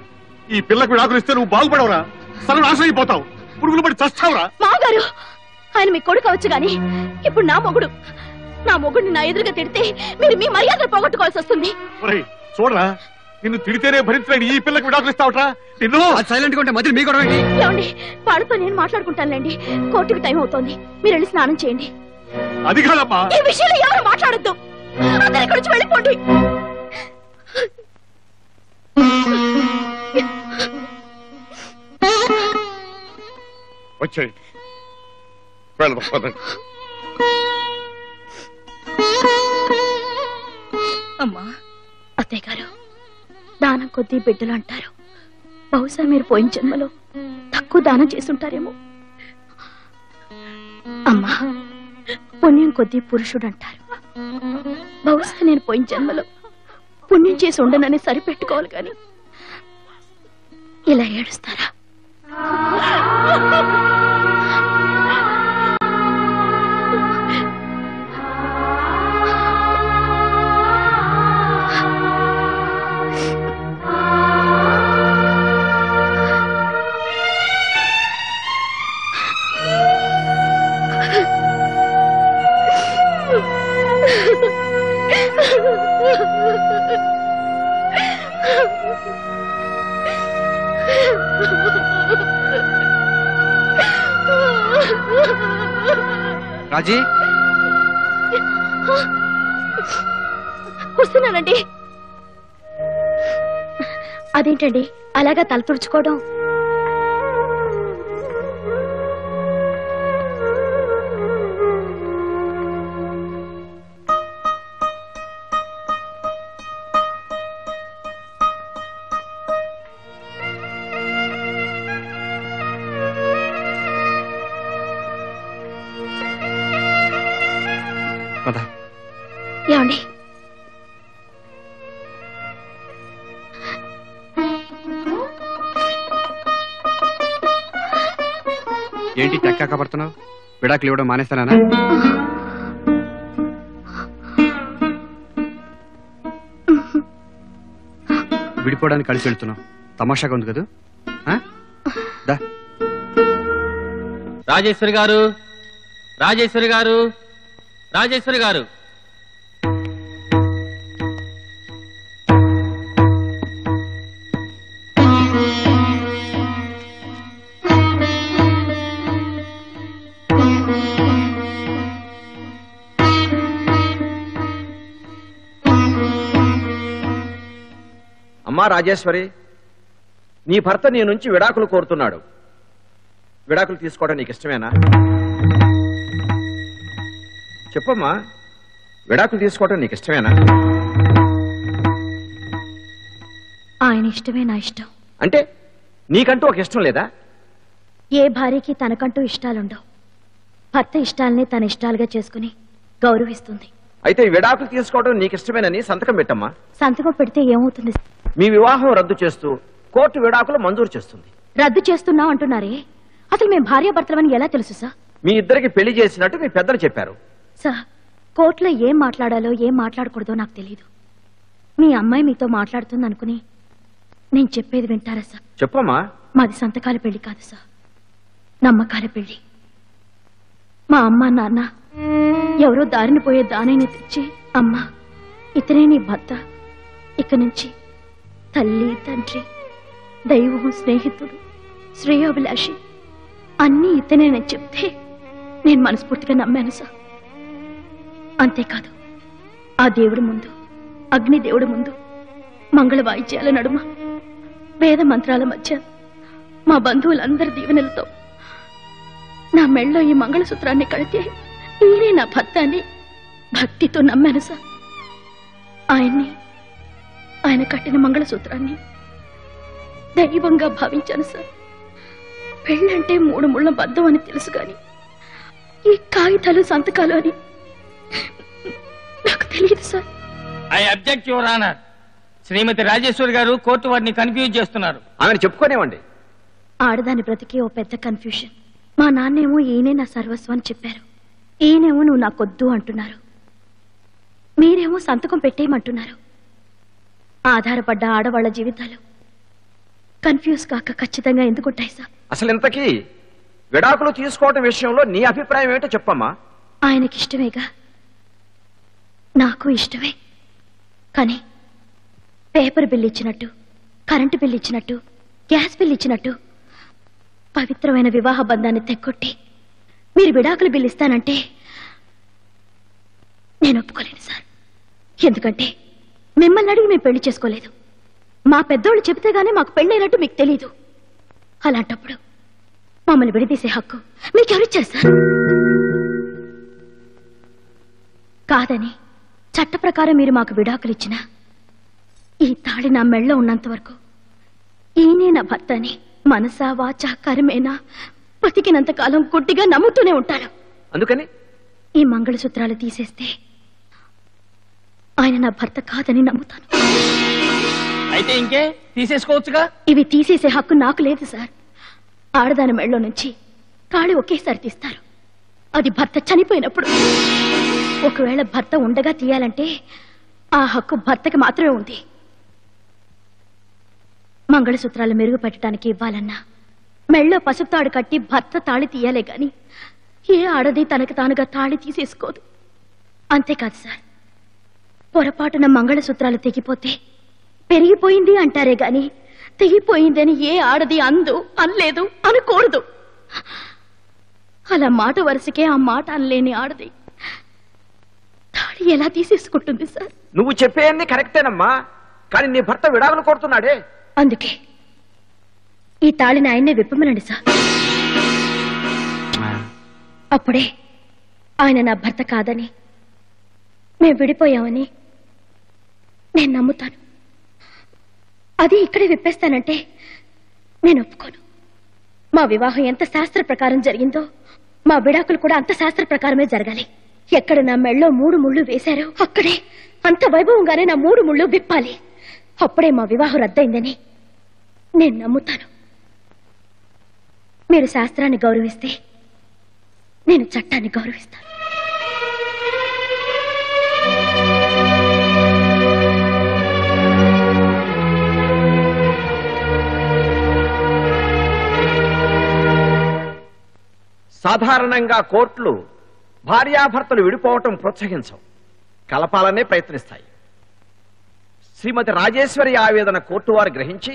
ఈ పిల్లకు విడాకులు ఇస్తే నువ్వు బాగుపడవురా, సర్వనాశనం అయిపోతావు, పురుగులు పడి చస్తావురా. మామగారు, ఆయన మీ కొడుకు అవచ్చు గాని ఇప్పుడు నా మొగుడు. నా మొగుడిని నా ఎదురుగా తిడితే మీరు మీ మర్యాద పోగొట్టుకోవాల్సి వస్తుంది. చూడరా, నిన్ను తిడితేనే భరించలేని ఈ పిల్లకు విడాకులు ఇస్తావట్రా? నిన్ను సైలెంట్ గా ఉంటే మధ్యలో మీ గొడవ ఏంటి? ఏమండి, వాళ్ళతో నేను మాట్లాడుకుంటానులేండి. కోర్టుకి టైం అవుతోంది, మీరు వెళ్ళి స్నానం చేయండి. అది కాదమ్మా, ఈ విషయంలో ఎవరు మాట్లాడొద్దు. అందరి ఇక్కడి నుంచి వెళ్ళిపోండి. వచ్చేయండి, వెళ్దాం పదండి. అమ్మా, అత్తయ్య గారు, దానం కొద్దీ బిడ్డలు అంటారు. బహుశా మీరు పోయిన జన్మలో తక్కువ దానం చేసుంటారేమో. అమ్మా, పుణ్యం కొద్దీ పురుషుడు అంటారు. బహుశా నేను పోయిన జన్మలో పుణ్యం చేసి ఉండనని సరిపెట్టుకోవాలి గాని ఇలా ఏడుస్తారా? రాజీ, వస్తున్నానండి. అదేంటండి అలాగా తల తుడుచుకోవడం? ఏమండి, ఏంటి తెక్కాక పడుతున్నావు? విడాకులు ఇవ్వడం మానేస్తానా? విడిపోవడానికి కలిసి వెళ్తున్నావు. తమాషాగా ఉంది కదా? రాజేశ్వరి గారు, రాజేశ్వరి గారు, రాజేశ్వరి గారు. అమ్మా రాజేశ్వరి, నీ భర్త నీ నుంచి విడాకులు కోరుతున్నాడు. విడాకులు తీసుకోవడం నీకు ఇష్టమేనా? చెప్పమ్మా, విడాకులు తీసుకోవడం నీకు ఇష్టమేనా? ఆయన ఇష్టమే నా ఇష్టం. అంటే నీకంటూ ఒక ఇష్టం లేదా? ఏ భార్యకి తనకంటూ ఇష్టాలుండవు. భర్త ఇష్టాలనే తన ఇష్టాలుగా చేసుకుని గౌరవిస్తుంది. అయితే విడాకులు తీసుకోవడం నీకు ఇష్టమేనని సంతకం పెట్టమ్మా. సంతకం పెడితే ఏమవుతుంది? మీ వివాహం రద్దు చేస్తూ కోర్టు విడాకులు మంజూరు చేస్తుంది. రద్దు చేస్తున్నాం అంటున్నారే, అసలు మేము భార్యాభర్తలమని ఎలా తెలుసు సార్? మీ ఇద్దరికి పెళ్లి చేసినట్టు మీ పెద్దలు చెప్పారు. సార్, కోర్టులో ఏం మాట్లాడాలో ఏం మాట్లాడకూడదో నాకు తెలియదు. మీ అమ్మాయి మీతో మాట్లాడుతుంది అనుకుని నేను చెప్పేది వింటారా సార్? చెప్పమ్మా. మాది సంతకాల పెళ్లి కాదు సార్, నమ్మకాల పెళ్లి. మా అమ్మ నాన్న ఎవరో దారిన పోయే దానైనా తెచ్చి, అమ్మా ఇతనే నీ భర్త, ఇక నుంచి తల్లి తండ్రి దైవం స్నేహితుడు శ్రేయోభిలాషి అన్నీ ఇతనేనని చెప్తే నేను మనస్ఫూర్తిగా నమ్మాను సార్. అంతేకాదు, ఆ దేవుడి ముందు, అగ్నిదేవుడి ముందు, మంగళ వాయిద్యాల నడుమ, వేద మంత్రాల మధ్య, మా బంధువులందరి దీవెనలతో నా మెళ్ళో ఈ మంగళసూత్రాన్ని కడితే ఈయనే నా భర్త అని భక్తితో నమ్మాను సార్. ఆయన కట్టిన మంగళసూత్రాన్ని దైవంగా భావించాను సార్. పెళ్ళంటే 3 ముళ్ళ బద్దం అని తెలుసు గాని ఈ కాగితాలు సంతకాలు అని నాకు తెలియదు sir. I object your honour. Shrimati Rajeshwari గారు కోర్టు వారిని కన్ఫ్యూజ్ చేస్తున్నారు. ఆమెను చెప్పుకోనివ్వండి. ఆడదాని బ్రతికి ఓ పెద్ద కన్ఫ్యూషన్. మా నాన్నేమో ఈయనే నా సర్వస్వం అని చెప్పారు, ఈయనేమో నువ్వు నాకొద్దు అంటున్నారు, మీరేమో సంతకం పెట్టేయమంటున్నారు. ఆధారపడ్డ ఆడవాళ్ల జీవితాలు కన్ఫ్యూజ్ కాక ఖచ్చితంగా ఎందుకుంటాయి సార్? అసలు ఇంతకీ విడాకులు తీసుకోవడం విషయంలో నీ అభిప్రాయం ఏంటో చెప్పమ్మా. ఆయనకిష్టమేగా, నాకు ఇష్టమే. కానీ పేపర్ బిల్ ఇచ్చినట్టు, కరెంటు బిల్ ఇచ్చినట్టు, గ్యాస్ బిల్ ఇచ్చినట్టు పవిత్రమైన వివాహ బంధాన్ని తెక్కొట్టి మీరు విడాకులు బిల్ ఇస్తానంటే నేను ఒప్పుకోలేను సార్. ఎందుకంటే మిమ్మల్ని అడిగి మేము పెళ్లి చేసుకోలేదు. మా పెద్దోళ్ళు చెబితే గానీ మాకు పెళ్ళైనట్టు మీకు తెలీదు. అలాంటప్పుడు మమ్మల్ని విడదీసే హక్కు మీకెవరిచ్చారు సార్? కాదని చట్ట ప్రకారం మీరు మాకు విడాకులు ఇచ్చినా ఈ తాళి నా మెళ్ళ ఉన్నంత వరకు ఈయనే నా భర్త అని మనసా వాచా కర్మేనా బతికినంత కాలం గుడ్డిగా నమ్ముతూనే ఉంటాను. అందుకని ఈ మంగళసూత్రాలు తీసేస్తే ఆయన నా భర్త కాదని నమ్ముతాను. ఐ అయితే ఇంకే తీసేసుకోవచ్చుగా. ఇవి తీసేసే హక్కు నాకు లేదు సార్. ఆడదాని మెళ్ళలో నుంచి తాళి ఒకేసారి తీస్తారు, అది భర్త చనిపోయినప్పుడు. ఒకవేళ భర్త ఉండగా తీయాలంటే ఆ హక్కు భర్తకి మాత్రమే ఉంది. మంగళసూత్రాలు మెరుగుపెట్టడానికి ఇవ్వాలన్నా మెళ్ళో పసుపు తాడు కట్టి భర్త తాళి తీయాలే గాని ఏ ఆడది తనకి తానుగా తాళి తీసేసుకోదు. అంతేకాదు సార్, పొరపాటున మంగళసూత్రాలు తెగిపోతే పెరిగిపోయింది అంటారే గాని తెగిపోయిందని ఏ ఆడది అందు అనలేదు అనకూడదు. అలా మాట వరుసకే ఆ మాట అనలేని ఆడది తాళి ఎలా తీసేసుకుంటుంది సార్? నువ్వు చెప్పేయన్ని కరెక్టేనమ్మా, కానీ నీ భర్త విడాకులు కోరుతున్నాడే. అందుకే ఈ తాళిని ఆయన్నే విప్పమనండి సార్. అప్పుడే ఆయన నా భర్త కాదని, మేము విడిపోయామని నేను నమ్ముతాను. అది ఇక్కడే విప్పేస్తానంటే నేను ఒప్పుకోను. మా వివాహం ఎంత శాస్త్ర ప్రకారం జరిగిందో మా విడాకులు కూడా అంత శాస్త్ర ప్రకారమే జరగాలి. ఎక్కడ నా మెళ్ళో 3 ముళ్ళు వేశారో అక్కడే అంత వైభవంగానే నా 3 ముళ్ళు విప్పాలి. అప్పుడే మా వివాహం రద్దయిందని నేను నమ్ముతాను. మీరు శాస్త్రాన్ని గౌరవిస్తే నేను చట్టాన్ని గౌరవిస్తాను. సాధారణంగా కోర్టులు భార్యాభర్తలు విడిపోవటం ప్రోత్సహించవు, కలపాలనే ప్రయత్నిస్తాయి. శ్రీమతి రాజేశ్వరి ఆవేదన కోర్టు వారు గ్రహించి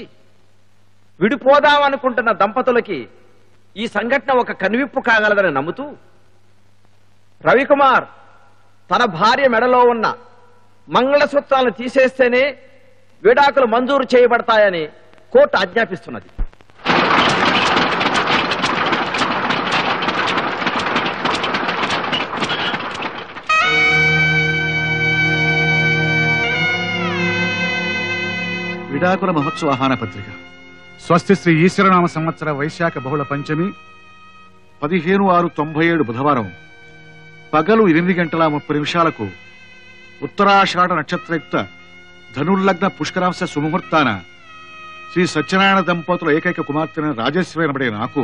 విడిపోదామనుకుంటున్న దంపతులకి ఈ సంఘటన ఒక కనువిప్పు కాగలదని నమ్ముతూ రవికుమార్ తన భార్య మెడలో ఉన్న మంగళసూత్రాలను తీసేస్తేనే విడాకులు మంజూరు చేయబడతాయని కోర్టు ఆజ్ఞాపిస్తున్నది. విడాకుల మహోత్సవ ఆహ్వాన పత్రిక. స్వస్తి శ్రీ ఈశ్వరనామ సంవత్సర వైశాఖ బహుళ పంచమి 15/6/97 బుధవారం పగలు 8:30 ఉత్తరాషాఢ నక్షత్రయుక్త ధనుర్లగ్న పుష్కరాంశ సుముహూర్తాన శ్రీ సత్యనారాయణ దంపతుల ఏకైక కుమార్తెన రాజేశ్వరి అనబడే నాకు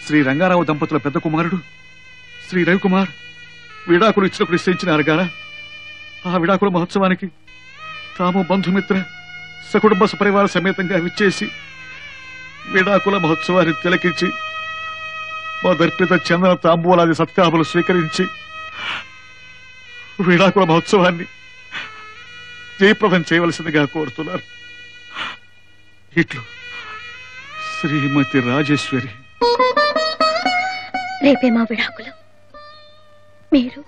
శ్రీ రంగారావు దంపతుల పెద్ద కుమారుడు శ్రీ రవికుమార్ విడాకులు ఇచ్చినప్పుడు నిశ్చయించినారు గారా ఆ విడాకుల మహోత్సవానికి తాము బంధుమిత్ర సకుటుంబ సపరివార సమేతంగా విచ్చేసి విడాకుల మహోత్సవాన్ని తిలకించి మా దర్పిత చందన తాంబూలాది సత్కాములు స్వీకరించి విడాకుల మహోత్సవాన్ని జయప్రదం చేయవలసిందిగా కోరుతున్నారు. ఇట్లు శ్రీమతి రాజేశ్వరి. రేపే మా విడాకులు. మీరు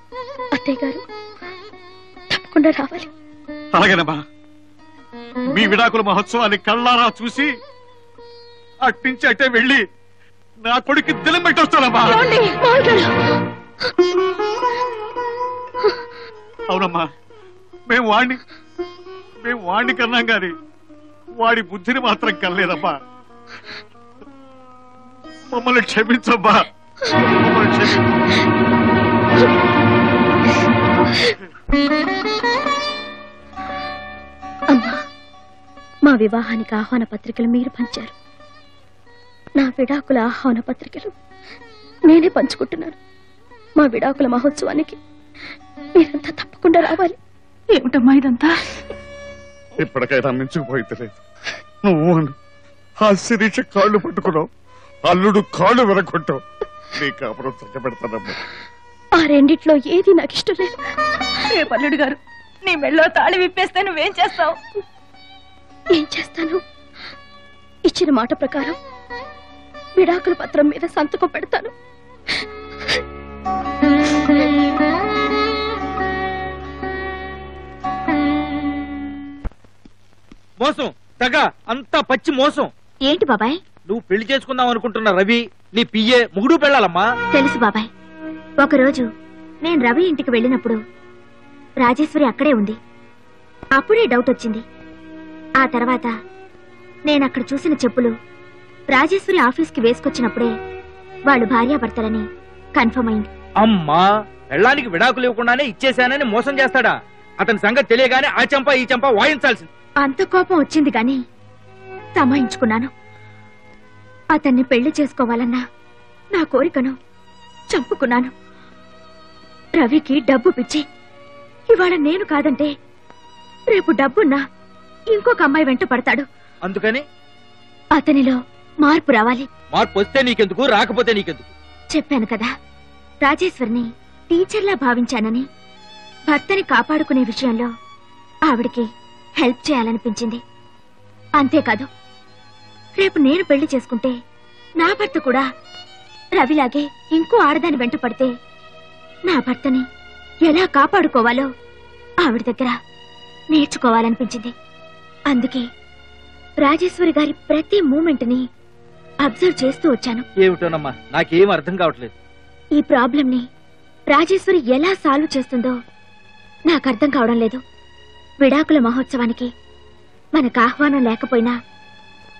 అత్తయ్య గారు తప్పకుండా రావాలి. అలాగేనమ్మా, మీ విడాకుల మహోత్సవాన్ని కళ్ళారా చూసి అట్నుంచి అట్టే వెళ్ళి నా కొడుకు దిలం పెట్టి వస్తానమ్మా. అవునమ్మా, మేము వాణ్ణి కన్నాం గాని వాడి బుద్ధిని మాత్రం కనలేదమ్మా. మమ్మల్ని క్షమించమ్మా, మమ్మల్ని క్షమించు. అమ్మా, మా వివాహానికి ఆహ్వాన పత్రికలు మీరు పంచారు. నా విడాకుల ఆహ్వాన పత్రికలు నేనే పంచుకుంటున్నాను. మా విడాకుల మహోత్సవానికి మీరంతా తప్పకుండా రావాలి. ఏమిటమ్మా ఇదంతా? ఇప్పటికైనా మించుకుపోయింది లేదు. నువ్వు ఆ శిరీష కాళ్ళు పట్టుకున్నావు, అల్లుడు కాళ్ళు విరగొట్టావు. నీ కాపురం చక్కబెడతానమ్మా. ఆ రెండిట్లో ఏది నాకు ఇష్టం లేదు. రేపు అల్లుడు గారు నీ మెళ్ళో తాళి విప్పేస్తే నువ్వేం చేస్తావు? ఏం చేస్తాను? ఇచ్చిన మాట ప్రకారం విడాకుల పత్రం మీద సంతకం పెడతాను. మోసం, తెగ, అంతా పచ్చి మోసం. ఏంటి బాబాయ్? నువ్వు పెళ్లి చేసుకుందాం అనుకుంటున్న రవి నీ పియ్యే ముగుడు పెళ్ళాలమ్మా. తెలుసు బాబాయ్. ఒకరోజు నేను రవి ఇంటికి వెళ్ళినప్పుడు రాజేశ్వరి అక్కడే ఉంది. అప్పుడే డౌట్ వచ్చింది. ఆ తర్వాత నేనక్కడ చూసిన చెప్పులు రాజేశ్వరి ఆఫీస్కి వేసుకొచ్చినప్పుడే వాళ్ళు భార్యాభర్తలని కన్ఫర్మ్ అయింది. అమ్మా, పెళ్ళానికి విడాకులు ఇవ్వకుండానే ఇచ్చేశానని మోసం చేస్తాడా? అతని సంగతి తెలియగానే ఆ చెంప ఈ చెంప వాయించాల్సింది. అంత కోపం వచ్చింది గాని తమాయించుకున్నాను. అతన్ని పెళ్లి చేసుకోవాలన్నా నా కోరికను చంపుకున్నాను. రవికి డబ్బు పిచ్చి. ఇవాళ నేను కాదంటే రేపు డబ్బున్నా ఇంకొక అమ్మాయి వెంట పడతాడు. అందుకని అతనిలో మార్పు రావాలి. మార్పు వస్తే నీకెందుకు, రాకపోతే నీకెందుకు? చెప్పాను కదా, రాజేశ్వరిని టీచర్లా భావించానని. భర్తని కాపాడుకునే విషయంలో ఆవిడికి హెల్ప్ చేయాలనిపించింది. అంతేకాదు, రేపు నేను పెళ్లి చేసుకుంటే నా భర్త కూడా రవిలాగే ఇంకో ఆడదాని వెంట పడితే నా భర్తని ఎలా కాపాడుకోవాలో ఆవిడ దగ్గర నేర్చుకోవాలనిపించింది. అందుకే రాజేశ్వరి గారి ప్రతి మూమెంట్ ని అబ్జర్వ్ చేస్తూ వచ్చాను. ఏమిటోనమ్మా, నాకేం అర్థం కావట్లేదు. ఈ ప్రాబ్లం ని రాజేశ్వరి ఎలా సాల్వ్ చేస్తుందో నాకు అర్థం కావడం లేదు. విడాకుల మహోత్సవానికి మనకు ఆహ్వానం లేకపోయినా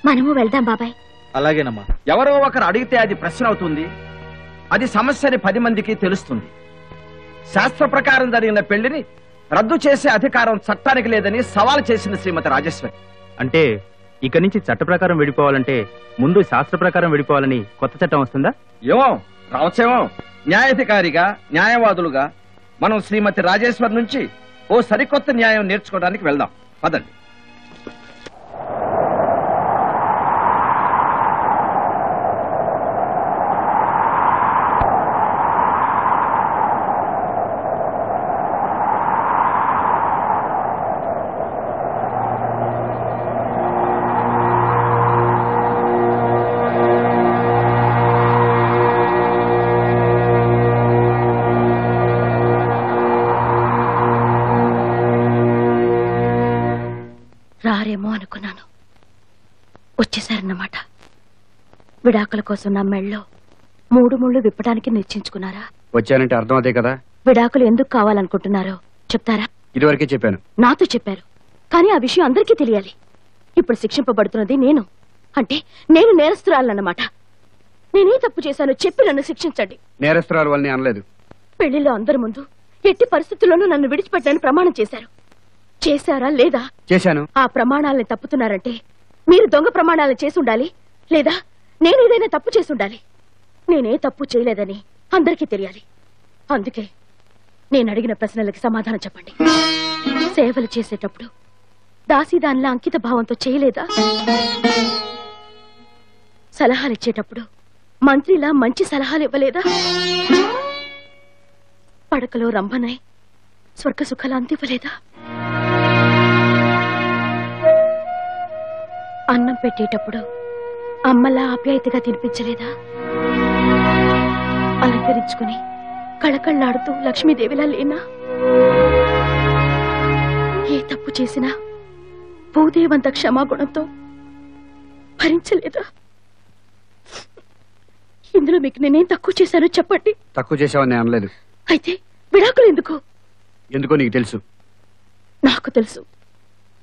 మనము వెళ్దాం బాబాయ్. అలాగేనమ్మా. ఎవరో ఒకరు అడిగితే అది ప్రశ్న అవుతుంది, అది సమస్యని 10 మందికి తెలుస్తుంది. శాస్త్ర ప్రకారం జరిగిన పెళ్లిని రద్దు చేసే అధికారం చట్టానికి లేదని సవాల్ చేసింది శ్రీమతి రాజేశ్వరి. అంటే ఇక నుంచి చట్ట ప్రకారం విడిపోవాలంటే ముందు శాస్త్ర ప్రకారం విడిపోవాలని కొత్త చట్టం వస్తుందా? ఏమో రావచ్చేమో. న్యాయాధికారిగా, న్యాయవాదులుగా మనం శ్రీమతి రాజేశ్వరి నుంచి ఓ సరికొత్త న్యాయం నేర్చుకోవడానికి వెళ్దాం. పదండి. రారేమో అనుకున్నాను, వచ్చేసారన్నమాట. విడాకుల కోసం నా మెళ్ళలో 3 ముళ్ళు విప్పడానికి నిశ్చయించుకున్నారా? వచ్చానంటే అర్థం అదే కదా. విడాకులు ఎందుకు కావాలనుకుంటున్నారో చెప్తారా? ఇదివరకే చెప్పాను. నాతో చెప్పారు, కానీ ఆ విషయం అందరికీ తెలియాలి. ఇప్పుడు శిక్షింపబడుతున్నది నేను, అంటే నేను నేరస్తురాలన్నమాట. నేనే తప్పు చేశానో చెప్పి నన్ను శిక్షించండి. నేరస్తురాలు వాళ్ళని అనలేదు. పెళ్లిలో అందరి ముందు ఎట్టి పరిస్థితుల్లోనూ నన్ను విడిచిపెట్టని ప్రమాణం చేశారు. చేశారా లేదా? చేశాను. ఆ ప్రమాణాలని తప్పుతున్నారంటే మీరు దొంగ ప్రమాణాలను చేసి ఉండాలి, లేదా నేనేదైనా తప్పు చేసి ఉండాలి. నేనే తప్పు చేయలేదని అందరికీ తెలియాలి. అందుకే నేను అడిగిన ప్రశ్నలకి సమాధానం చెప్పండి. సేవలు చేసేటప్పుడు దాసీదానిలా అంకిత భావంతో చేయలేదా? సలహాలు ఇచ్చేటప్పుడు మంత్రిలా మంచి సలహాలు ఇవ్వలేదా? పడకలో రంభనై స్వర్గ సుఖాలు అందివ్వలేదా? అన్నం పెట్టేటప్పుడు అమ్మలా ఆప్యాయతగా తినిపించలేదా? అలంకరించుకుని కళకళ్ళాడుతూ లక్ష్మీదేవిలా లేనా? ఏ తప్పు చేసినా భూదేవంత క్షమాగుణంతో భరించలేదా? ఇందులో మీకు నేనేం తక్కువ చేశానో చెప్పండి. తక్కువ చేసావని నేను అనలేదు. అయితే విడాకులు ఎందుకు? ఎందుకో నీకు తెలుసు. నాకు తెలుసు,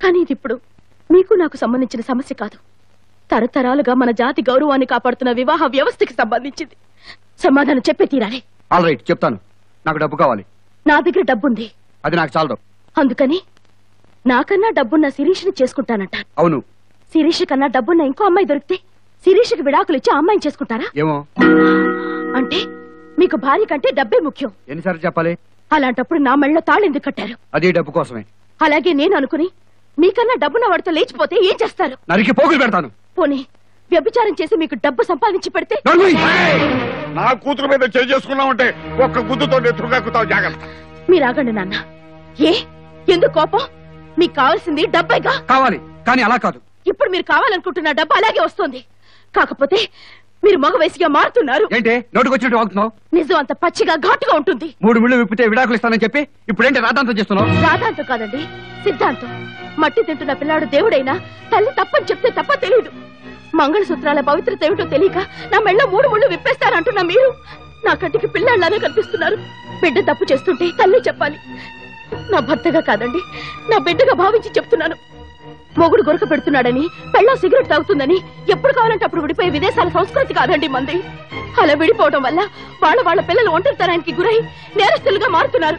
కానీ ఇది ఇప్పుడు మీకు నాకు సంబంధించిన సమస్య కాదు. తరతరాలుగా మన జాతి గౌరవాన్ని కాపాడుతున్న వివాహ వ్యవస్థకి సంబంధించింది. సమాధానం చెప్పే తీరాలి. ఆల్ రైట్, చెప్తాను. నాకు డబ్బు కావాలి. నా దగ్గర డబ్బుంది. అది నాకు చాలదు. అందుకని నాకన్నా డబ్బున్న శిరీష్ని చేసుకుంటానంట. అవును. శిరీష్ కన్నా డబ్బున్న ఇంకో అమ్మాయి దొరికితే శిరీష్కి విడాకులు ఇచ్చి ఆ అమ్మాయిని చేసుకుంటారా? ఏమో. అంటే మీకు భార్య కంటే డబ్బే ముఖ్యం. ఎన్నిసార్లు చెప్పాలి? అలాంటప్పుడు నా మెళ్ళలో తాళి ఎందుకు కట్టారు? అది డబ్బు కోసమే. అలాగే నేను అనుకుని మీకన్నా డబ్బున్న వాడితో లేచిపోతే ఏం చేస్తారు? నరికి పోగులు పెడతాను. పోనీ వ్యభిచారం చేసి మీకు డబ్బు సంపాదించి పెడితే? నా కూతురు మీద చేసుకున్నామంటే ఒక్క గుద్దుతో నెత్తురుగాకుతావు. జాగ్రత్త. మీరు ఆగండి నాన్న. ఏ ఎందుకు కోపం? మీకు కావాల్సింది డబ్బేగా? కావాలి, కానీ అలా కాదు. ఇప్పుడు మీరు కావాలనుకుంటున్న డబ్బు అలాగే వస్తుంది. కాకపోతే మీరు మగ వయసుగా మారుతున్నారు. ఏంటి నోటుకొచ్చినట్టు వాగుతున్నావు? నిజం అంత పచ్చిగా ఘాటుగా ఉంటుంది. 3 ముళ్ళు విప్పితే విడాకులు ఇస్తానని చెప్పి ఇప్పుడేంటి రాధాంతం చేస్తున్నావు? రాధాంతం కాదండి, సిద్ధాంతం. మట్టి తింటున్న పిల్లాడు దేవుడైనా తల్లి తప్పని చెప్తే తప్ప తెలియదు. మంగళసూత్రాల పవిత్రత ఏమిటో తెలియక నా మెళ్ళ 3 ముళ్ళు విప్పేస్తారంటున్నా మీరు నా కంటికి పిల్లాళ్లానే కనిపిస్తున్నారు. బిడ్డ తప్పు చేస్తుంటే తల్లి చెప్పాలి. నా భర్తగా కాదండి, నా బిడ్డగా భావించి చెప్తున్నాను. మొగుడు గొరక పెడుతున్నాడని, పెళ్ళం సిగరెట్ తాగుతుందని ఎప్పుడు కావాలంటే అప్పుడు విడిపోయే విదేశాల సంస్కృతి కాదండి మంది. అలా విడిపోవడం వల్ల వాళ్ళ పిల్లలు ఒంటరితనానికి గురై నేరస్తులుగా మారుతున్నారు.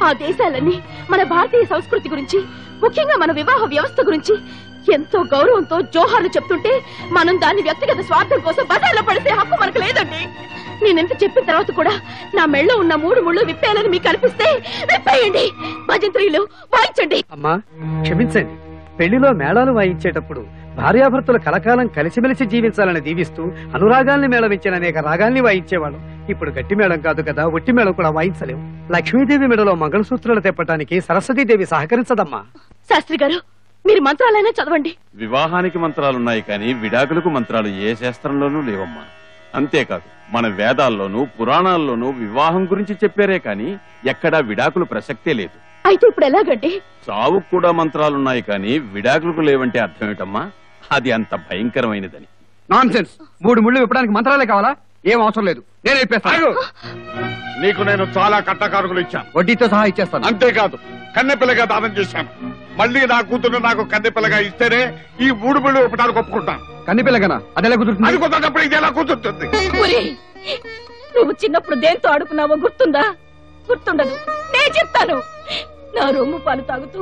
ఆ దేశాలన్నీ మన భారతీయ సంస్కృతి గురించి, ముఖ్యంగా మన వివాహ వ్యవస్థ గురించి ఎంతో గౌరవంతో జోహార్లు చెప్తుంటే మనం దాన్ని వ్యక్తిగత స్వార్థం కోసం బజార్లో పడితే హక్కు మనకు లేదండి. నేనెంత చెప్పిన తర్వాత కూడా నా మెళ్ళో ఉన్న 3 ముళ్ళు విప్పేయాలని మీకు అనిపిస్తే విప్పేయండి. భజంత్రీలు వాయించండి. అమ్మా క్షమించండి. పెళ్లిలో మేళాలు వాయించేటప్పుడు భార్యాభర్తలు కలకాలం కలిసిమెలిసి జీవించాలని దీవిస్తూ అనురాగాల్ని మేళవించిన అనేక రాగాల్ని వాయించేవాళ్ళం. ఇప్పుడు గట్టి మేళం కాదు కదా, ఒట్టి మేళం కూడా వాయించలేం. లక్ష్మీదేవి మెడలో మంగళసూత్రాలు తెప్పటానికి సరస్వతీదేవి సహకరించదమ్మా. శాస్త్రి గారు, మీరు మంత్రాలైనా చదవండి. వివాహానికి మంత్రాలున్నాయి కానీ విడాకులకు మంత్రాలు ఏ శాస్త్రంలోనూ లేవమ్మా. అంతేకాదు మన వేదాల్లోనూ పురాణాల్లోనూ వివాహం గురించి చెప్పారే కానీ ఎక్కడా విడాకులు ప్రసక్తే లేదు. అయితే ఇప్పుడు ఎలాగండి? చావుకు కూడా మంత్రాలున్నాయి కానీ విడాకులకు లేవంటే అర్థం ఏమిటమ్మా? అది అంత భయంకరమైనదని. నాన్సెన్స్. 3 ముళ్ళు విప్పడానికి మంత్రాలే కావాలా? ఏం అవసరం లేదు, నేను ఇప్పేస్తాను. నీకు నేను చాలా కట్టకారుకులు ఇచ్చాను, వడ్డీతో సహా ఇచ్చేస్తాను. అంతేకాదు కన్నెపిల్లగా దానం చేశాను. మళ్ళీ నా కూతురు నాకు కన్నెపిల్లగా ఇస్తేనే ఈ 3 ముళ్ళు విప్పడానికి ఒప్పుకుంటాను. కన్నెపిల్లగానా? అదెలా కుదురుతుంది? అది కుదరనప్పుడు ఇది ఎలా కుదురుతుంది? నువ్వు చిన్నప్పుడు దేంతో ఆడుకున్నావో గుర్తుందా? గుర్తుండదు. నేను చెప్తాను. నా రొమ్ము పాలు తాగుతూ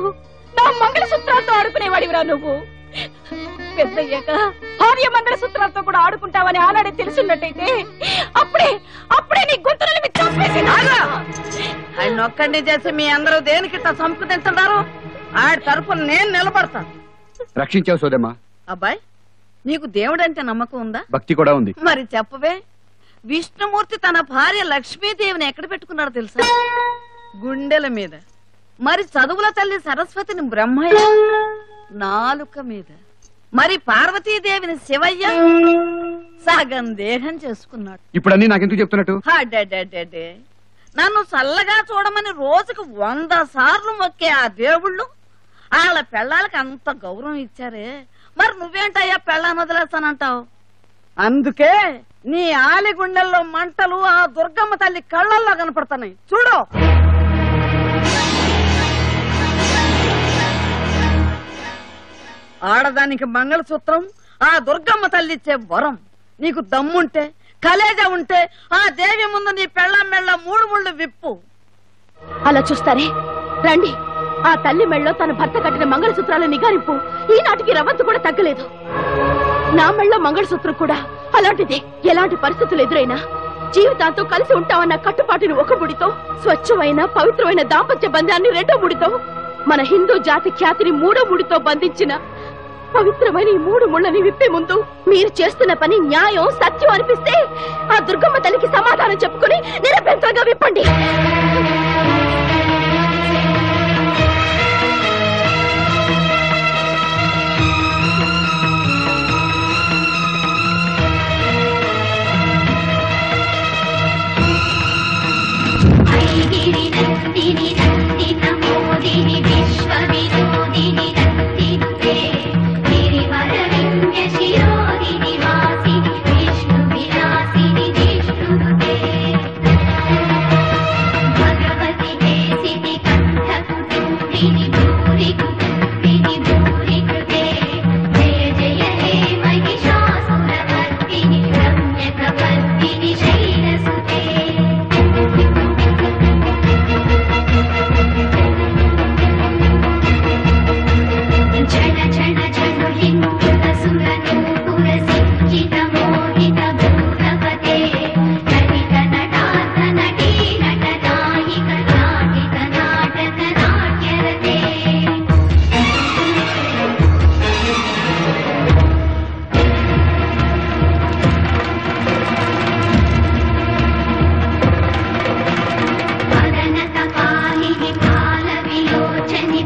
నా మంగళసూత్రాలతో ఆడుకునేవాడివిరా నువ్వు. పెద్దయ్యాక భార్య మంగళసూత్రాలతో కూడా ఆడుకుంటావని ఆనాడే తెలుసున్నట్టయితే అప్పుడే నీ గొంతులని ఆయన ఒక్కడిని చేసి మీ అందరూ దేనికిట్ట సంపుతించున్నారు? ఆడి తరపున నేను నిలబడతాను. రక్షించావు సోదమ్మా. అబ్బాయి, నీకు దేవుడంటే నమ్మకం ఉందా? భక్తి కూడా ఉంది. మరి చెప్పవే. విష్ణుమూర్తి తన భార్య లక్ష్మీదేవిని ఎక్కడ పెట్టుకున్నాడో తెలుసా? గుండెల మీద. మరి చదువుల తల్లి సరస్వతిని బ్రహ్మయ్య నాలుక మీద. మరి పార్వతీదేవిని శివయ్య సగం దేహం చేసుకున్నాడు. ఇప్పుడు అన్ని నాకెందుకు చెప్తున్నట్టు? నన్ను చల్లగా చూడమని రోజుకు 100 సార్లు మొక్కే ఆ దేవుళ్ళు వాళ్ళ పెళ్ళాలకి అంత గౌరవం ఇచ్చారే, మరి నువ్వేంటయ్యా పెళ్ళాన్ని వదిలేస్తానంటావు? అందుకే నీ ఆలి గుండెల్లో మంటలు ఆ దుర్గమ్మ తల్లి కళ్ళల్లో కనపడుతున్నాయి. చూడు. ఆడదానికి మంగళసూత్రం ఆ దుర్గమ్మ తల్లి ఇచ్చే వరం. నీకు దమ్ముంటే, కలేజా ఉంటే ఆ దేవి ముందు నీ పెళ్ళం మెళ్ళ 3 ముళ్ళు విప్పు. అలా చూస్తారే, రండి. ఆ తల్లి మెళ్ళలో తన భర్త కట్టిన మంగళసూత్రాలు నిగారింపు ఈనాటికి రవ్వంతు కూడా తగ్గలేదు. నా మెళ్ళలో మంగళసూత్రం కూడా అలాంటిదే. ఎలాంటి పరిస్థితులు ఎదురైనా జీవితాంతో కలిసి ఉంటామన్న కట్టుబాటుని 1 ముడితో, స్వచ్ఛమైన పవిత్రమైన దాంపత్య బంధాన్ని 2వ ముడితో, మన హిందూ జాతి ఖ్యాతిని 3వ ముడితో బంధించిన పవిత్రమైన ఈ 3 ముళ్ళని విప్పే ముందు మీరు చేస్తున్న పని న్యాయం, సత్యం అనిపిస్తే ఆ దుర్గమ్మ తల్లికి సమాధానం చెప్పుకుని నిరభ్యంతరంగా విప్పండి.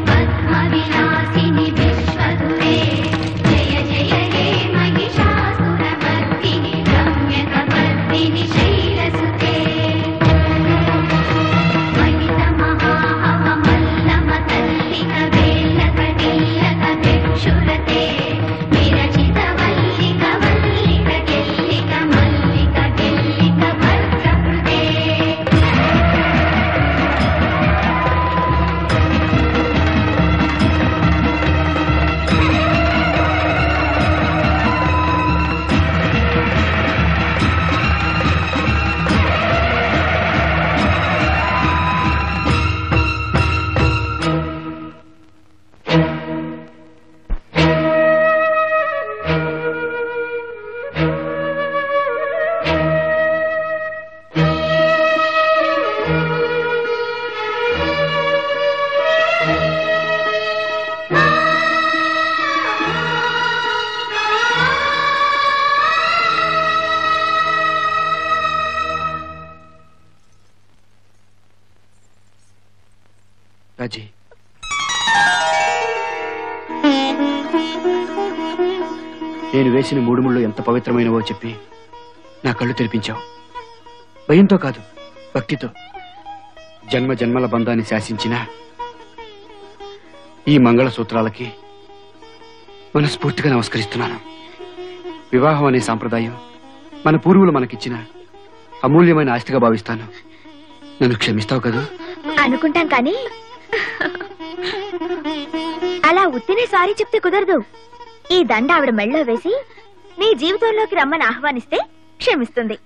పద్మ విలాసిని విశ్వదురే జయ జయ హే రాజీ, నేను వేసిన మూడు ముళ్ళు ఎంత పవిత్రమైనవో చెప్పి నా కళ్ళు తెరిపించావు. భయంతో కాదు, భక్తితో. జన్మ జన్మల బంధాన్ని శాసించిన ఈ మంగళసూత్రాలకి మనస్ఫూర్తిగా నమస్కరిస్తున్నాను. వివాహం అనే సాంప్రదాయం మన పూర్వులు మనకిచ్చిన అమూల్యమైన ఆస్తిగా భావిస్తాను. నన్ను క్షమిస్తావు కదూ? అనుకుంటాం కానీ అలా ఉత్తినే సారీ చెప్తే కుదరదు. ఈ దండ ఆవిడ మెళ్ళో వేసి నీ జీవితంలోకి రమ్మని ఆహ్వానిస్తే క్షమిస్తుంది.